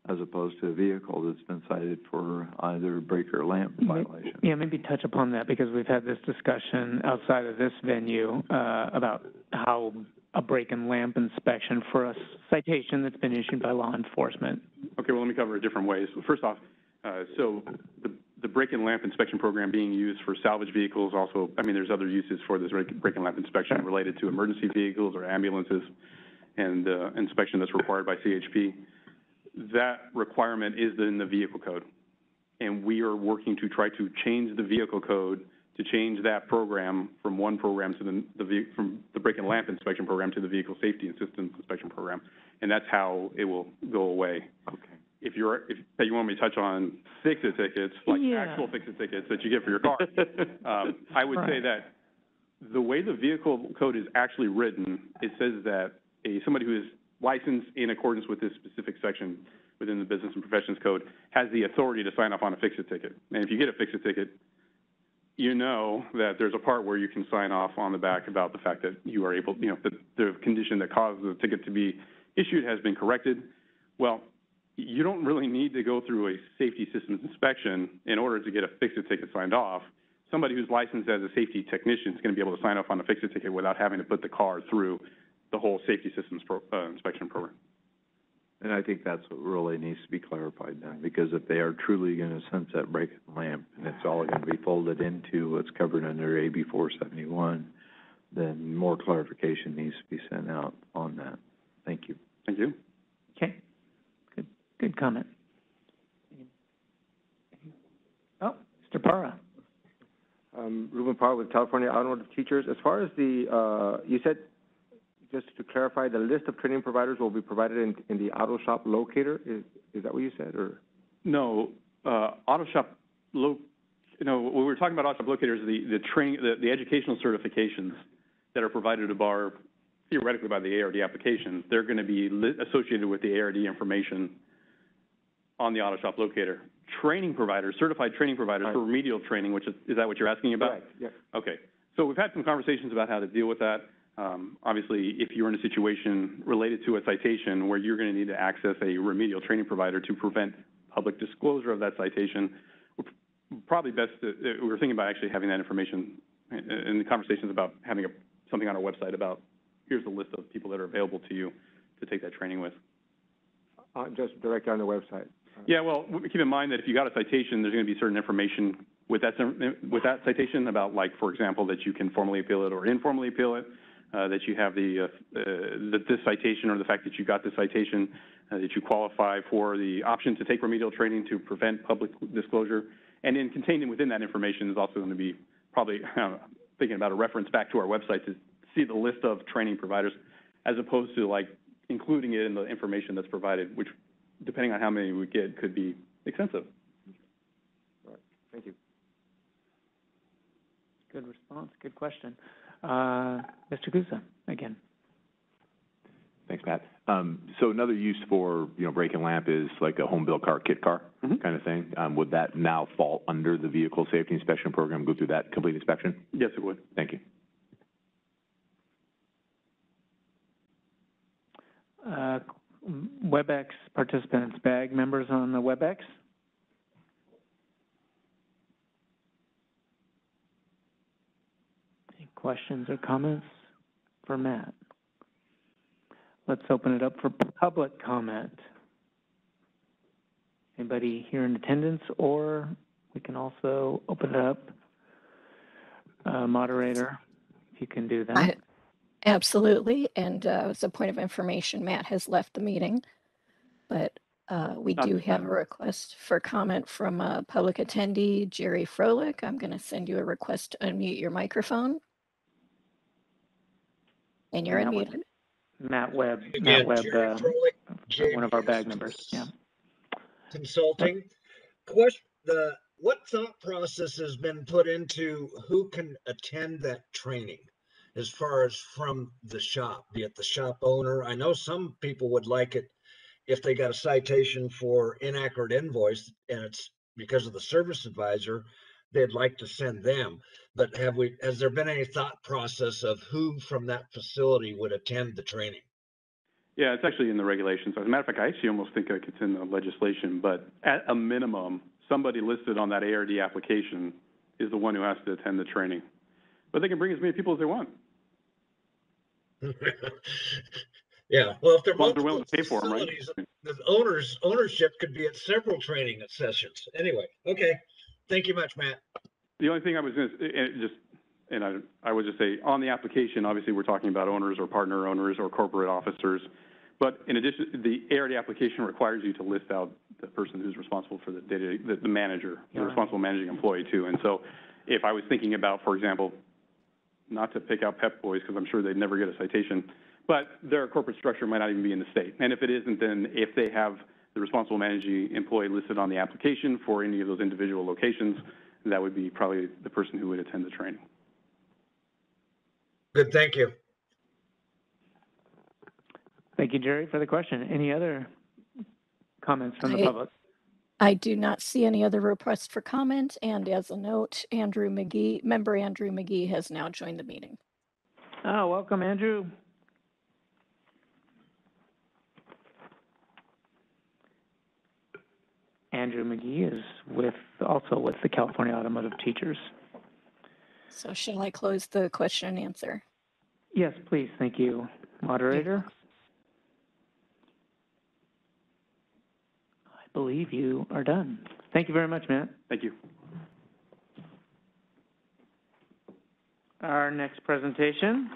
as opposed to a vehicle that's been cited for either brake or lamp violation? Yeah, maybe touch upon that because we've had this discussion outside of this venue about how a brake and lamp inspection for a citation that's been issued by law enforcement. Okay, well, let me cover it different ways. First off, so the brake and lamp inspection program being used for salvage vehicles also, I mean, there's other uses for this brake and lamp inspection related to emergency vehicles or ambulances and inspection that's required by CHP. That requirement is in the vehicle code. And we are working to try to change the vehicle code to change that program from one program to from the brake and lamp inspection program to the vehicle safety and systems inspection program. And that's how it will go away. Okay. If you want me to touch on fix-it tickets, like actual fix-it tickets that you get for your car, I would say that the way the vehicle code is actually written, it says that somebody who is licensed in accordance with this specific section within the Business and Professions Code has the authority to sign off on a fix-it ticket. And if you get a fix-it ticket, you know that there's a part where you can sign off on the back about the fact that you are able, that the condition that caused the ticket to be issued has been corrected. Well, you don't really need to go through a safety systems inspection in order to get a fix-it ticket signed off. Somebody who's licensed as a safety technician is going to be able to sign off on a fix-it ticket without having to put the car through the whole safety systems inspection program. And I think that's what really needs to be clarified then, because if they are truly going to sunset brake and lamp, and it's all going to be folded into what's covered under AB 471, then more clarification needs to be sent out on that. Thank you. Thank you. Okay. Good comment. Oh, Mr. Parra. Ruben Parra with California Automotive Teachers. As far as the, you said, just to clarify, the list of training providers will be provided in the auto shop locator. Is that what you said, or? No, auto shop what we were talking about auto shop locator is the training, the educational certifications that are provided to BAR theoretically by the ARD application. They're going to be associated with the ARD information on the auto shop locator. Training providers, certified training providers for remedial training, which is that what you're asking about? Right. Yeah. Okay. So we've had some conversations about how to deal with that. Obviously, if you're in a situation related to a citation where you're going to need to access a remedial training provider to prevent public disclosure of that citation, probably best we're thinking about actually having that information in the conversations about having something on our website about here's the list of people that are available to you to take that training with. Just directly on the website. Yeah, well, keep in mind that if you got a citation, there's going to be certain information with that citation about, like, for example, that you can formally appeal it or informally appeal it, that you have this citation or the fact that you got the citation, that you qualify for the option to take remedial training to prevent public disclosure. And then contained within that information is also going to be probably thinking about a reference back to our website to see the list of training providers, as opposed to like including it in the information that's provided, which, depending on how many we get, could be extensive. All right. Thank you. Good response. Good question. Mr. Gusa, again. Thanks, Matt. So another use for, brake and lamp is like a home built car, kit car kind of thing. Would that now fall under the vehicle safety inspection program, go through that complete inspection? Yes, it would. Thank you. WebEx participants, BAG members on the WebEx? Any questions or comments for Matt? Let's open it up for public comment. Anybody here in attendance, or we can also open it up. Moderator, if you can do that. Absolutely, and as a point of information, Matt has left the meeting, but we do have a request for comment from a public attendee, Jerry Froelich. I'm going to send you a request to unmute your microphone. And you're unmuted. Matt Webb, Again, one of our BAG members, yeah. Consulting. What thought process has been put into who can attend that training as far as from the shop, be it the shop owner? I know some people would like it if they got a citation for inaccurate invoice and it's because of the service advisor, they'd like to send them. But has there been any thought process of who from that facility would attend the training? Yeah, it's actually in the regulations. As a matter of fact, I actually almost think like it's in the legislation, but at a minimum, somebody listed on that ARD application is the one who has to attend the training. But they can bring as many people as they want. Yeah, well, if they're willing to pay for them, right? The ownership could be at several training sessions. Anyway, okay. Thank you much, Matt. The only thing I was going to I would just say on the application, obviously we're talking about owners or partner owners or corporate officers. But in addition, the ARD application requires you to list out the person who's responsible for the the manager, the responsible managing employee too. And so if I was thinking about, for example, not to pick out Pep Boys because I'm sure they'd never get a citation, but their corporate structure might not even be in the state. And if it isn't, then if they have the responsible managing employee listed on the application for any of those individual locations, that would be probably the person who would attend the training. Good, thank you. Thank you, Jerry, for the question. Any other comments from the public? I do not see any other requests for comment, and as a note, member Andrew McGee has now joined the meeting. Oh, welcome, Andrew. Andrew McGee is also with the California Automotive Teachers. So shall I close the question and answer? Yes, please. Thank you. Moderator? believe you are done. Thank you very much, Matt. Thank you. Our next presentation,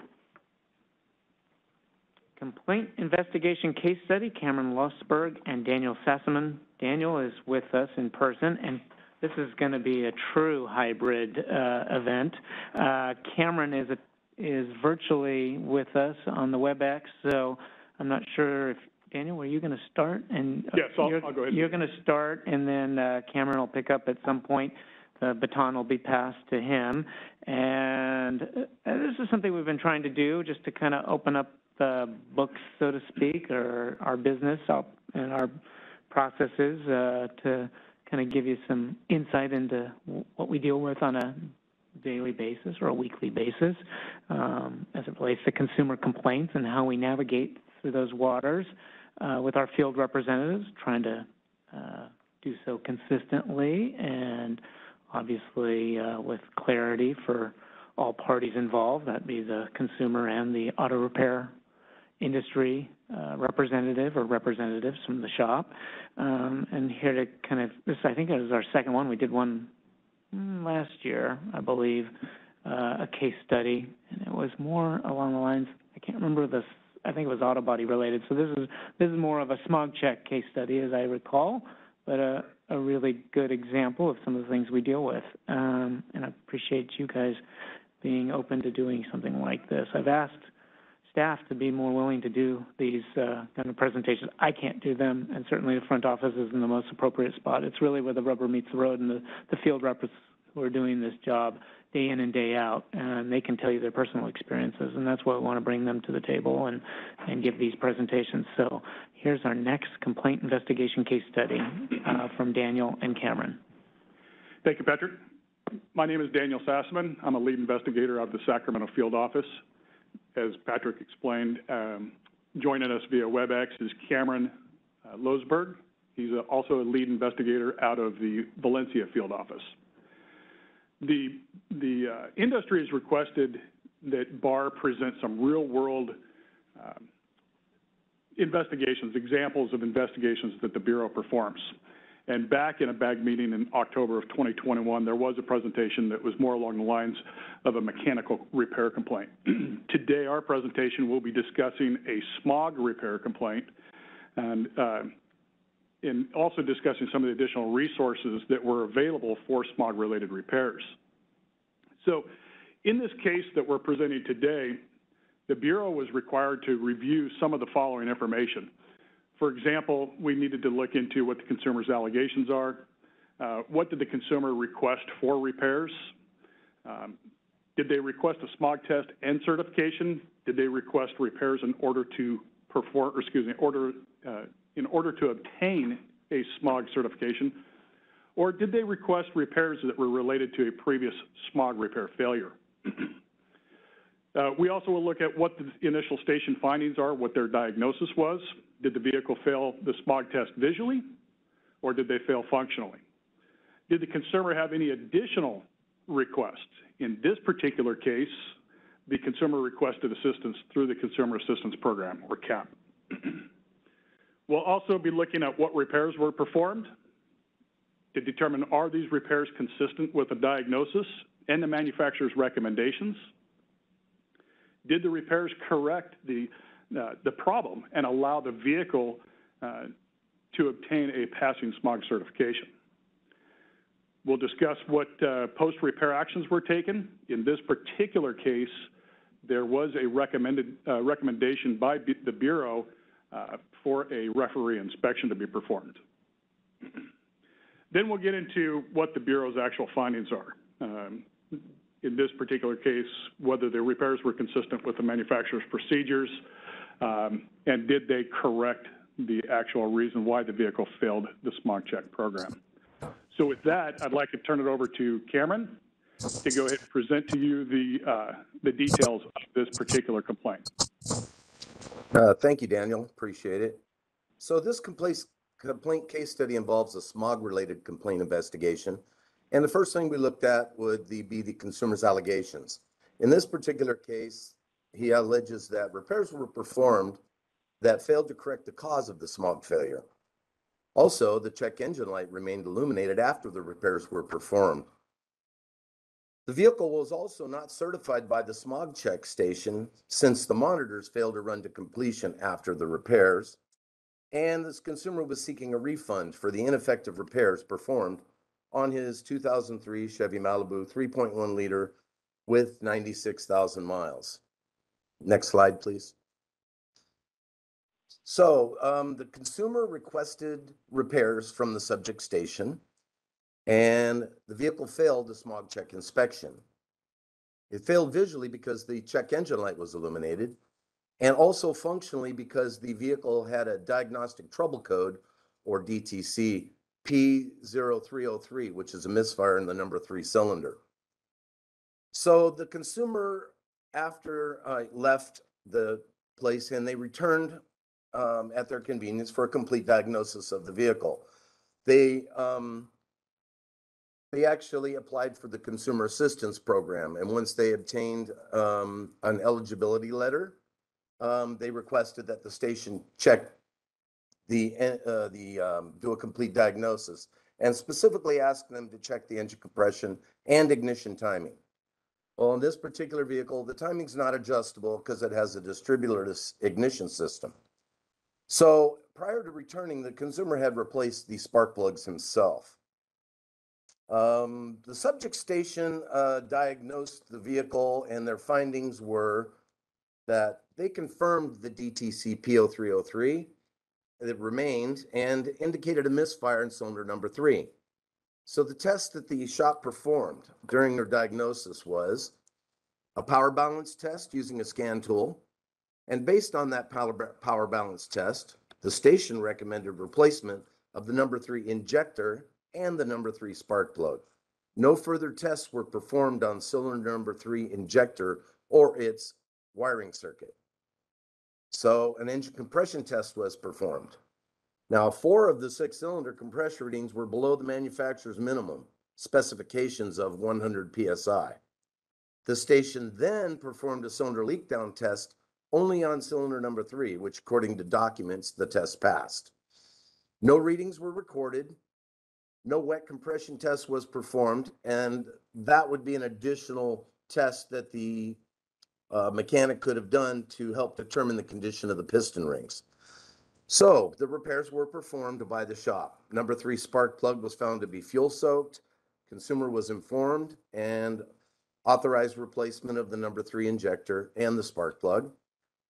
Complaint Investigation Case Study, Cameron Losberg and Daniel Sassaman. Daniel is with us in person, and this is going to be a true hybrid event. Cameron is virtually with us on the WebEx, so I'm not sure if, Daniel, were you going to start? And yes, I'll go ahead. You're going to start, and then Cameron will pick up at some point. The baton will be passed to him. And this is something we've been trying to do, just to kind of open up the books, so to speak, or our business and our processes to kind of give you some insight into what we deal with on a daily basis or a weekly basis as it relates to consumer complaints and how we navigate through those waters with our field representatives, trying to do so consistently and obviously with clarity for all parties involved, that be the consumer and the auto repair industry representative or representatives from the shop. And here to kind of, this I think it was our second one. We did one last year, I believe, a case study, and it was more along the lines, I can't remember this, I think it was auto body related. So this is more of a smog check case study, as I recall, but a really good example of some of the things we deal with. And I appreciate you guys being open to doing something like this. I've asked staff to be more willing to do these kind of presentations. I can't do them, and certainly the front office isn't the most appropriate spot. It's really where the rubber meets the road, and the field reps who are doing this job day in and day out, and they can tell you their personal experiences, and that's why we want to bring them to the table and give these presentations. So here's our next complaint investigation case study from Daniel and Cameron. Thank you, Patrick. My name is Daniel Sassaman. I'm a lead investigator out of the Sacramento field office. As Patrick explained, joining us via WebEx is Cameron Losberg. He's also a lead investigator out of the Valencia field office. The industry has requested that BAR present some real-world investigations, examples of investigations that the Bureau performs. And back in a BAG meeting in October of 2021, there was a presentation that was more along the lines of a mechanical repair complaint. Today, our presentation will be discussing a smog repair complaint and also discussing some of the additional resources that were available for smog-related repairs. So in this case that we're presenting today, the Bureau was required to review some of the following information. For example, we needed to look into what the consumer's allegations are. What did the consumer request for repairs? Did they request a smog test and certification? Did they request repairs in order to perform, or excuse me, in order to obtain a smog certification? Or did they request repairs that were related to a previous smog repair failure? We also will look at what the initial station findings are, what their diagnosis was. Did the vehicle fail the smog test visually, or did they fail functionally? Did the consumer have any additional requests? In this particular case, the consumer requested assistance through the Consumer Assistance Program, or CAP. We'll also be looking at what repairs were performed to determine, are these repairs consistent with the diagnosis and the manufacturer's recommendations? Did the repairs correct the problem and allow the vehicle to obtain a passing smog certification? We'll discuss what post-repair actions were taken. In this particular case, there was a recommendation by the Bureau for a referee inspection to be performed. Then we'll get into what the Bureau's actual findings are. In this particular case, whether the repairs were consistent with the manufacturer's procedures, and did they correct the actual reason why the vehicle failed the smog check program. So with that, I'd like to turn it over to Cameron to go ahead and present to you the details of this particular complaint. Thank you, Daniel. Appreciate it. So this complaint case study involves a smog-related complaint investigation. And the first thing we looked at would be the consumer's allegations. In this particular case, he alleges that repairs were performed that failed to correct the cause of the smog failure. Also, the check engine light remained illuminated after the repairs were performed. The vehicle was also not certified by the smog check station since the monitors failed to run to completion after the repairs, and this consumer was seeking a refund for the ineffective repairs performed on his 2003 Chevy Malibu 3.1 liter with 96,000 miles. Next slide, please. So the consumer requested repairs from the subject station, and the vehicle failed the smog check inspection. It failed visually because the check engine light was illuminated, and also functionally because the vehicle had a diagnostic trouble code, or DTC, P0303, which is a misfire in the number 3 cylinder. So the consumer, after left the place, and they returned at their convenience for a complete diagnosis of the vehicle. They actually applied for the Consumer Assistance Program, and once they obtained an eligibility letter, they requested that the station check do a complete diagnosis, and specifically asked them to check the engine compression and ignition timing. Well, in this particular vehicle, the timing's not adjustable because it has a distributorless ignition system. So prior to returning, the consumer had replaced the spark plugs himself. The subject station diagnosed the vehicle, and their findings were that they confirmed the DTC P0303. It remained and indicated a misfire in cylinder number 3. So the test that the shop performed during their diagnosis was a power balance test using a scan tool. And based on that power balance test, the station recommended replacement of the number 3 injector and the number 3 spark plug. No further tests were performed on cylinder number 3 injector or its wiring circuit. So an engine compression test was performed. Now, 4 of the 6 cylinder compression readings were below the manufacturer's minimum specifications of 100 psi. The station then performed a cylinder leak down test only on cylinder number 3, which according to documents, the test passed. No readings were recorded, no wet compression test was performed, and that would be an additional test that the mechanic could have done to help determine the condition of the piston rings. So the repairs were performed by the shop. Number 3 spark plug was found to be fuel soaked. Consumer was informed and authorized replacement of the number 3 injector and the spark plug.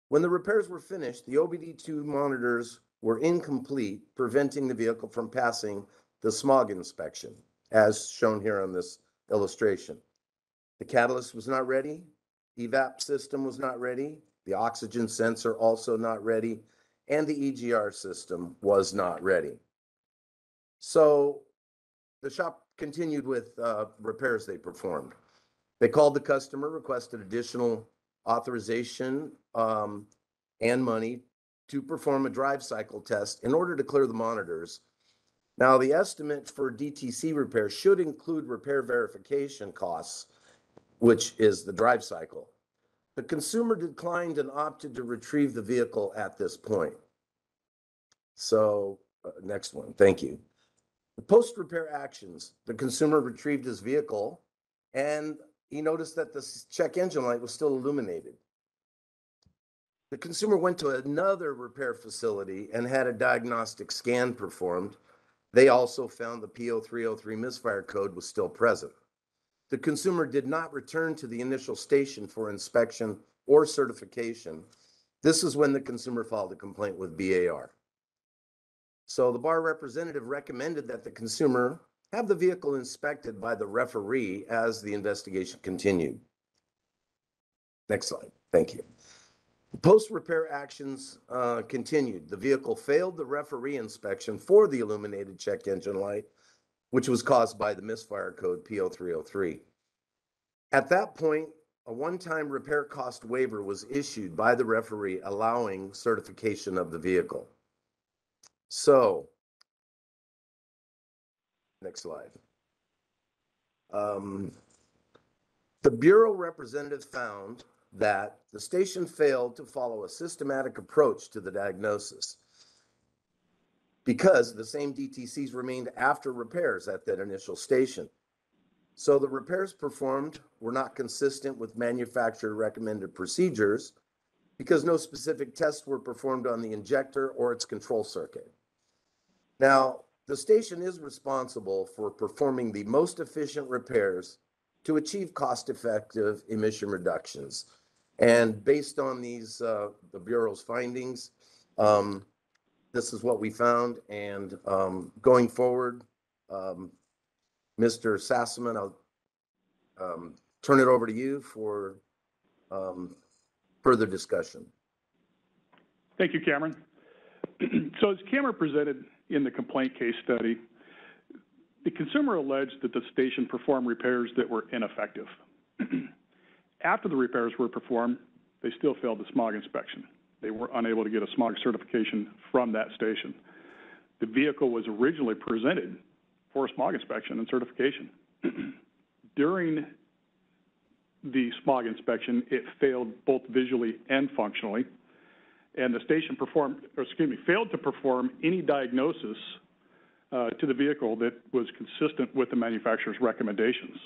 When the repairs were finished, the OBD2 monitors were incomplete, preventing the vehicle from passing the smog inspection, as shown here on this illustration. The catalyst was not ready, evap system was not ready, the oxygen sensor also not ready, and the EGR system was not ready. So the shop continued with repairs they performed. They called the customer, requested additional authorization and money to perform a drive cycle test in order to clear the monitors. Now, the estimate for DTC repair should include repair verification costs, which is the drive cycle. The consumer declined and opted to retrieve the vehicle at this point. So, next one, thank you. The post-repair actions, the consumer retrieved his vehicle and he noticed that the check engine light was still illuminated. The consumer went to another repair facility and had a diagnostic scan performed. They also found the P0303 misfire code was still present. The consumer did not return to the initial station for inspection or certification. This is when the consumer filed a complaint with BAR. So the bar representative recommended that the consumer have the vehicle inspected by the referee as the investigation continued. Next slide. Thank you. Post-repair actions continued. The vehicle failed the referee inspection for the illuminated check engine light, which was caused by the misfire code P0303. At that point, a one-time repair cost waiver was issued by the referee allowing certification of the vehicle. So, next slide. The Bureau representative found that the station failed to follow a systematic approach to the diagnosis. because the same DTCs remained after repairs at that initial station. So the repairs performed were not consistent with manufacturer recommended procedures because no specific tests were performed on the injector or its control circuit. Now, the station is responsible for performing the most efficient repairs to achieve cost-effective emission reductions. And based on these, the Bureau's findings, this is what we found. And going forward, Mr. Sassaman, I'll turn it over to you for further discussion. Thank you, Cameron. So as Cameron presented in the complaint case study, the consumer alleged that the station performed repairs that were ineffective. After the repairs were performed, they still failed the smog inspection. They were unable to get a smog certification from that station. The vehicle was originally presented for a smog inspection and certification. During the smog inspection, it failed both visually and functionally, and the station failed to perform any diagnosis to the vehicle that was consistent with the manufacturer's recommendations.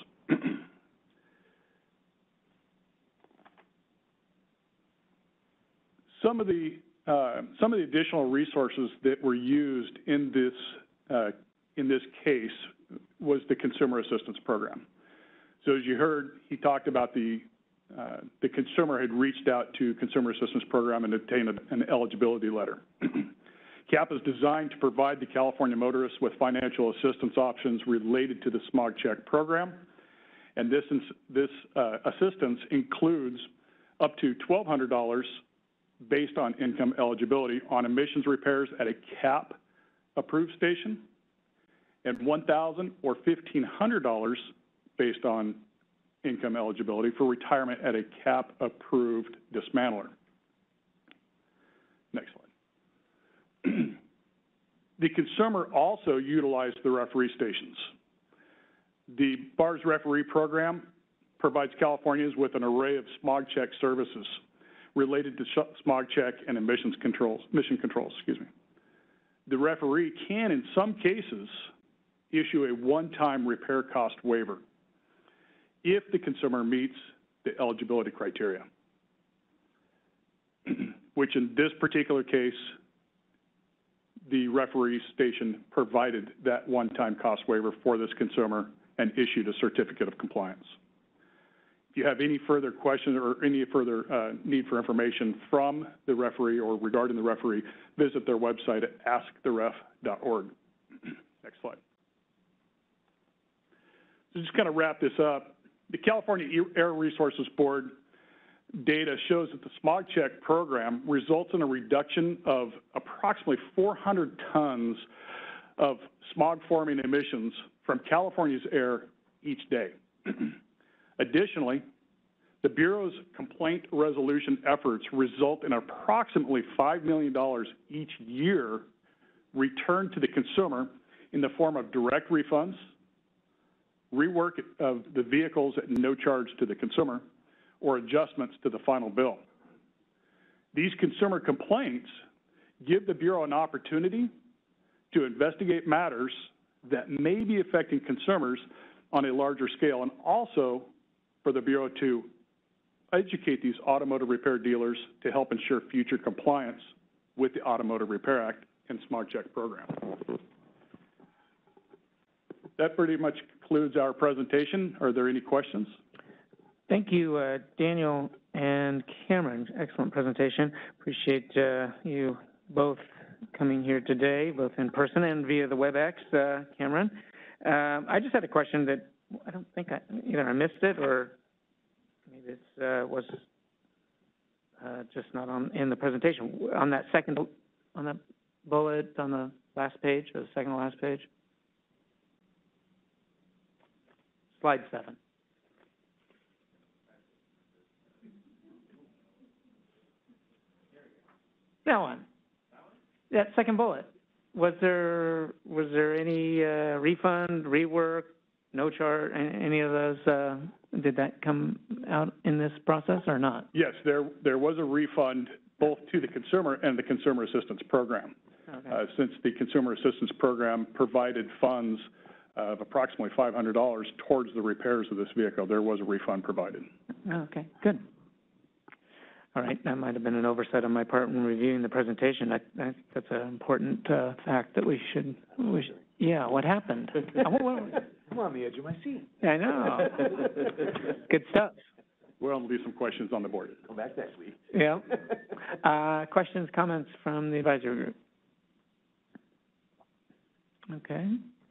Some of the additional resources that were used in this case was the Consumer Assistance Program. So as you heard, he talked about the consumer had reached out to Consumer Assistance Program and obtained an eligibility letter. CAP is designed to provide the California motorists with financial assistance options related to the Smog Check program. And this assistance includes up to $1,200 based on income eligibility on emissions repairs at a CAP approved station, and $1,000 or $1,500 based on income eligibility for retirement at a CAP approved dismantler. Next slide. The consumer also utilized the referee stations. The BAR's referee program provides Californians with an array of smog check services related to smog check and emission controls. The referee can, in some cases, issue a one-time repair cost waiver if the consumer meets the eligibility criteria, which in this particular case, the referee station provided that one-time cost waiver for this consumer and issued a certificate of compliance. If you have any further questions or any further need for information from the referee or regarding the referee, visit their website at asktheref.org. Next slide. So just kind of wrap this up. The California Air Resources Board data shows that the Smog Check program results in a reduction of approximately 400 tons of smog-forming emissions from California's air each day. Additionally, the Bureau's complaint resolution efforts result in approximately $5 million each year returned to the consumer in the form of direct refunds, rework of the vehicles at no charge to the consumer, or adjustments to the final bill. These consumer complaints give the Bureau an opportunity to investigate matters that may be affecting consumers on a larger scale, and also for the Bureau to educate these automotive repair dealers to help ensure future compliance with the Automotive Repair Act and Smog Check program. That pretty much concludes our presentation. Are there any questions? Thank you, Daniel and Cameron. Excellent presentation. Appreciate you both coming here today, both in person and via the WebEx, Cameron. I just had a question that I don't think either I missed it or maybe it was just not in the presentation. On that bullet on the last page, or the second to last page. Slide 7. That one. That second bullet. Was there any refund, rework, no charge, any of those? Did that come out in this process or not? Yes, there was a refund both to the consumer and the Consumer Assistance Program. since the Consumer Assistance Program provided funds of approximately $500 towards the repairs of this vehicle. There was a refund provided. Okay, good. All right, that might have been an oversight on my part when reviewing the presentation. I think that's an important fact that we should, yeah, what happened? I'm on the edge of my seat. I know. Good stuff. Well, there'll be some questions on the board. Come back next week. Yeah. Questions, comments from the advisory group? Okay.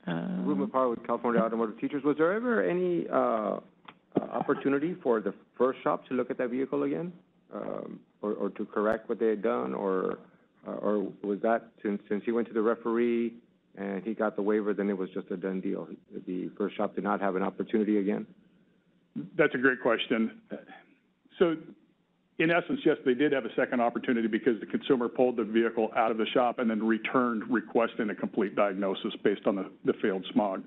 Ruben Parr with California Automotive Teachers. Was there ever any opportunity for the first shop to look at that vehicle again, or to correct what they had done, or was that since he went to the referee and he got the waiver, then it was just a done deal? The first shop did not have an opportunity again? That's a great question. So, in essence, yes, they did have a second opportunity because the consumer pulled the vehicle out of the shop and then returned requesting a complete diagnosis based on the failed smog.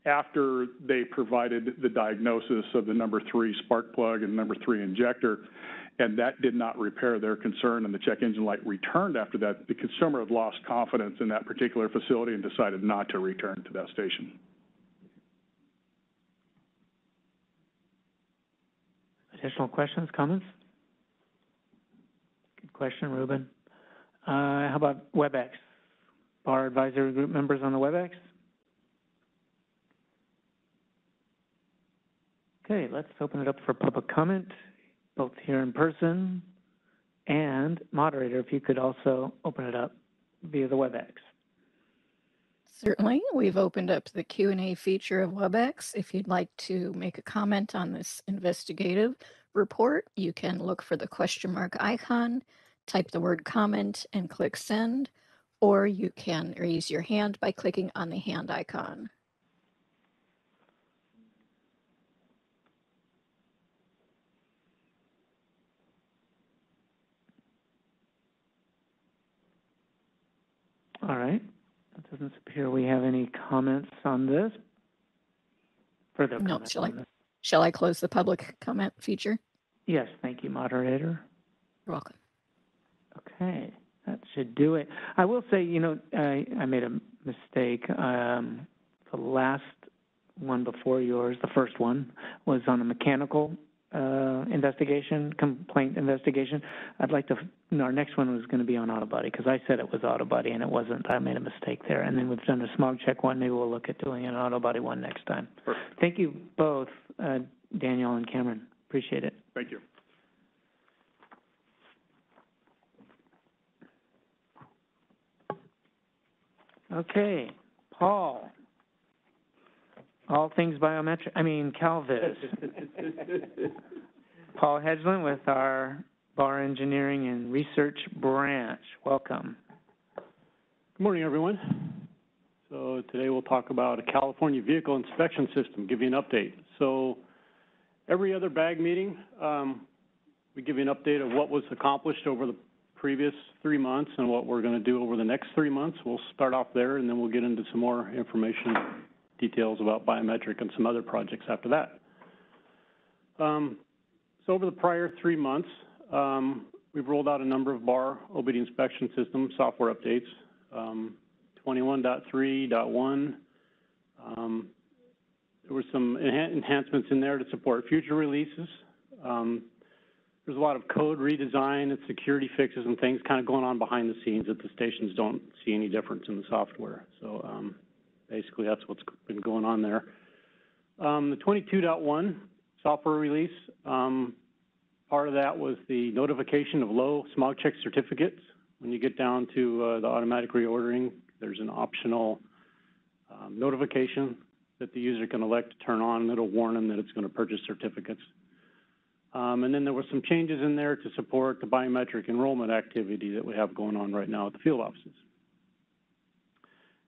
After they provided the diagnosis of the number 3 spark plug and number 3 injector, and that did not repair their concern, and the check engine light returned after that, the consumer had lost confidence in that particular facility and decided not to return to that station. Additional questions, comments? Good question, Ruben. How about WebEx? Bar advisory group members on the WebEx? Okay, let's open it up for public comment, both here in person and moderator, if you could also open it up via the WebEx. Certainly, we've opened up the Q&A feature of WebEx. If you'd like to make a comment on this investigative report, you can look for the question mark icon, type the word comment, and click send, or you can raise your hand by clicking on the hand icon. All right. It doesn't appear we have any comments on this. Further No, comments on this? shall I close the public comment feature? Yes, thank you, moderator. You're welcome. Okay, that should do it. I will say, you know, I made a mistake. The last one before yours, the first one, was on a mechanical complaint investigation. I'd like to, our next one was going to be on auto body, because I said it was auto body and it wasn't. I made a mistake there. And then we've done a smog check one. Maybe we'll look at doing an auto body one next time. Perfect. Thank you both, Daniel and Cameron. Appreciate it. Thank you. Okay, Paul. All things biometric, Calvis. Paul Hedgeland with our Bar Engineering and Research Branch. Welcome. Good morning, everyone. So today we'll talk about a California vehicle inspection system, give you an update. So every other BAG meeting, we give you an update of what was accomplished over the previous 3 months and what we're going to do over the next 3 months. We'll start off there, and then we'll get into some more information, details about biometric and some other projects after that. So over the prior 3 months, we've rolled out a number of bar OBD inspection system software updates. 21.3.1. There were some enhancements in there to support future releases. There's a lot of code redesign and security fixes and things kind of going on behind the scenes that the stations don't see any difference in the software. So basically that's what's been going on there. The 22.1 software release, part of that was the notification of low smog check certificates. When you get down to the automatic reordering, there's an optional notification that the user can elect to turn on, and it'll warn them that it's going to purchase certificates. And then there were some changes in there to support the biometric enrollment activity that we have going on right now at the field offices.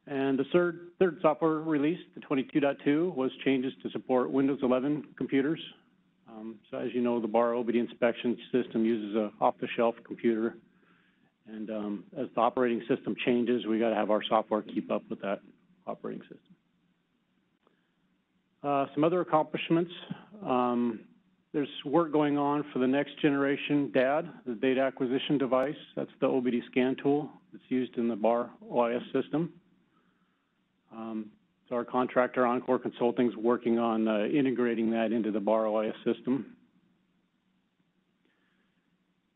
And the third software release, the 22.2, was changes to support Windows 11 computers. So as you know, the bar OBD inspection system uses an off-the-shelf computer. And as the operating system changes, we got to have our software keep up with that operating system. Some other accomplishments. there's work going on for the next generation DAD, the data acquisition device. That's the OBD scan tool that's used in the BAR OIS system. So our contractor, Encore Consulting, is working on integrating that into the BAR OIS system.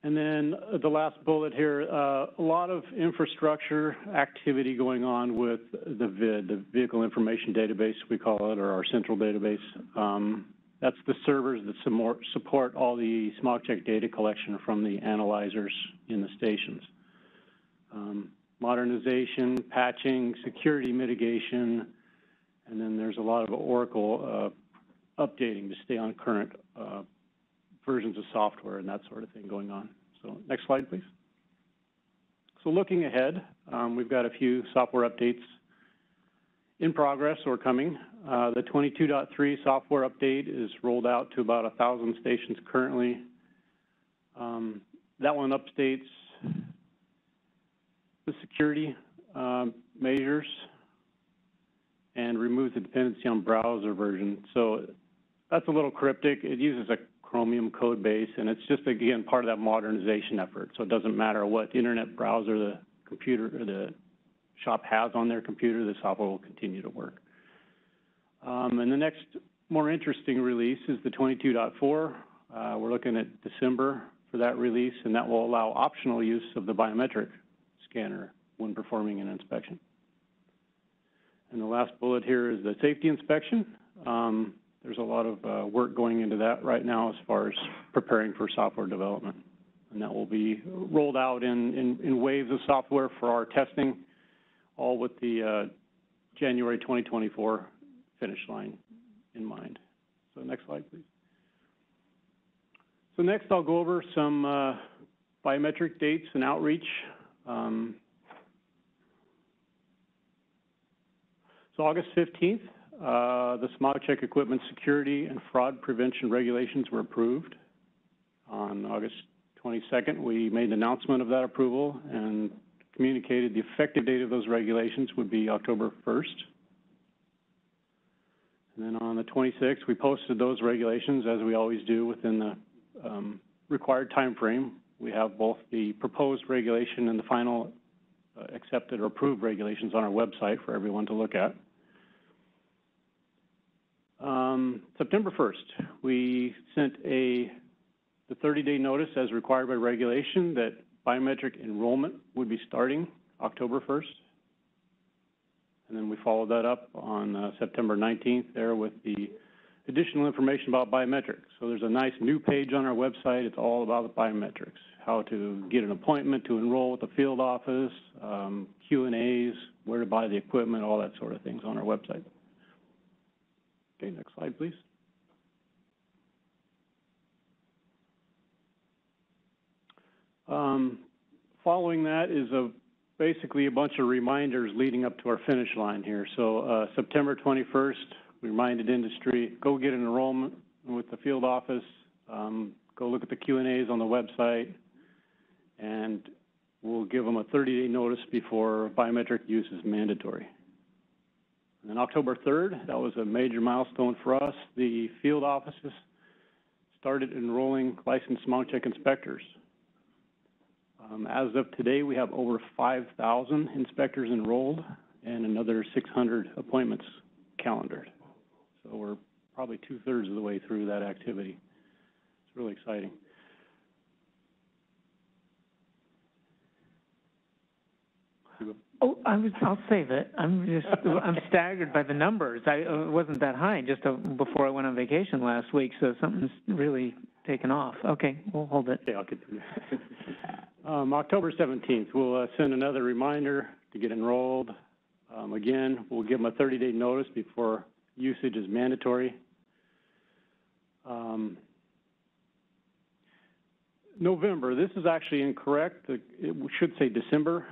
And then the last bullet here, a lot of infrastructure activity going on with the VID, the Vehicle Information Database, we call it, or our central database. That's the servers that support all the smog check data collection from the analyzers in the stations. Modernization, patching, security mitigation, and then there's a lot of Oracle updating to stay on current versions of software and that sort of thing going on. So next slide, please. So looking ahead, we've got a few software updates in progress or coming. The 22.3 software update is rolled out to about 1,000 stations currently. That one updates the security measures and removes the dependency on browser version. So that's a little cryptic. It uses a Chromium code base, and it's just, again, part of that modernization effort. So it doesn't matter what internet browser the computer or the shop has on their computer, the software will continue to work. And the next more interesting release is the 22.4. We're looking at December for that release, and that will allow optional use of the biometric scanner when performing an inspection. And the last bullet here is the safety inspection. There's a lot of work going into that right now as far as preparing for software development. And that will be rolled out in waves of software for our testing, all with the January 2024 finish line in mind. So next slide, please. So next I'll go over some biometric dates and outreach. So August 15th, the smog check equipment security and fraud prevention regulations were approved. On August 22nd, we made an announcement of that approval and communicated the effective date of those regulations would be October 1st. And then on the 26th, we posted those regulations, as we always do, within the required time frame. We have both the proposed regulation and the final accepted or approved regulations on our website for everyone to look at. September 1st, we sent the 30-day notice as required by regulation that biometric enrollment would be starting October 1st. And then we followed that up on September 19th there with the additional information about biometrics. So there's a nice new page on our website. It's all about the biometrics, how to get an appointment to enroll with the field office, Q&As, where to buy the equipment, all that sort of things on our website. Okay, next slide, please. Following that is basically a bunch of reminders leading up to our finish line here. So September 21st, we reminded industry, go get an enrollment with the field office, go look at the Q&As on the website, and we'll give them a 30-day notice before biometric use is mandatory. And then October 3rd, that was a major milestone for us. The field offices started enrolling licensed smog check inspectors. As of today, we have over 5,000 inspectors enrolled and another 600 appointments calendared. So we're probably 2/3 of the way through that activity. It's really exciting. Oh, I'll save it. I'm staggered by the numbers. It wasn't that high just before I went on vacation last week, so something's really taken off. Okay, we'll hold it. Okay, I'll continue. October 17th, we'll send another reminder to get enrolled. Again, we'll give them a 30-day notice before usage is mandatory. November, this is actually incorrect. It should say December.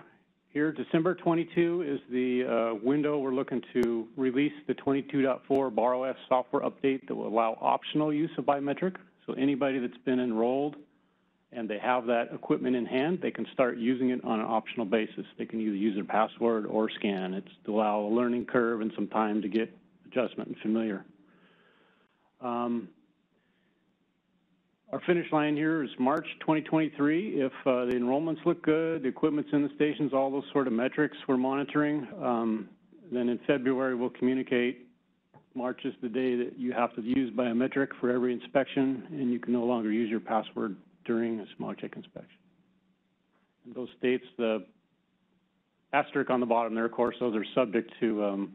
Here, December 22 is the window we're looking to release the 22.4 BAR OS software update that will allow optional use of biometric. So anybody that's been enrolled and they have that equipment in hand, they can start using it on an optional basis. They can either use their password or scan. It's to allow a learning curve and some time to get adjustment and familiar. Our finish line here is March 2023. If the enrollments look good, the equipment's in the stations, all those sort of metrics we're monitoring, then in February we'll communicate March is the day that you have to use biometric for every inspection, and you can no longer use your password during a smog check inspection. And those states, the asterisk on the bottom there, of course, those are subject to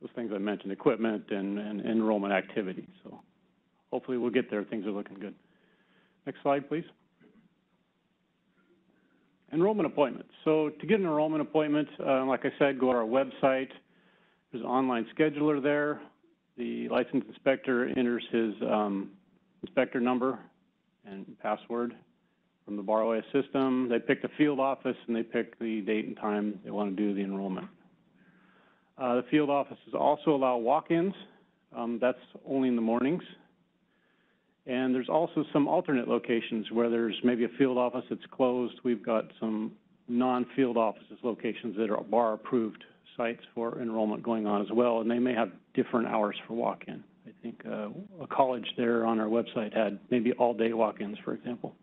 those things I mentioned, equipment and enrollment activity. So hopefully we'll get there. Things are looking good. Next slide, please. Enrollment appointments. So to get an enrollment appointment, like I said, go to our website. There's an online scheduler there. The licensed inspector enters his inspector number and password from the bar OS system. They pick the field office and they pick the date and time they want to do the enrollment. The field offices also allow walk-ins. That's only in the mornings. And there's also some alternate locations where there's maybe a field office that's closed. We've got some non-field offices locations that are bar-approved sites for enrollment going on as well, and they may have different hours for walk-in. I think a college there on our website had maybe all-day walk-ins, for example.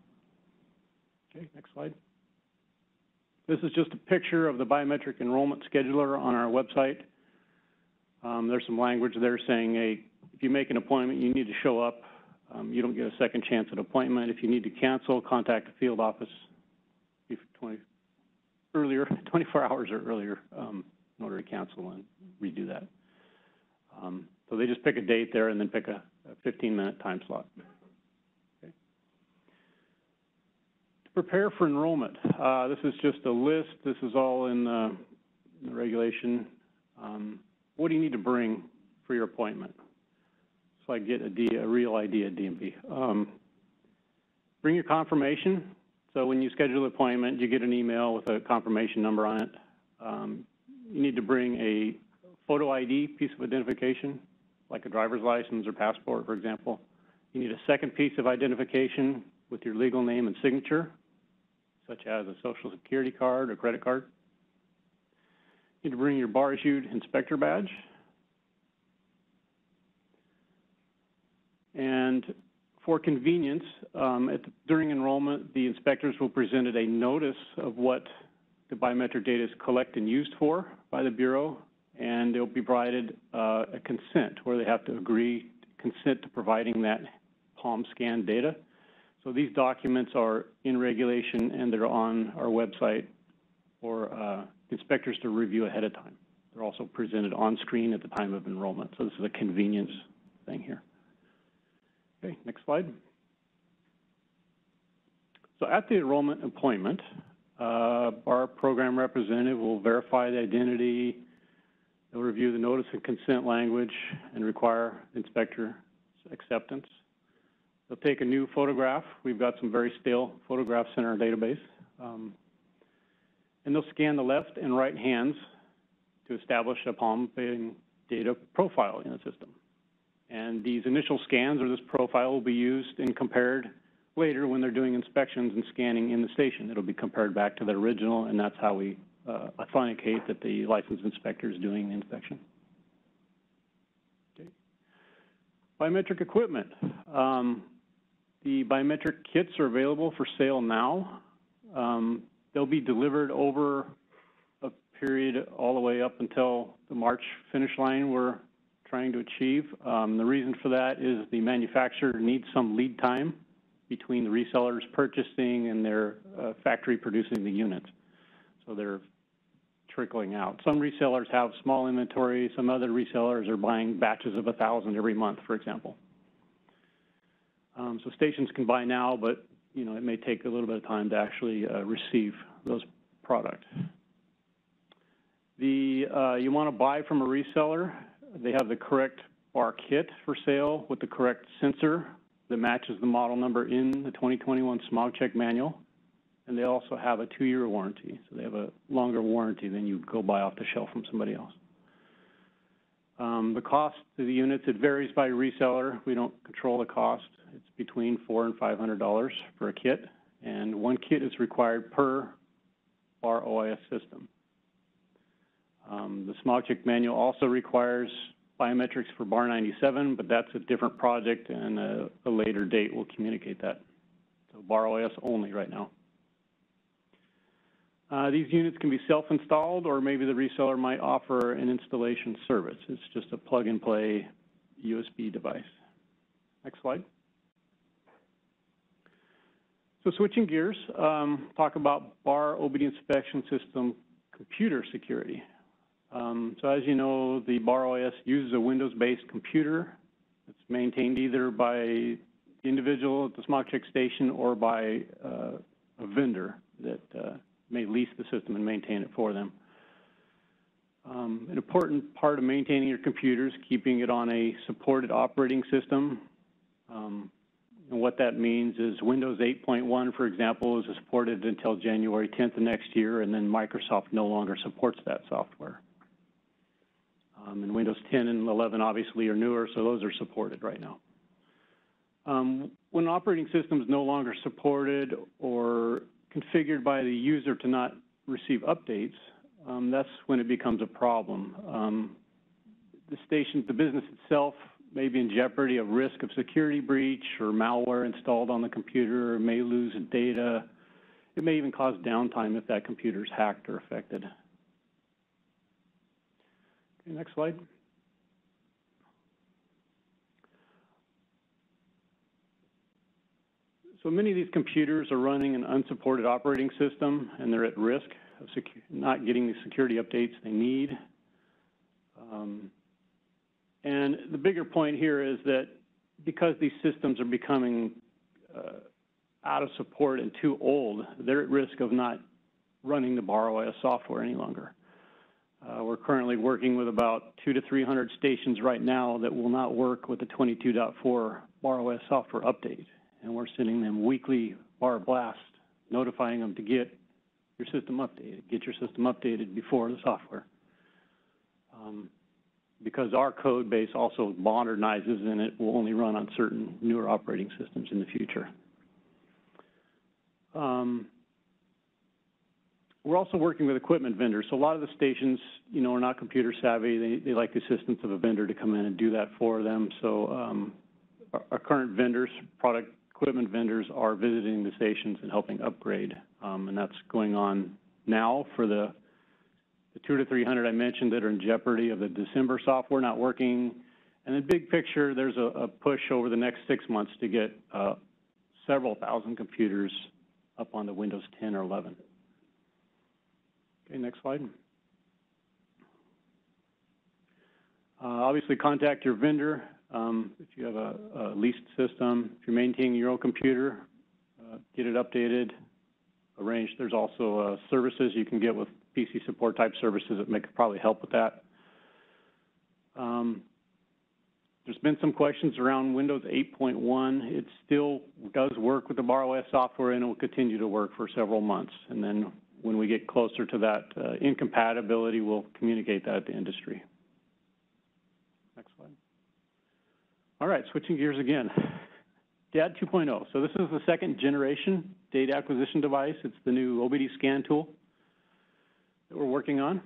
Okay, next slide. This is just a picture of the biometric enrollment scheduler on our website. There's some language there saying, hey, if you make an appointment, you need to show up. You don't get a second chance at appointment. If you need to cancel, contact the field office 24 hours or earlier in order to cancel and redo that. So they just pick a date there and then pick a 15-minute time slot. Okay. To prepare for enrollment, this is just a list. This is all in the regulation. What do you need to bring for your appointment? So I get a real ID at DMV. Bring your confirmation. So when you schedule an appointment, you get an email with a confirmation number on it. You need to bring a photo ID piece of identification, like a driver's license or passport, for example. You need a second piece of identification with your legal name and signature, such as a Social Security card or credit card. You need to bring your bar-issued inspector badge. And for convenience, during enrollment, the inspectors will present a notice of what the biometric data is collected and used for by the Bureau, and they'll be provided a consent where they have to consent to providing that palm scan data. So these documents are in regulation and they're on our website for inspectors to review ahead of time. They're also presented on screen at the time of enrollment. So this is a convenience thing here. Okay, next slide. So at the enrollment appointment, our program representative will verify the identity. They'll review the notice and consent language and require inspector acceptance. They'll take a new photograph. We've got some very stale photographs in our database. And they'll scan the left and right hands to establish a palm data profile in the system. And these initial scans or this profile will be used and compared later when they're doing inspections and scanning in the station. It'll be compared back to the original, and that's how we authenticate that the licensed inspector is doing the inspection. Okay. Biometric equipment. The biometric kits are available for sale now. They'll be delivered over a period all the way up until the March finish line we're trying to achieve. The reason for that is the manufacturer needs some lead time between the resellers purchasing and their factory producing the units. So they're trickling out. Some resellers have small inventory. Some other resellers are buying batches of 1,000 every month, for example. So stations can buy now, but you know, it may take a little bit of time to actually receive those products. You want to buy from a reseller. They have the correct bar kit for sale with the correct sensor that matches the model number in the 2021 smog check manual. And they also have a 2-year warranty. So they have a longer warranty than you go buy off the shelf from somebody else. The cost of the units, it varies by reseller. We don't control the cost. It's between $400 and $500 for a kit. And one kit is required per bar OIS system. The smog check manual also requires biometrics for bar 97, but that's a different project, and a later date will communicate that. So bar OS only right now. These units can be self-installed, or maybe the reseller might offer an installation service. It's just a plug-and-play USB device. Next slide. So switching gears, talk about bar OBD inspection system computer security. So as you know, the bar OS uses a Windows-based computer. It's maintained either by the individual at the smog check station or by a vendor that may lease the system and maintain it for them. An important part of maintaining your computer is keeping it on a supported operating system. And what that means is Windows 8.1, for example, is supported until January 10th of next year, and then Microsoft no longer supports that software. And Windows 10 and 11 obviously are newer, so those are supported right now. When an operating system is no longer supported or configured by the user to not receive updates, that's when it becomes a problem. The business itself may be in jeopardy of risk of security breach or malware installed on the computer, or may lose data. It may even cause downtime if that computer is hacked or affected. Okay, next slide. So many of these computers are running an unsupported operating system, and they're at risk of not getting the security updates they need. And the bigger point here is that because these systems are becoming out of support and too old, they're at risk of not running the bar OS software any longer. We're currently working with about 200 to 300 stations right now that will not work with the 22.4 bar OS software update. And we're sending them weekly bar blast, notifying them to get your system updated before the software. Because our code base also modernizes, and it will only run on certain newer operating systems in the future. We're also working with equipment vendors. So a lot of the stations, you know, are not computer savvy. They like the assistance of a vendor to come in and do that for them. So our current vendors, equipment vendors, are visiting the stations and helping upgrade. And that's going on now for the 200 to 300 I mentioned that are in jeopardy of the December software not working. And the big picture, there's a push over the next 6 months to get several thousand computers up on the Windows 10 or 11. Okay, next slide. Obviously, contact your vendor if you have a leased system. If you're maintaining your own computer, get it updated, arranged. There's also services you can get with PC support type services that may probably help with that. There's been some questions around Windows 8.1. It still does work with the bar OS software, and it will continue to work for several months. And then when we get closer to that incompatibility, we'll communicate that to industry. Next slide. All right, switching gears again. DAD 2.0. So this is the second generation data acquisition device. It's the new OBD scan tool that we're working on.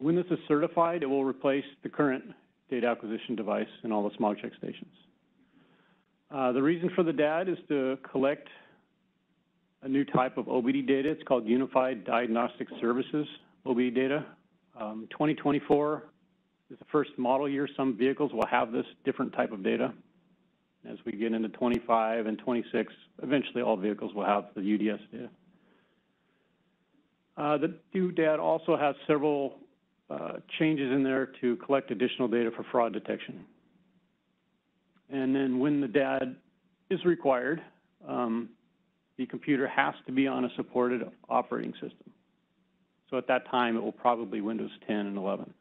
When this is certified, it will replace the current data acquisition device in all the smog check stations. The reason for the DAD is to collect a new type of OBD data. It's called Unified Diagnostic Services OBD data. 2024 is the first model year. Some vehicles will have this different type of data. As we get into 25 and 26, eventually all vehicles will have the UDS data. The new DAD also has several changes in there to collect additional data for fraud detection. And then when the DAD is required, the computer has to be on a supported operating system. So at that time, it will probably be Windows 10 and 11.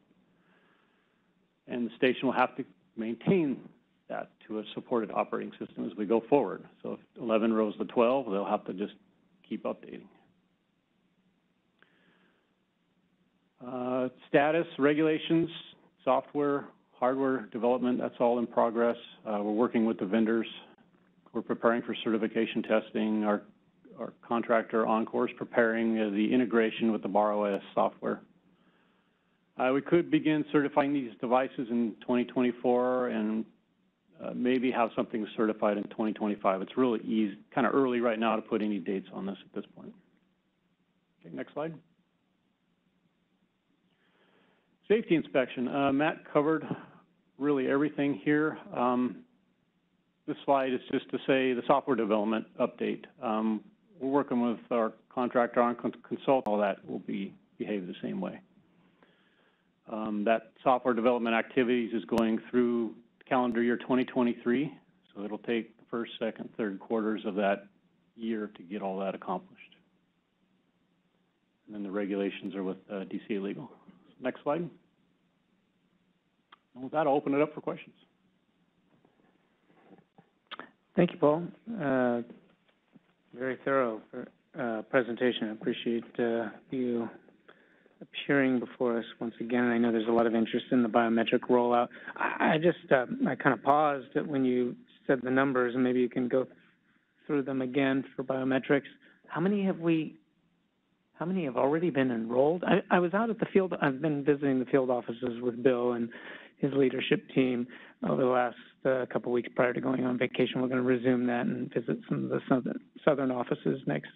And the station will have to maintain that to a supported operating system as we go forward. So if 11 rose to 12, they'll have to just keep updating. Status, regulations, software, hardware development, that's all in progress. We're working with the vendors. We're preparing for certification testing. Our contractor, Encore, is preparing the integration with the bar OS software. We could begin certifying these devices in 2024 and maybe have something certified in 2025. It's really easy, kind of early right now to put any dates on this at this point. Okay, next slide. Safety inspection. Matt covered really everything here. This slide is just to say the software development update. We're working with our contractor on consult. All that will behave the same way. That software development activities is going through calendar year 2023, so it'll take the first, second, third quarters of that year to get all that accomplished. And then the regulations are with DCA Legal. Next slide. And with that, I'll open it up for questions. Thank you, Paul. Very thorough presentation. I appreciate you appearing before us once again. I know there's a lot of interest in the biometric rollout. I kind of paused when you said the numbers, and maybe you can go through them again for biometrics. How many have already been enrolled? I was out at the field. I've been visiting the field offices with Bill and his leadership team over the last couple of weeks prior to going on vacation. We're going to resume that and visit some of the southern offices next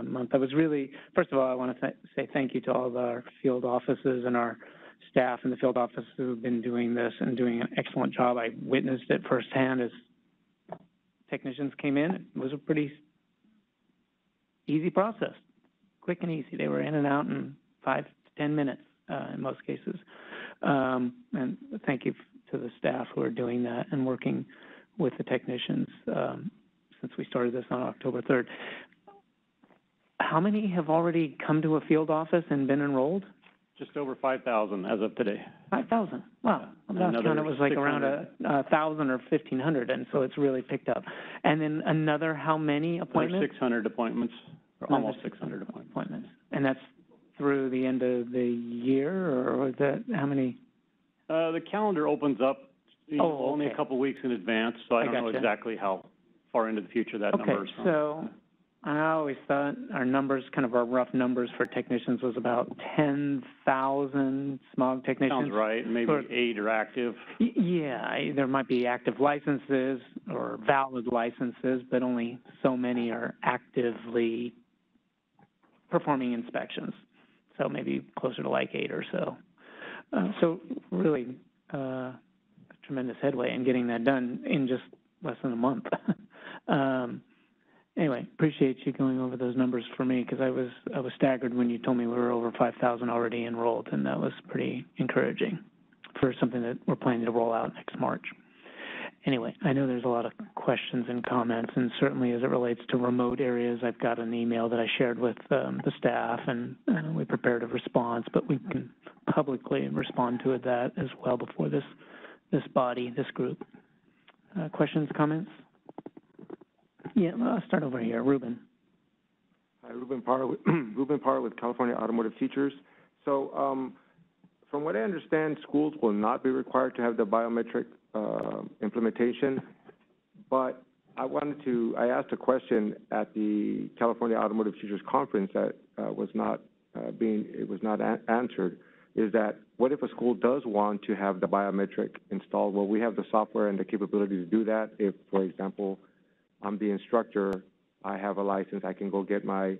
month. I was really, first of all, I want to say thank you to all of our field offices and our staff in the field offices who have been doing this and doing an excellent job. I witnessed it firsthand as technicians came in. It was a pretty easy process, quick and easy. They were in and out in 5 to 10 minutes in most cases. And thank you to the staff who are doing that and working with the technicians since we started this on October 3rd. How many have already come to a field office and been enrolled? Just over 5,000 as of today. 5,000. Wow. Last count it was like around 1,000 or 1,500, and so it's really picked up. And then another how many appointments? 600 appointments, or almost 600 appointments. And that's through the end of the year, or is that how many? The calendar opens up only a couple weeks in advance, so I don't know exactly how far into the future that number is from. So I always thought our numbers, kind of our rough numbers for technicians was about 10,000 smog technicians. Sounds right. Maybe 8 are active. Yeah, there might be active licenses or valid licenses, but only so many are actively performing inspections. So maybe closer to like 8 or so. So really a tremendous headway in getting that done in just less than a month. Anyway, appreciate you going over those numbers for me, because I was staggered when you told me we were over 5,000 already enrolled, and that was pretty encouraging for something that we're planning to roll out next March. Anyway, I know there's a lot of questions and comments, and certainly as it relates to remote areas, I've got an email that I shared with the staff, and we prepared a response, but we can publicly respond to that as well before this body, this group. Questions, comments? Yeah, I'll start over here. Ruben. Hi, Ruben Parr with California Automotive Teachers. So from what I understand, schools will not be required to have the biometric implementation, but I asked a question at the California Automotive Teachers Conference that was not answered, is that what if a school does want to have the biometric installed? Well, we have the software and the capability to do that. If, for example, I'm the instructor, I have a license, I can go get my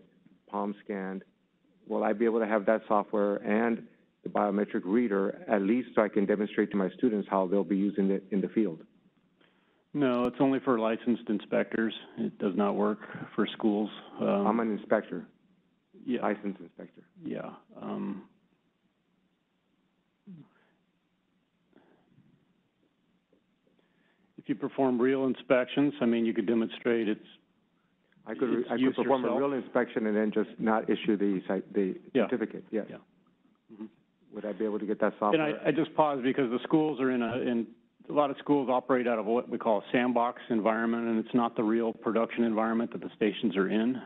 palm scanned. Will I be able to have that software and the biometric reader, at least so I can demonstrate to my students how they'll be using it in the field? No, it's only for licensed inspectors. It does not work for schools. I'm an inspector, yeah. Licensed inspector. Yeah. If you perform real inspections, I mean, you could demonstrate I could perform a real inspection and then just not issue the certificate. Yes. Yeah. Mm-hmm. Would I be able to get that software? And I just paused because the schools are in a lot of schools operate out of what we call a sandbox environment, and it's not the real production environment that the stations are in.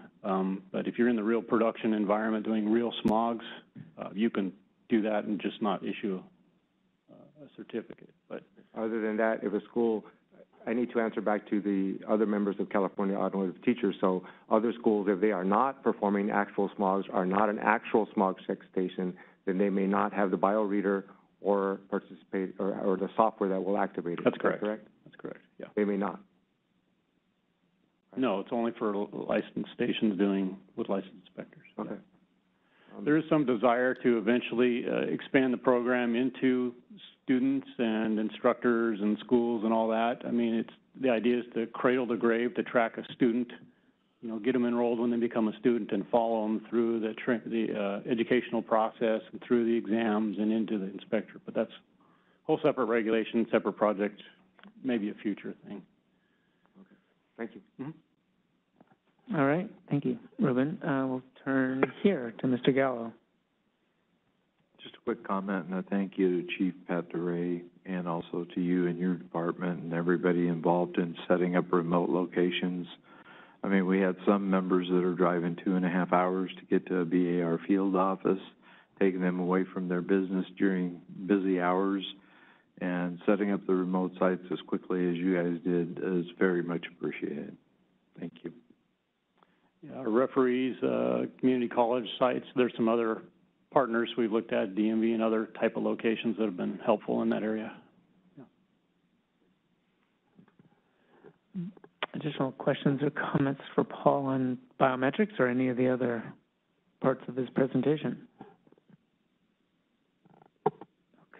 But if you're in the real production environment doing real smogs, you can do that and just not issue a certificate. But other than that, if a school, I need to answer back to the other members of California Automotive Teachers. So other schools, if they are not performing actual smogs, are not an actual smog check station, then they may not have the bioreader or participate, or the software that will activate it. That's correct. Correct? That's correct, yeah. They may not. No, it's only for licensed stations dealing with licensed inspectors. Okay. Yeah. There is some desire to eventually expand the program into students and instructors and schools and all that. I mean, the idea is to cradle to grave, to track a student, you know, get them enrolled when they become a student and follow them through the educational process and through the exams and into the inspector. But that's a whole separate regulation, separate project, maybe a future thing. Okay. Thank you. Mm-hmm. All right, thank you, Ruben. We'll turn here to Mr. Gallo. Just a quick comment, and a thank you to Chief Pat DeRay, and also to you and your department and everybody involved in setting up remote locations. I mean, we had some members that are driving 2.5 hours to get to a BAR field office, taking them away from their business during busy hours, and setting up the remote sites as quickly as you guys did is very much appreciated. Thank you. Yeah, our referees, community college sites, there's some other partners we've looked at, DMV and other type of locations that have been helpful in that area. Yeah. Additional questions or comments for Paul on biometrics or any of the other parts of his presentation?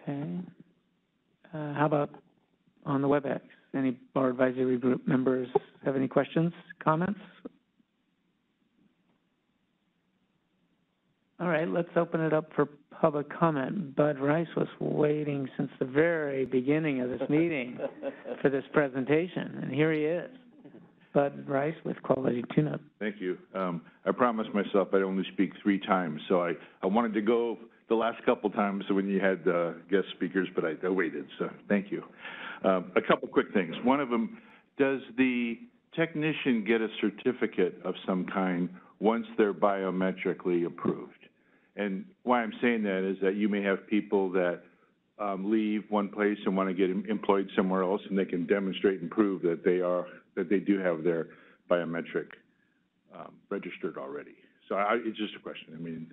Okay. How about on the WebEx? Any bar advisory group members have any questions, comments? All right, let's open it up for public comment. Bud Rice was waiting since the very beginning of this meeting for this presentation, and here he is. Bud Rice with Quality Tune-Up. Thank you. I promised myself I'd only speak 3 times, so I wanted to go the last couple times when you had guest speakers, but I waited, so thank you. A couple quick things. One of them, does the technician get a certificate of some kind once they're biometrically approved? And why I'm saying that is that you may have people that leave one place and want to get employed somewhere else, and they can demonstrate and prove that they do have their biometric registered already. So it's just a question. I mean,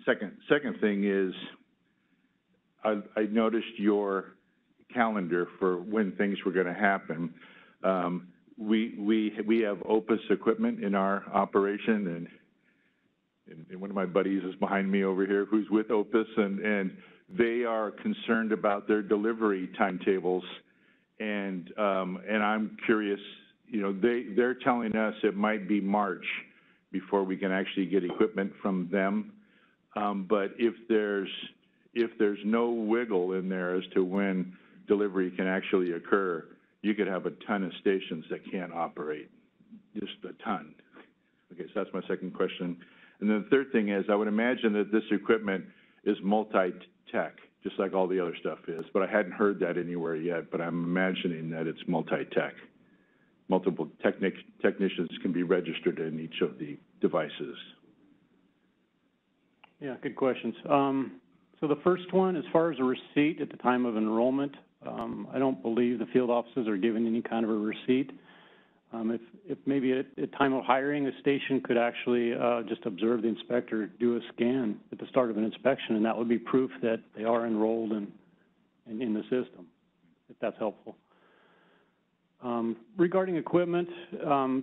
second thing is, I noticed your calendar for when things were going to happen. We have Opus equipment in our operation, and one of my buddies is behind me over here who's with Opus, and they are concerned about their delivery timetables, and I'm curious, you know, they're telling us it might be March before we can actually get equipment from them, but if there's no wiggle in there as to when delivery can actually occur, you could have a ton of stations that can't operate, just a ton. Okay, so that's my second question. And then the third thing is, I would imagine that this equipment is multi-tech, just like all the other stuff is, but I hadn't heard that anywhere yet, but I'm imagining that it's multi-tech. Multiple technicians can be registered in each of the devices. Yeah, good questions. So the first one, as far as a receipt at the time of enrollment, I don't believe the field offices are given any kind of a receipt. If maybe at time of hiring, a station could actually just observe the inspector do a scan at the start of an inspection, and that would be proof that they are enrolled in the system, if that's helpful. Regarding equipment,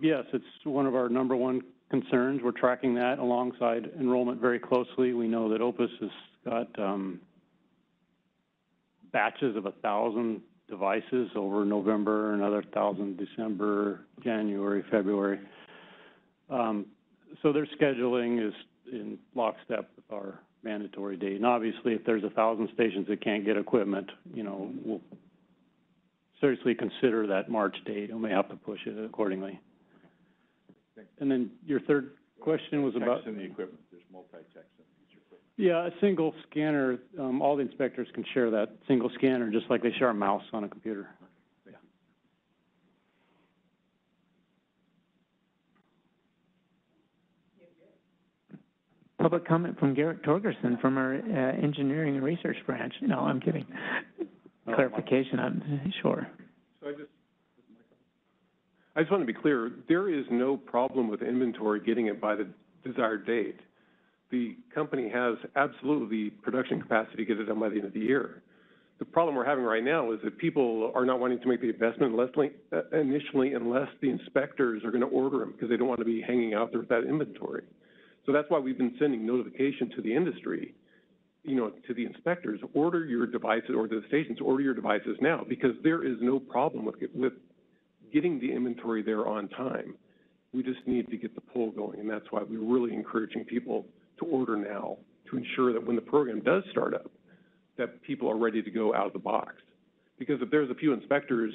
yes, it's one of our #1 concerns. We're tracking that alongside enrollment very closely. We know that Opus has got batches of 1,000 devices over November, another 1,000 December, January, February. So their scheduling is in lockstep with our mandatory date. And obviously, if there's 1,000 stations that can't get equipment, you know, we'll seriously consider that March date, and we have to push it accordingly. And then your third question was about techs in the equipment. There's multi-techs in each equipment. Yeah, a single scanner. All the inspectors can share that single scanner, just like they share a mouse on a computer. Yeah. Public comment from Garrett Torgerson from our engineering and research branch. No, I'm kidding. Clarification, I'm sure. So I just I just want to be clear, there is no problem with inventory getting it by the desired date. The company has absolutely production capacity to get it done by the end of the year. The problem we're having right now is that people are not wanting to make the investment initially unless the inspectors are going to order them because they don't want to be hanging out there with that inventory. So that's why we've been sending notification to the industry, to the inspectors, order your devices, or to the stations, order your devices now, because there is no problem with getting the inventory there on time. We just need to get the pull going, and that's why we're really encouraging people to order now to ensure that when the program does start up, that people are ready to go out of the box. Because if there's a few inspectors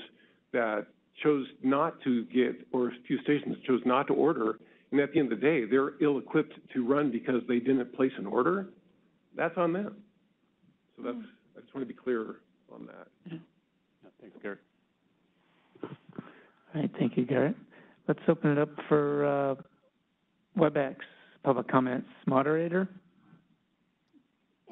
that chose not to get, or a few stations chose not to order, and at the end of the day, they're ill-equipped to run because they didn't place an order, that's on them. So that's, I just want to be clear on that. Yeah, thanks, Garrett. All right, thank you, Garrett. Let's open it up for WebEx public comments. Moderator?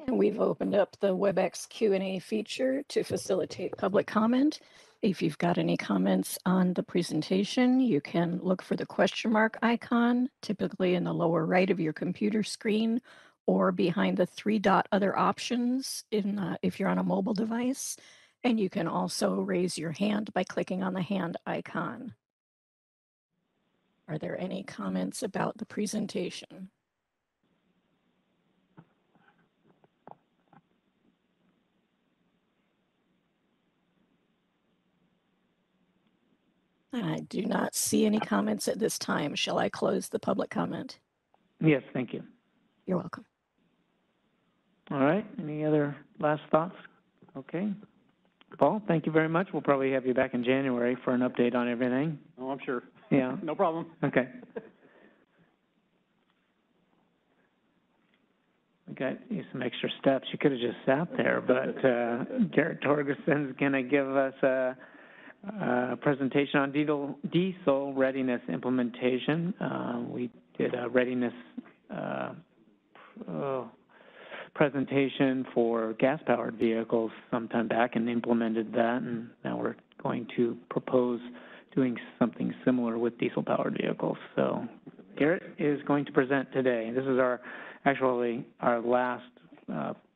And we've opened up the WebEx Q&A feature to facilitate public comment. If you've got any comments on the presentation, you can look for the question mark icon, typically in the lower right of your computer screen, or behind the 3-dot other options if you're on a mobile device. And you can also raise your hand by clicking on the hand icon. Are there any comments about the presentation? I do not see any comments at this time. Shall I close the public comment? Yes, thank you. You're welcome. All right, any other last thoughts? Okay. Paul, thank you very much. We'll probably have you back in January for an update on everything. Oh, I'm sure. Yeah. No problem. Okay. We got you some extra steps. You could have just sat there, but Garrett Torgerson's going to give us a presentation on diesel readiness implementation. We did a readiness presentation for gas-powered vehicles sometime back and implemented that, and now we're going to propose doing something similar with diesel-powered vehicles. So Garrett is going to present today. This is actually our last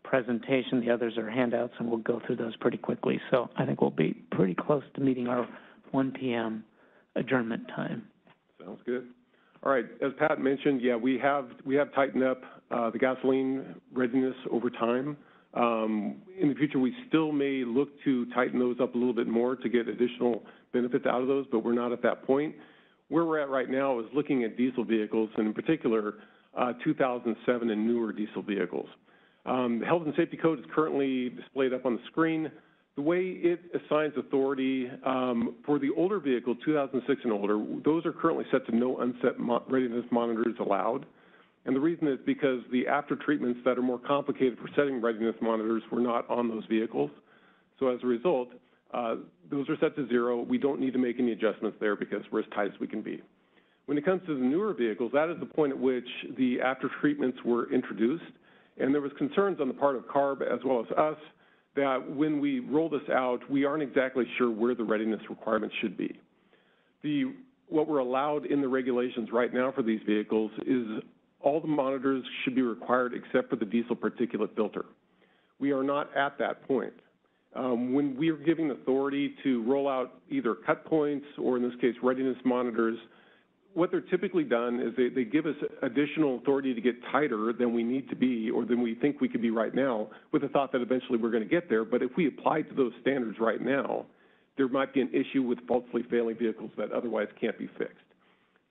presentation. The others are handouts, and we'll go through those pretty quickly. So I think we'll be pretty close to meeting our 1 p.m. adjournment time. Sounds good. All right, as Pat mentioned, yeah, we have tightened up the gasoline readiness over time. In the future, we still may look to tighten those up a little bit more to get additional benefits out of those, but we're not at that point. Where we're at right now is looking at diesel vehicles, and in particular, 2007 and newer diesel vehicles. The Health and Safety Code is currently displayed up on the screen. The way it assigns authority for the older vehicle, 2006 and older, those are currently set to no unset readiness monitors allowed. And the reason is because the after treatments that are more complicated for setting readiness monitors were not on those vehicles. So as a result, those are set to 0. We don't need to make any adjustments there because we're as tight as we can be. When it comes to the newer vehicles, that is the point at which the after treatments were introduced. And there was concerns on the part of CARB as well as us that when we roll this out, we aren't exactly sure where the readiness requirements should be. What we're allowed in the regulations right now for these vehicles is all the monitors should be required except for the diesel particulate filter. We are not at that point. When we are giving authority to roll out either cut points or in this case readiness monitors, what they're typically done is they give us additional authority to get tighter than we need to be or than we think we could be right now with the thought that eventually we're going to get there. But if we apply to those standards right now, there might be an issue with falsely failing vehicles that otherwise can't be fixed.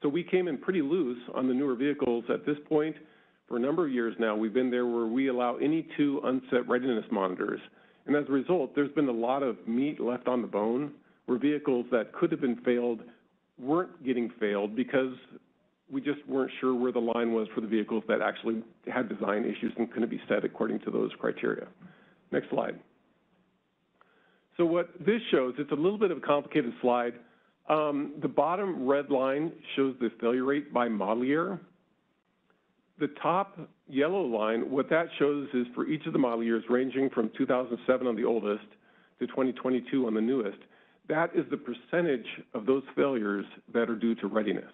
So we came in pretty loose on the newer vehicles at this point. For a number of years now, we've been there where we allow any 2 unset readiness monitors. And as a result, there's been a lot of meat left on the bone where vehicles that could have been failed weren't getting failed because we just weren't sure where the line was for the vehicles that actually had design issues and couldn't be set according to those criteria. Next slide. So what this shows, it's a little bit of a complicated slide. The bottom red line shows the failure rate by model year. The top yellow line, what that shows is for each of the model years ranging from 2007 on the oldest to 2022 on the newest, that is the percentage of those failures that are due to readiness.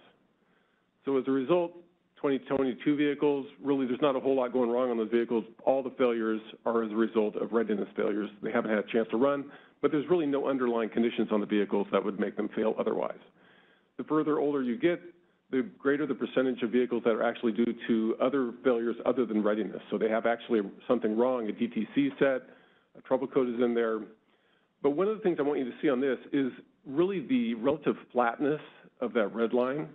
So as a result, 2022 vehicles, really there's not a whole lot going wrong on those vehicles. All the failures are as a result of readiness failures. They haven't had a chance to run, but there's really no underlying conditions on the vehicles that would make them fail otherwise. The further older you get, the greater the percentage of vehicles that are actually due to other failures other than readiness. So they have actually something wrong, a DTC set, a trouble code is in there. But one of the things I want you to see on this is really the relative flatness of that red line.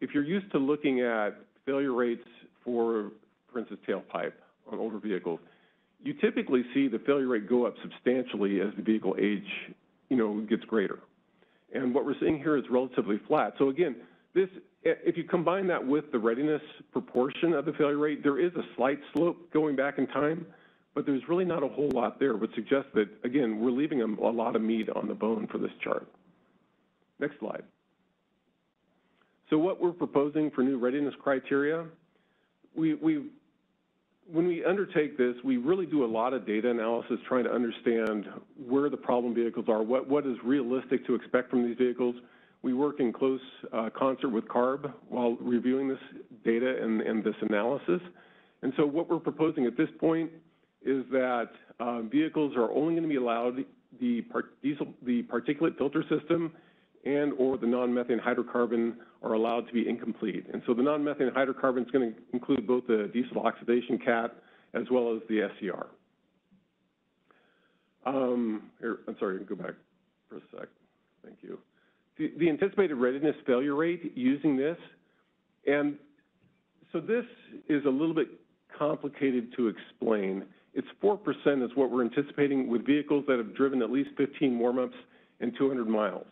If you're used to looking at failure rates for instance, tailpipe on older vehicles, you typically see the failure rate go up substantially as the vehicle age, gets greater. And what we're seeing here is relatively flat. So again, if you combine that with the readiness proportion of the failure rate, there is a slight slope going back in time, but there's really not a whole lot there, which suggests that, again, we're leaving a lot of meat on the bone for this chart. Next slide. So what we're proposing for new readiness criteria, when we undertake this, we really do a lot of data analysis trying to understand where the problem vehicles are, what is realistic to expect from these vehicles. We work in close concert with CARB while reviewing this data and this analysis. And so what we're proposing at this point is that vehicles are only going to be allowed the particulate filter system and or the non-methane hydrocarbon are allowed to be incomplete. And so the non-methane hydrocarbon is going to include both the diesel oxidation cat as well as the SCR. I'm sorry, go back for a sec. Thank you. The anticipated readiness failure rate using this, and so this is a little bit complicated to explain. It's 4% is what we're anticipating with vehicles that have driven at least 15 warm-ups and 200 miles.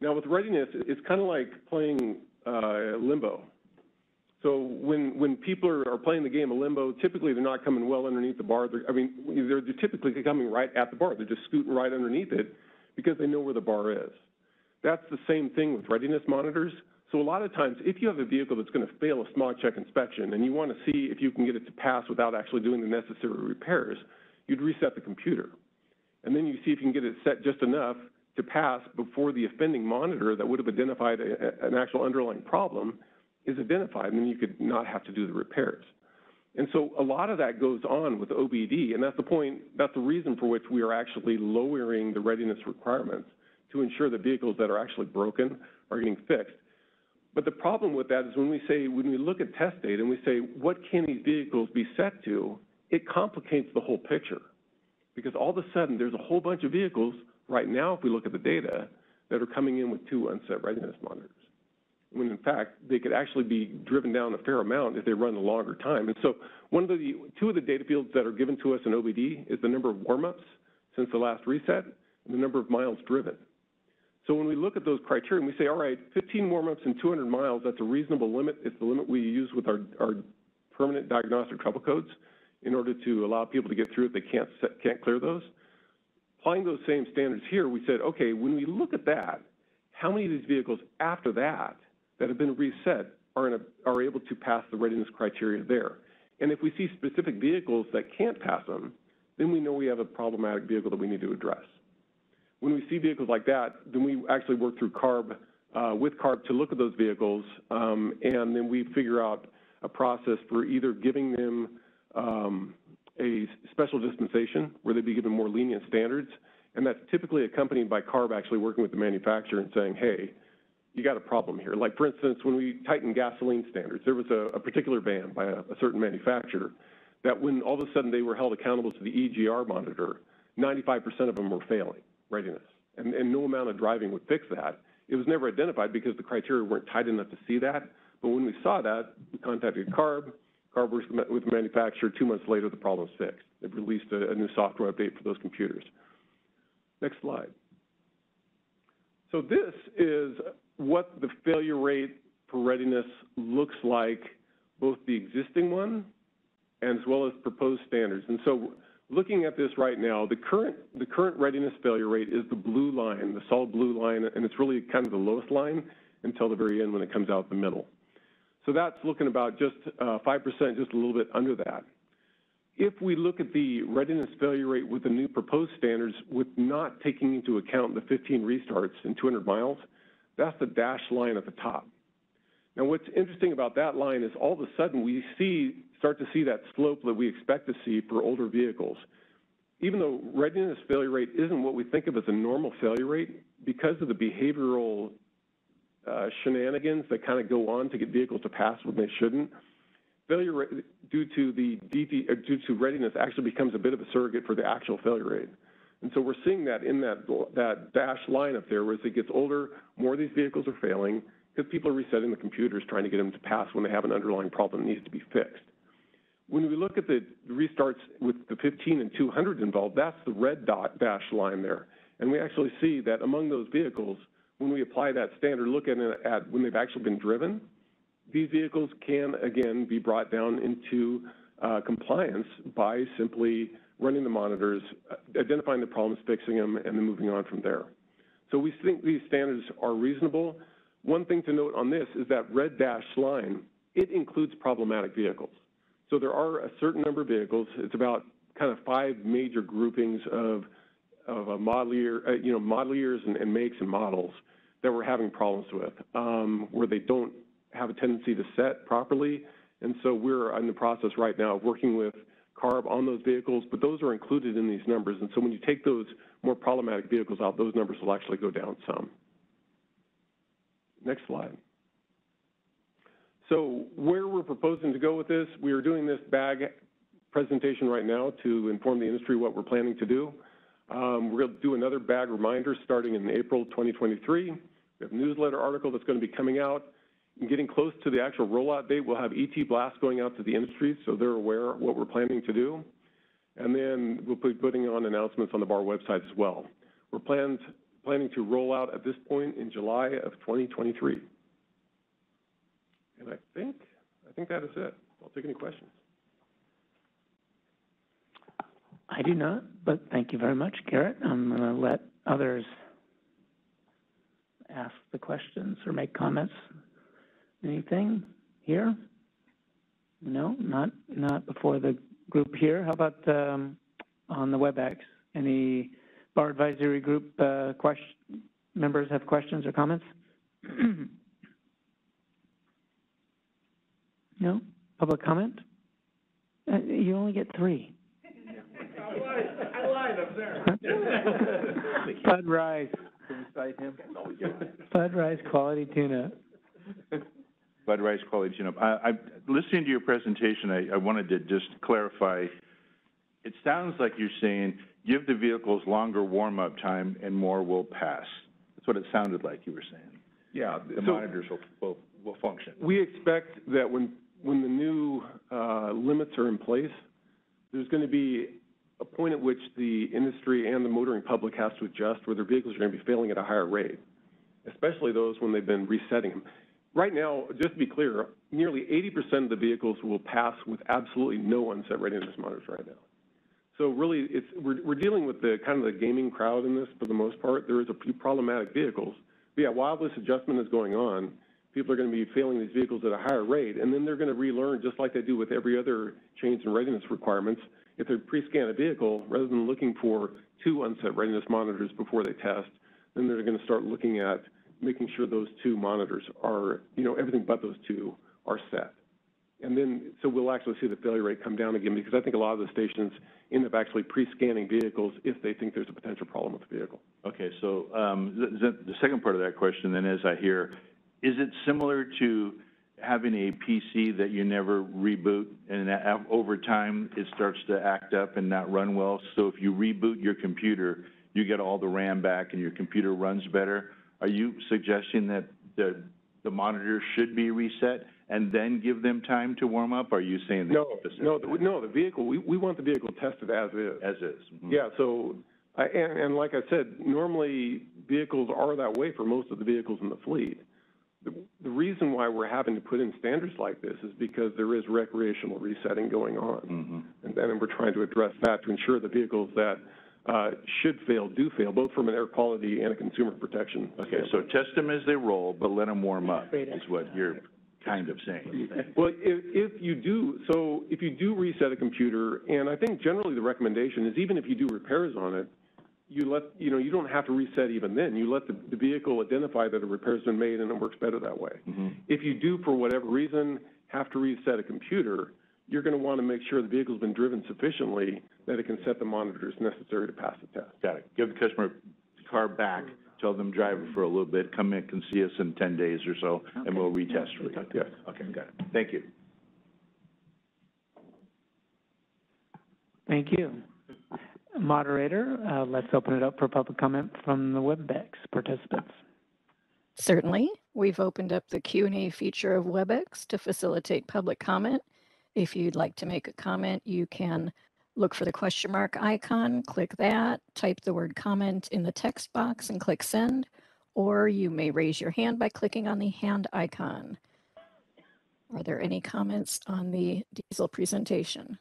Now with readiness, it's kind of like playing limbo. So when people are playing the game of limbo, typically they're not coming well underneath the bar. They're typically coming right at the bar. They're just scooting right underneath it because they know where the bar is. That's the same thing with readiness monitors. So a lot of times, if you have a vehicle that's going to fail a smog check inspection and you want to see if you can get it to pass without actually doing the necessary repairs, you'd reset the computer. And then you see if you can get it set just enough to pass before the offending monitor that would have identified an actual underlying problem is identified, and then you could not have to do the repairs. And so a lot of that goes on with OBD, and that's the point, that's the reason for which we are actually lowering the readiness requirements to ensure that vehicles that are actually broken are getting fixed. But the problem with that is when we look at test data and we say, what can these vehicles be set to, it complicates the whole picture. Because all of a sudden, there's a whole bunch of vehicles right now, if we look at the data, that are coming in with 2 unset readiness monitors, when in fact, they could actually be driven down a fair amount if they run a longer time. And so two of the data fields that are given to us in OBD is the number of warm-ups since the last reset and the number of miles driven. So when we look at those criteria and we say, all right, 15 warm-ups and 200 miles, that's a reasonable limit. It's the limit we use with our permanent diagnostic trouble codes in order to allow people to get through if they can't clear those. Applying those same standards here, we said, okay, when we look at that, how many of these vehicles after that have been reset are able to pass the readiness criteria there? And if we see specific vehicles that can't pass them, then we know we have a problematic vehicle that we need to address. When we see vehicles like that, then we actually work through CARB, with CARB to look at those vehicles, and then we figure out a process for either giving them a special dispensation where they'd be given more lenient standards, and that's typically accompanied by CARB actually working with the manufacturer and saying, hey, you got a problem here. Like, for instance, when we tightened gasoline standards, there was a particular ban by a certain manufacturer that when all of a sudden they were held accountable to the EGR monitor, 95% of them were failing readiness, and no amount of driving would fix that. It was never identified because the criteria weren't tight enough to see that, but when we saw that, we contacted CARB. CARB worked with the manufacturer. 2 months later, the problem's fixed. They've released a new software update for those computers. Next slide. So this is what the failure rate for readiness looks like, both the existing one as well as proposed standards. And so looking at this right now, the current readiness failure rate is the blue line, the solid blue line, and it's really kind of the lowest line until the very end when it comes out the middle. So that's looking about just 5%, just a little bit under that. if we look at the readiness failure rate with the new proposed standards with not taking into account the 15 restarts in 200 miles, that's the dashed line at the top. Now, what's interesting about that line is all of a sudden we start to see that slope that we expect to see for older vehicles. Even though readiness failure rate isn't what we think of as a normal failure rate, because of the behavioral shenanigans that kind of go on to get vehicles to pass when they shouldn't, failure rate due to readiness actually becomes a bit of a surrogate for the actual failure rate. And so we're seeing that in that dashed line up there, where as it gets older, more of these vehicles are failing because people are resetting the computers trying to get them to pass when they have an underlying problem that needs to be fixed. When we look at the restarts with the 15 and 200 involved, that's the red dashed line there. And we actually see that among those vehicles, when we apply that standard, look at when they've actually been driven, these vehicles can, again, be brought down into compliance by simply running the monitors, identifying the problems, fixing them, and then moving on from there. So we think these standards are reasonable. One thing to note on this is that red dashed line, it includes problematic vehicles. So there are a certain number of vehicles. It's about kind of 5 major groupings of model years and makes and models that we're having problems with, where they don't have a tendency to set properly. And so we're in the process right now of working with CARB on those vehicles, but those are included in these numbers. And so when you take those more problematic vehicles out, those numbers will actually go down some. Next slide. So where we're proposing to go with this, we are doing this BAG presentation right now to inform the industry what we're planning to do. We're going to do another BAG reminder starting in April 2023. We have a newsletter article that's going to be coming out. And getting close to the actual rollout date, we'll have ET blasts going out to the industry so they're aware of what we're planning to do. And then we'll be putting on announcements on the BAR website as well. We're planning to roll out at this point in July of 2023. And I think that is it. I'll take any questions. I do not, but thank you very much, Garrett. I'm going to let others ask the questions or make comments. Anything here? No, not before the group here. How about on the WebEx? Any BAR advisory group members have questions or comments? No? Public comment? You only get 3. I lied up there. Bud Rice. Bud Rice quality tuna. Bud Rice quality tune-up. Listening to your presentation, I wanted to just clarify. It sounds like you're saying give the vehicles longer warm-up time and more will pass. That's what it sounded like you were saying. Yeah. The monitors will function. We expect that when the new limits are in place, there's going to be a point at which the industry and the motoring public has to adjust where their vehicles are going to be failing at a higher rate, especially those when they've been resetting them. Right now, just to be clear, nearly 80% of the vehicles will pass with absolutely no unset readiness monitors right now. So really, we're dealing with the kind of the gaming crowd in this for the most part. There is a few problematic vehicles. But yeah, while this adjustment is going on, people are going to be failing these vehicles at a higher rate, and then they're going to relearn, just like they do with every other change in readiness requirements. If they pre-scan a vehicle, rather than looking for 2 unset readiness monitors before they test, then they're going to start looking at making sure those 2 monitors are, everything but those 2 are set. And then, so we'll actually see the failure rate come down again, because I think a lot of the stations end up actually pre-scanning vehicles if they think there's a potential problem with the vehicle. Okay, so the second part of that question then, as I hear, is it similar to having a PC that you never reboot, and over time it starts to act up and not run well? So if you reboot your computer, you get all the RAM back and your computer runs better? Are you suggesting that the monitor should be reset and then give them time to warm up? Or are you saying no, the vehicle, we want the vehicle tested as is. As is. Mm-hmm. Yeah, so, and like I said, normally vehicles are that way for most of the vehicles in the fleet. The reason why we're having to put in standards like this is because there is recreational resetting going on. Mm-hmm. And then we're trying to address that to ensure the vehicles that should fail, do fail, both from an air quality and a consumer protection. Okay, so test them as they roll, but let them warm up is what you're kind of saying. Well, if you do reset a computer, and I think generally the recommendation is even if you do repairs on it, you don't have to reset even then. You let the vehicle identify that a repair's been made, and it works better that way. Mm-hmm. If you do, for whatever reason, have to reset a computer, you're going to want to make sure the vehicle's been driven sufficiently that it can set the monitors necessary to pass the test. Got it. Give the customer the car back, tell them drive it for a little bit, come in and see us in 10 days or so, and we'll retest for you. Yes. Okay, got it. Thank you. Thank you. Moderator, let's open it up for public comment from the WebEx participants. Certainly. We've opened up the Q&A feature of WebEx to facilitate public comment. If you'd like to make a comment, you can look for the question mark icon, click that, type the word comment in the text box and click send, or you may raise your hand by clicking on the hand icon. Are there any comments on the diesel presentation?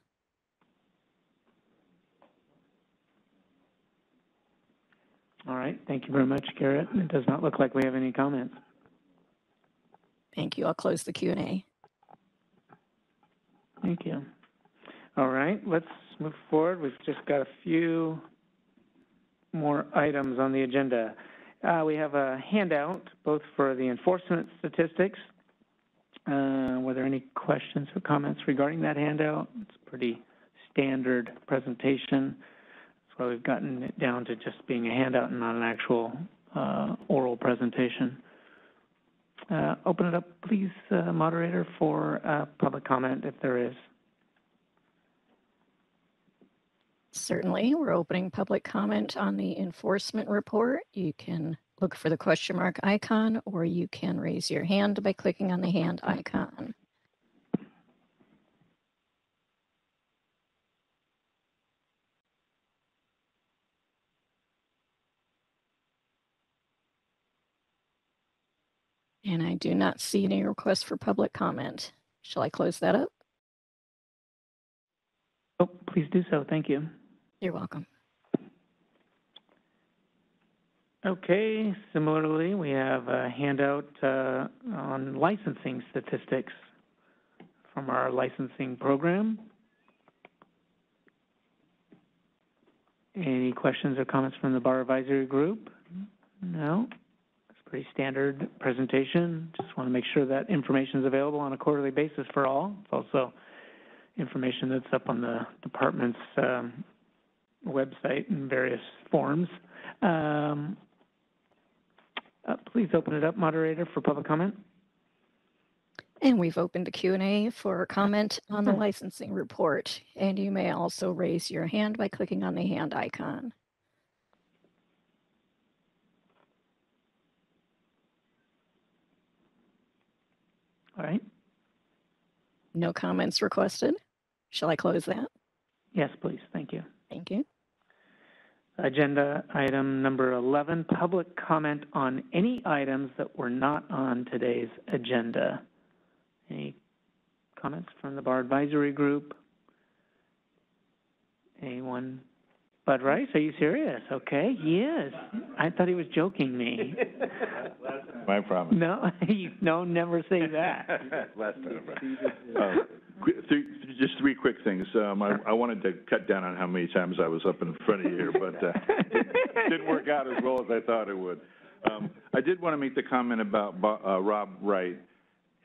All right, thank you very much, Garrett. It does not look like we have any comments. Thank you. I'll close the Q&A. Thank you. All right, let's move forward. We've just got a few more items on the agenda. We have a handout both for the enforcement statistics. Were there any questions or comments regarding that handout? It's a pretty standard presentation. That's why we've gotten it down to just being a handout and not an actual oral presentation. Open it up, please, moderator, for public comment if there is. Certainly. We're opening public comment on the enforcement report. You can look for the question mark icon, or you can raise your hand by clicking on the hand icon. And I do not see any requests for public comment. Shall I close that up? Oh, please do so. Thank you. You're welcome. Okay, similarly, we have a handout on licensing statistics from our licensing program. Any questions or comments from the Bar Advisory Group? No? It's a pretty standard presentation. Just want to make sure that information is available on a quarterly basis for all. It's also information that's up on the department's website in various forms. Please open it up, moderator, for public comment. And we've opened a Q&A for comment on the licensing report. And you may also raise your hand by clicking on the hand icon. All right. No comments requested. Shall I close that? Yes, please. Thank you. Thank you. Agenda item number 11, public comment on any items that were not on today's agenda. Any comments from the Bar Advisory Group? Anyone? Bud Rice, are you serious? Okay, yes. I thought he was joking me. My promise. No, no, never say that. Last time. Just three quick things. I wanted to cut down on how many times I was up in front of you here, but it didn't work out as well as I thought it would. I did want to make the comment about Rob Wright,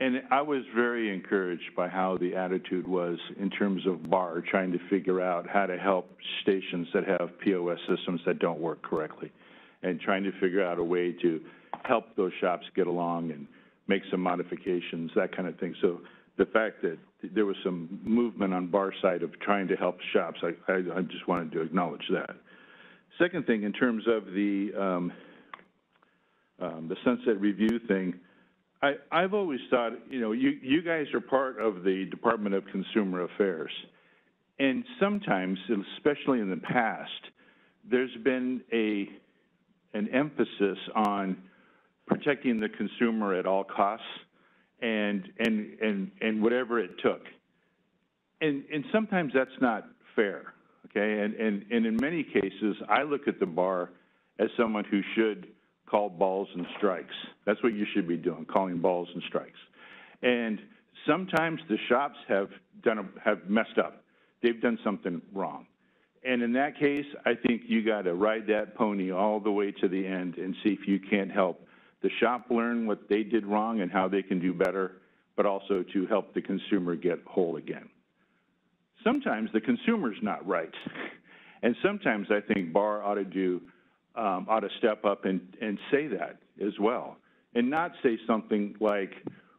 and I was very encouraged by how the attitude was in terms of BAR trying to figure out how to help stations that have POS systems that don't work correctly, and trying to figure out a way to help those shops get along and make some modifications, that kind of thing. So the fact that there was some movement on BAR's side of trying to help shops, I just wanted to acknowledge that. Second thing, in terms of the sunset review thing, I've always thought, you guys are part of the Department of Consumer Affairs, and sometimes, especially in the past, there's been an emphasis on protecting the consumer at all costs and whatever it took. And sometimes that's not fair, okay? And in many cases, I look at the bar as someone who should call balls and strikes. That's what you should be doing, calling balls and strikes. And sometimes the shops have messed up. They've done something wrong. And in that case, I think you got to ride that pony all the way to the end and see if you can't help the shop learn what they did wrong and how they can do better, but also to help the consumer get whole again. Sometimes the consumer's not right. And sometimes I think BAR ought to step up and say that as well. And not say something like,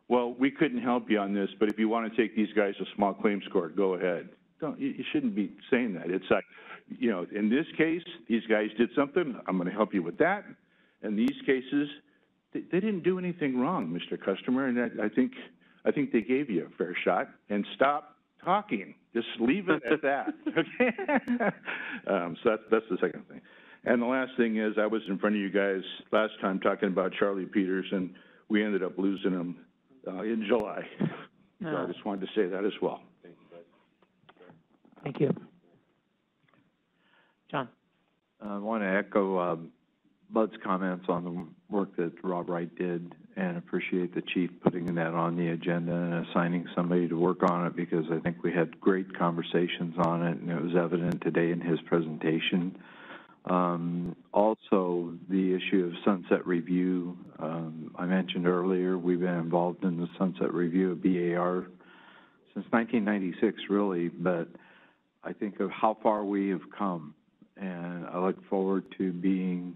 well, we couldn't help you on this, but if you want to take these guys to small claims court, go ahead. You shouldn't be saying that. It's like, you know, in this case, these guys did something, I'm going to help you with that. In these cases, they didn't do anything wrong, Mr. Customer, and I think they gave you a fair shot. And stop talking. Just leave it at that. Okay. So that's the second thing. And the last thing is, I was in front of you guys last time talking about Charlie Peters, and we ended up losing him in July. So I just wanted to say that as well. Thank you. John. I want to echo Bud's comments on the work that Rob Wright did, and appreciate the chief putting that on the agenda and assigning somebody to work on it, because I think we had great conversations on it, and it was evident today in his presentation. Also, the issue of sunset review. I mentioned earlier, we've been involved in the sunset review of BAR since 1996, really, but I think of how far we have come, and I look forward to being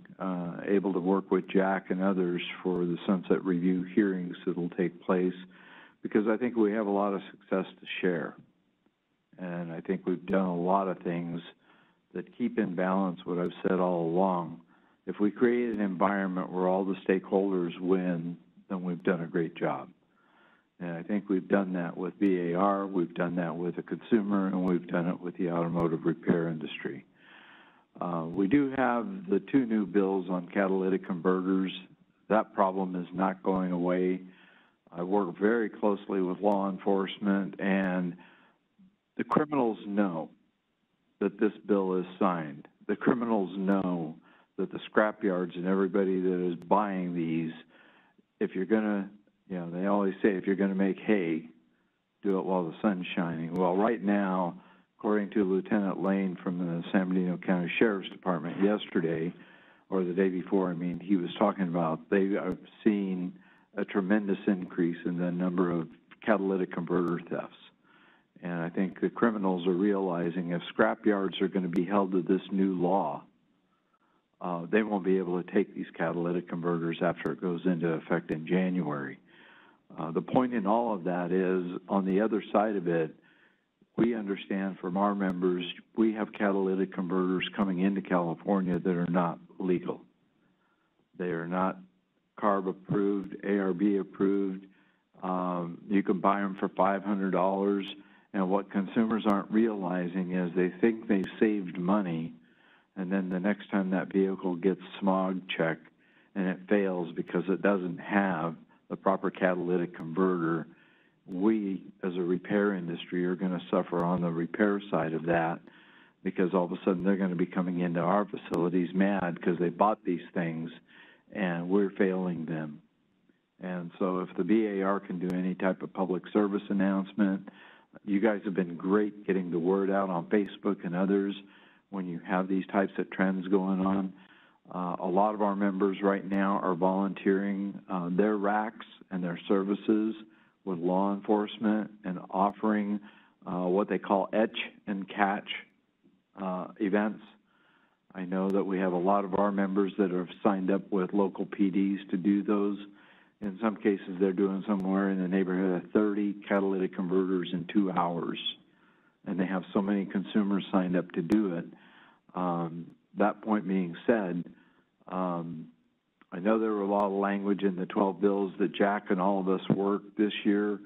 able to work with Jack and others for the sunset review hearings that will take place, because I think we have a lot of success to share. And I think we've done a lot of things that keep in balance what I've said all along. If we create an environment where all the stakeholders win, then we've done a great job. And I think we've done that with BAR, we've done that with the consumer, and we've done it with the automotive repair industry. We do have the 2 new bills on catalytic converters. That problem is not going away. I work very closely with law enforcement, and the criminals know that this bill is signed. The criminals know that the scrapyards and everybody that is buying these, if you're going to, you know, they always say, if you're going to make hay, do it while the sun's shining. Well, right now, according to Lieutenant Lane from the San Bernardino County Sheriff's Department yesterday, or the day before, I mean, he was talking about they have seen a tremendous increase in the number of catalytic converter thefts. And I think the criminals are realizing if scrapyards are going to be held to this new law, they won't be able to take these catalytic converters after it goes into effect in January. The point in all of that is, on the other side of it, we understand from our members, we have catalytic converters coming into California that are not legal. They are not CARB approved, ARB approved. You can buy them for $500. And what consumers aren't realizing is they think they've saved money, and then the next time that vehicle gets smog checked and it fails because it doesn't have the proper catalytic converter, we as a repair industry are going to suffer on the repair side of that, because all of a sudden they're going to be coming into our facilities mad because they bought these things and we're failing them. And so if the BAR can do any type of public service announcement, you guys have been great getting the word out on Facebook and others when you have these types of trends going on. A lot of our members right now are volunteering their racks and their services with law enforcement and offering what they call etch and catch events. I know that we have a lot of our members that have signed up with local PDs to do those. In some cases, they're doing somewhere in the neighborhood of 30 catalytic converters in 2 hours, and they have so many consumers signed up to do it. That point being said, I know there were a lot of language in the 12 bills that Jack and all of us worked this year.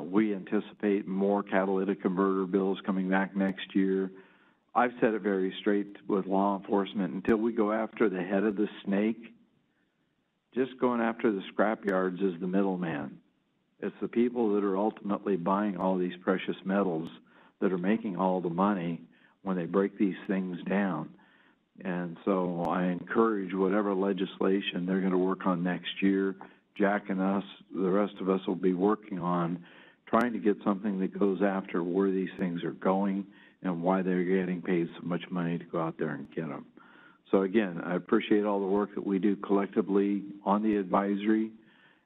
We anticipate more catalytic converter bills coming back next year. I've said it very straight with law enforcement, until we go after the head of the snake, just going after the scrapyards is the middleman. It's the people that are ultimately buying all these precious metals that are making all the money when they break these things down. And so I encourage whatever legislation they're going to work on next year Jack and us, the rest of us will be working on trying to get something that goes after where these things are going and why they're getting paid so much money to go out there and get them. So again, I appreciate all the work that we do collectively on the advisory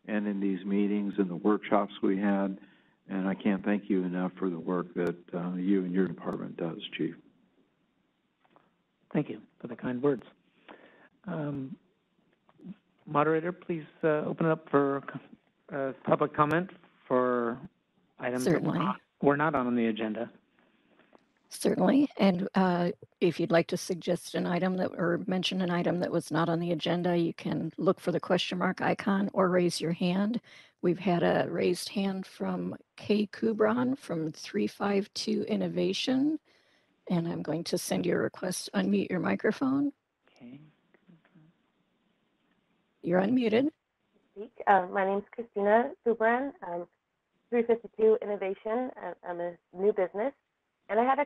and in these meetings and the workshops we had, and I can't thank you enough for the work that you and your department does, Chief. Thank you for the kind words. Moderator, please open it up for public comment for items Certainly. that were not on the agenda. Certainly. And if you'd like to suggest an item that or mention an item that was not on the agenda, you can look for the question mark icon or raise your hand. We've had a raised hand from Kay Kubron from 352 Innovation. And I'm going to send you a request to unmute your microphone. Okay. You're unmuted. My name's Christina Subran. 352 Innovation. I'm a new business. And I had a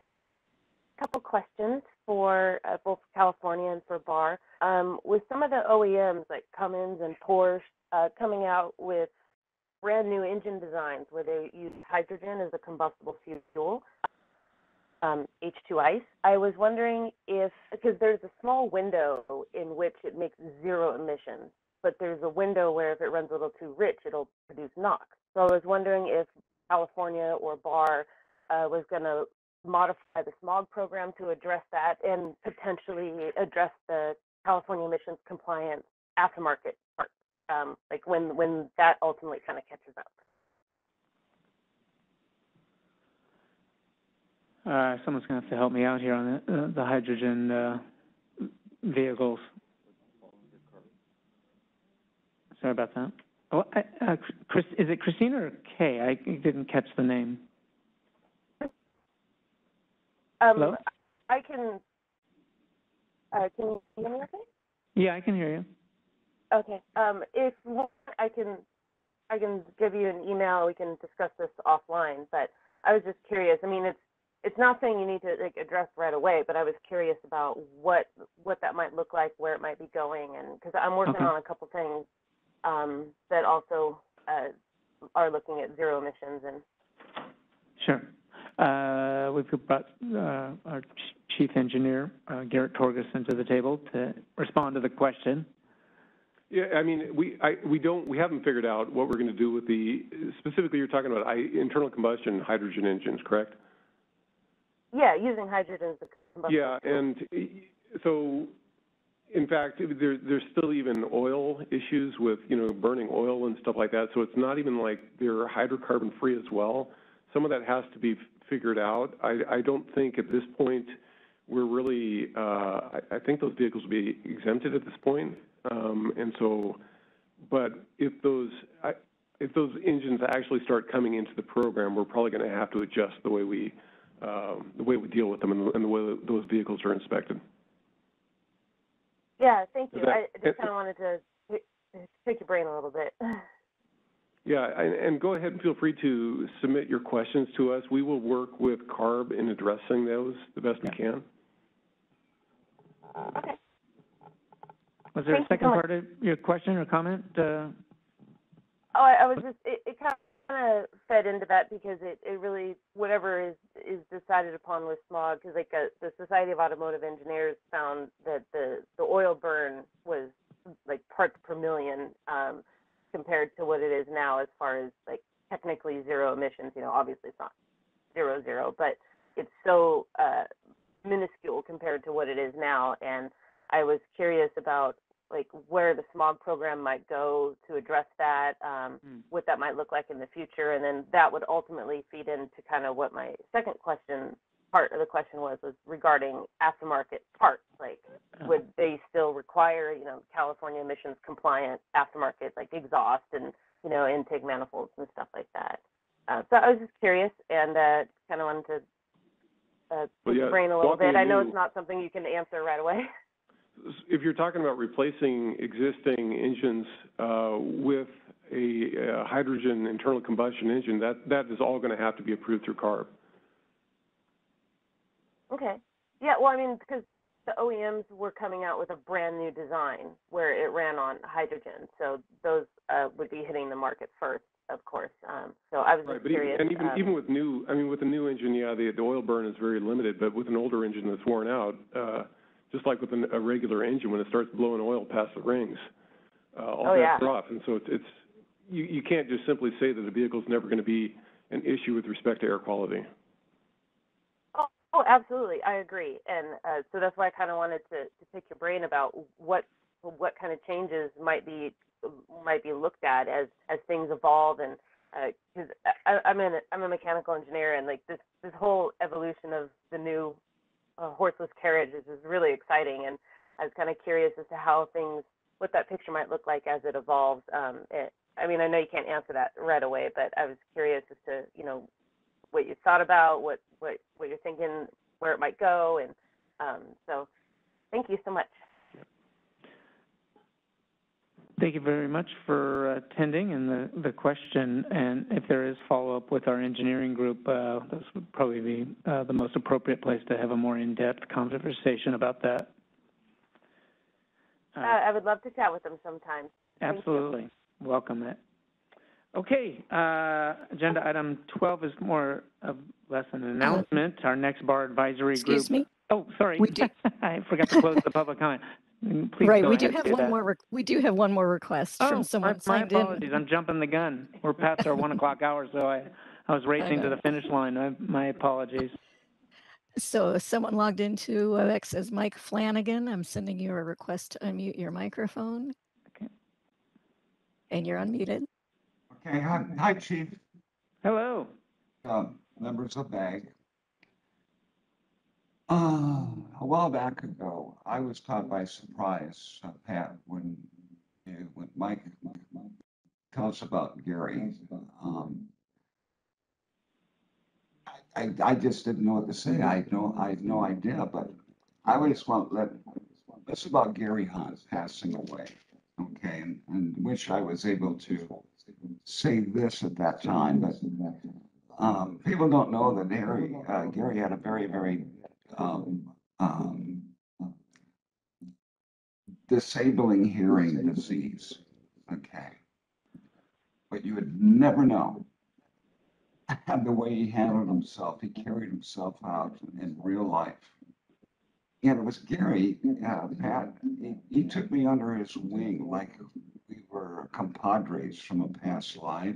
couple questions for both California and for BAR. With some of the OEMs like Cummins and Porsche coming out with brand new engine designs where they use hydrogen as a combustible fuel, H2 ICE. I was wondering if, because there's a small window in which it makes zero emissions, but there's a window where if it runs a little too rich, it'll produce NOx. So I was wondering if California or BAR was going to modify the smog program to address that and potentially address the California emissions compliance aftermarket part, like when that ultimately kind of catches up. Someone's going to have to help me out here on the hydrogen vehicles. Sorry about that. Oh, Chris, is it Christina or Kay? I didn't catch the name. Hello? I can you hear me okay? Yeah, I can hear you. Okay. If I can give you an email, we can discuss this offline, but I was just curious. I mean, it's not saying you need to like address right away, but I was curious about what that might look like, where it might be going, and because I'm working on a couple things that also are looking at zero emissions and. Sure. We've brought our chief engineer, Garrett Torgerson, to the table to respond to the question. Yeah, I mean, we haven't figured out what we're going to do with specifically you're talking about internal combustion hydrogen engines, correct? Yeah, using hydrogen as a combustion. Yeah, and so, in fact, there's still even oil issues with, burning oil and stuff like that, so it's not even like they're hydrocarbon free as well. Some of that has to be figured out. I don't think at this point we're really, I think those vehicles will be exempted at this point. And so, but if those engines actually start coming into the program, we're probably going to have to adjust the way we deal with them and the way those vehicles are inspected. Yeah, thank you. I just kind of wanted to pick your brain a little bit. Yeah, and go ahead and feel free to submit your questions to us. We will work with CARB in addressing those the best we can. Okay. Was there a second part of your question or comment? I was just, it kind of fed into that because it really, whatever is decided upon with smog, because like the Society of Automotive Engineers found that the oil burn was like parts per million compared to what it is now as far as like technically zero emissions. Obviously it's not zero, but it's so minuscule compared to what it is now. And I was curious about like where the smog program might go to address that, what that might look like in the future. And then that would ultimately feed into kind of what my second part of the question was regarding aftermarket parts. Like, would they still require, California emissions compliant aftermarket, like exhaust and, intake manifolds and stuff like that? So I was just curious and kind of wanted to pick your brain a little bit. I know it's not something you can answer right away. If you're talking about replacing existing engines with a hydrogen internal combustion engine, that is all going to have to be approved through CARB. Okay. Yeah, well, I mean, because the OEMs were coming out with a brand new design where it ran on hydrogen. So those would be hitting the market first, of course. So I was just curious. And even with new, I mean, with the new engine, yeah, the oil burn is very limited, but with an older engine that's worn out, just like with a regular engine, when it starts blowing oil past the rings, all that's off. And so it's you can't just simply say that the vehicle's never going to be an issue with respect to air quality. Oh, absolutely. I agree. And so that's why I kind of wanted to pick your brain about what kind of changes might be looked at as things evolve. And because I'm a mechanical engineer, and like this whole evolution of the new horseless carriages is really exciting. And I was kind of curious as to what that picture might look like as it evolves. I mean, I know you can't answer that right away, but I was curious as to, what you thought about, what you're thinking, where it might go, and so thank you so much. Thank you very much for attending and the question. And if there is follow-up with our engineering group, this would probably be the most appropriate place to have a more in-depth conversation about that. I would love to chat with them sometime. Absolutely. Welcome it. Okay, agenda item 12 is more of less an announcement. Our next bar advisory group. Excuse me. Oh, sorry. I forgot to close the public comment. Please right, go we ahead do have one more. We do have one more request from someone signed in. My apologies. I'm jumping the gun. We're past our 1 o'clock hour, so I was racing to the finish line. My apologies. So someone logged into WebEx as Mike Flanagan. I'm sending you a request to unmute your microphone. Okay. And you're unmuted. Okay, hi, Chief. Hello. Members of BAG. A while back ago, I was caught by surprise, Pat, when Mike told us about Gary. I just didn't know what to say. I had no idea, but I just want to this about Gary Hunt passing away. Okay, and wish I was able to say this at that time, but people don't know that Gary had a very, very disabling hearing disease. Okay, but you would never know. And the way he handled himself, he carried himself out in real life. And it was Gary, Pat, he took me under his wing like we were compadres from a past life.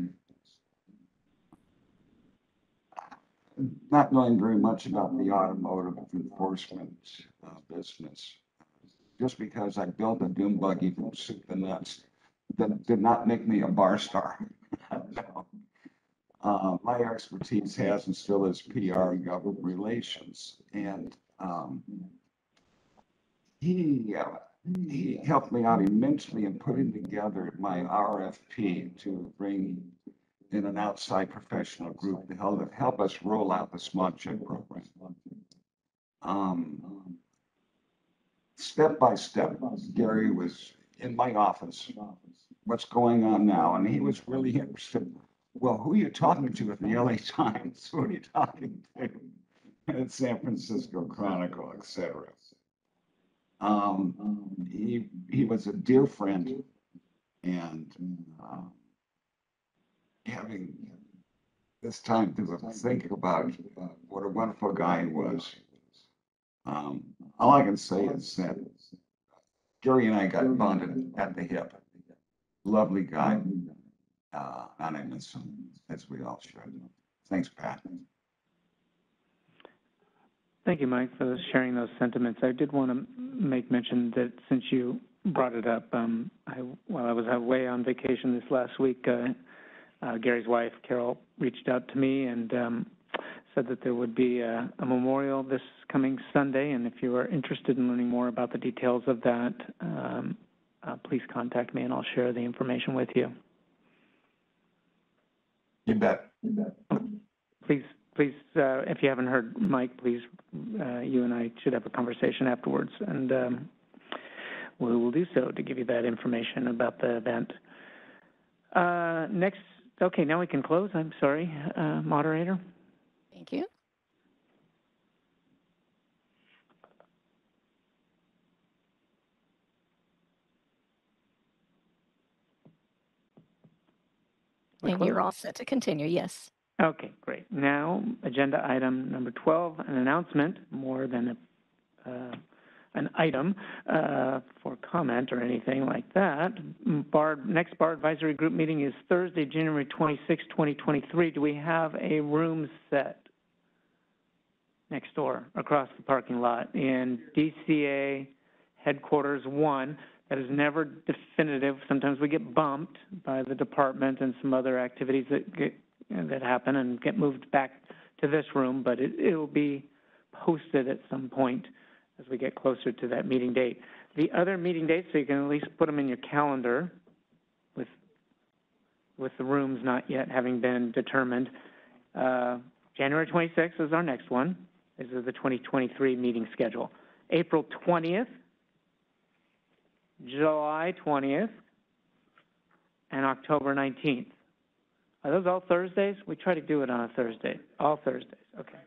Not knowing very much about the automotive enforcement business, just because I built a dune buggy from soup to nuts, that did not make me a bar star. No. My expertise has and still is PR and government relations, and he helped me out immensely in putting together my RFP to bring in an outside professional group to help us roll out the smog check program. Step by step, Gary was in my office. What's going on now? And he was really interested. Well, who are you talking to at the LA Times? Who are you talking to at San Francisco Chronicle, etc.? He was a dear friend, and having this time to think about what a wonderful guy he was. All I can say is that Gary and I got bonded at the hip. Lovely guy, and I miss him, as we all should. Thanks, Pat. Thank you, Mike, for sharing those sentiments. I did want to make mention that since you brought it up, while I was away on vacation this last week, Gary's wife, Carol, reached out to me and said that there would be a memorial this coming Sunday, and if you are interested in learning more about the details of that, please contact me and I'll share the information with you. You bet. Please, if you haven't heard Mike, please, you and I should have a conversation afterwards, and we will do so to give you that information about the event. Next, okay, now we can close. I'm sorry, moderator. Thank you. And you're all set to continue, yes. Okay, great. Now, agenda item number 12, an announcement, more than an item for comment or anything like that. Next bar advisory group meeting is Thursday, January 26, 2023. Do we have a room set next door across the parking lot in DCA headquarters 1? That is never definitive. Sometimes we get bumped by the department and some other activities that happen and get moved back to this room, but it'll be posted at some point as we get closer to that meeting date. The other meeting dates, so you can at least put them in your calendar with the rooms not yet having been determined. January 26th is our next one. This is the 2023 meeting schedule. April 20th, July 20th, and October 19th. Are those all Thursdays? We try to do it on a Thursday. All Thursdays, okay.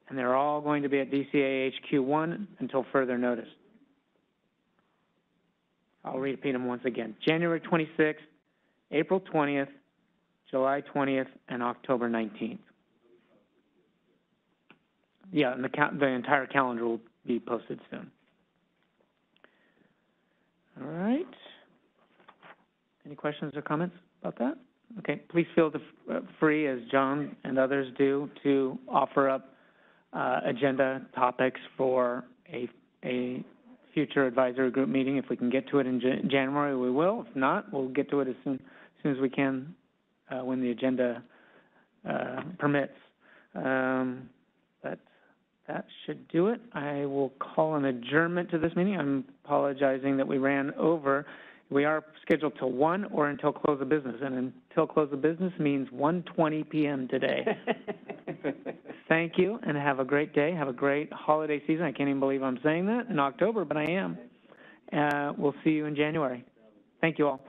And they're all going to be at DCA HQ1 until further notice. I'll repeat them once again. January 26th, April 20th, July 20th, and October 19th. Yeah, and the entire calendar will be posted soon. All right. Any questions or comments about that? Okay, please feel free, as John and others do, to offer up agenda topics for a future advisory group meeting. If we can get to it in January, we will. If not, we'll get to it as soon as we can when the agenda permits. But that should do it. I will call an adjournment to this meeting. I'm apologizing that we ran over. We are scheduled till 1 or until close of business, and until close of business means 1:20 p.m. today. Thank you, and have a great day. Have a great holiday season. I can't even believe I'm saying that in October, but I am. We'll see you in January. Thank you all.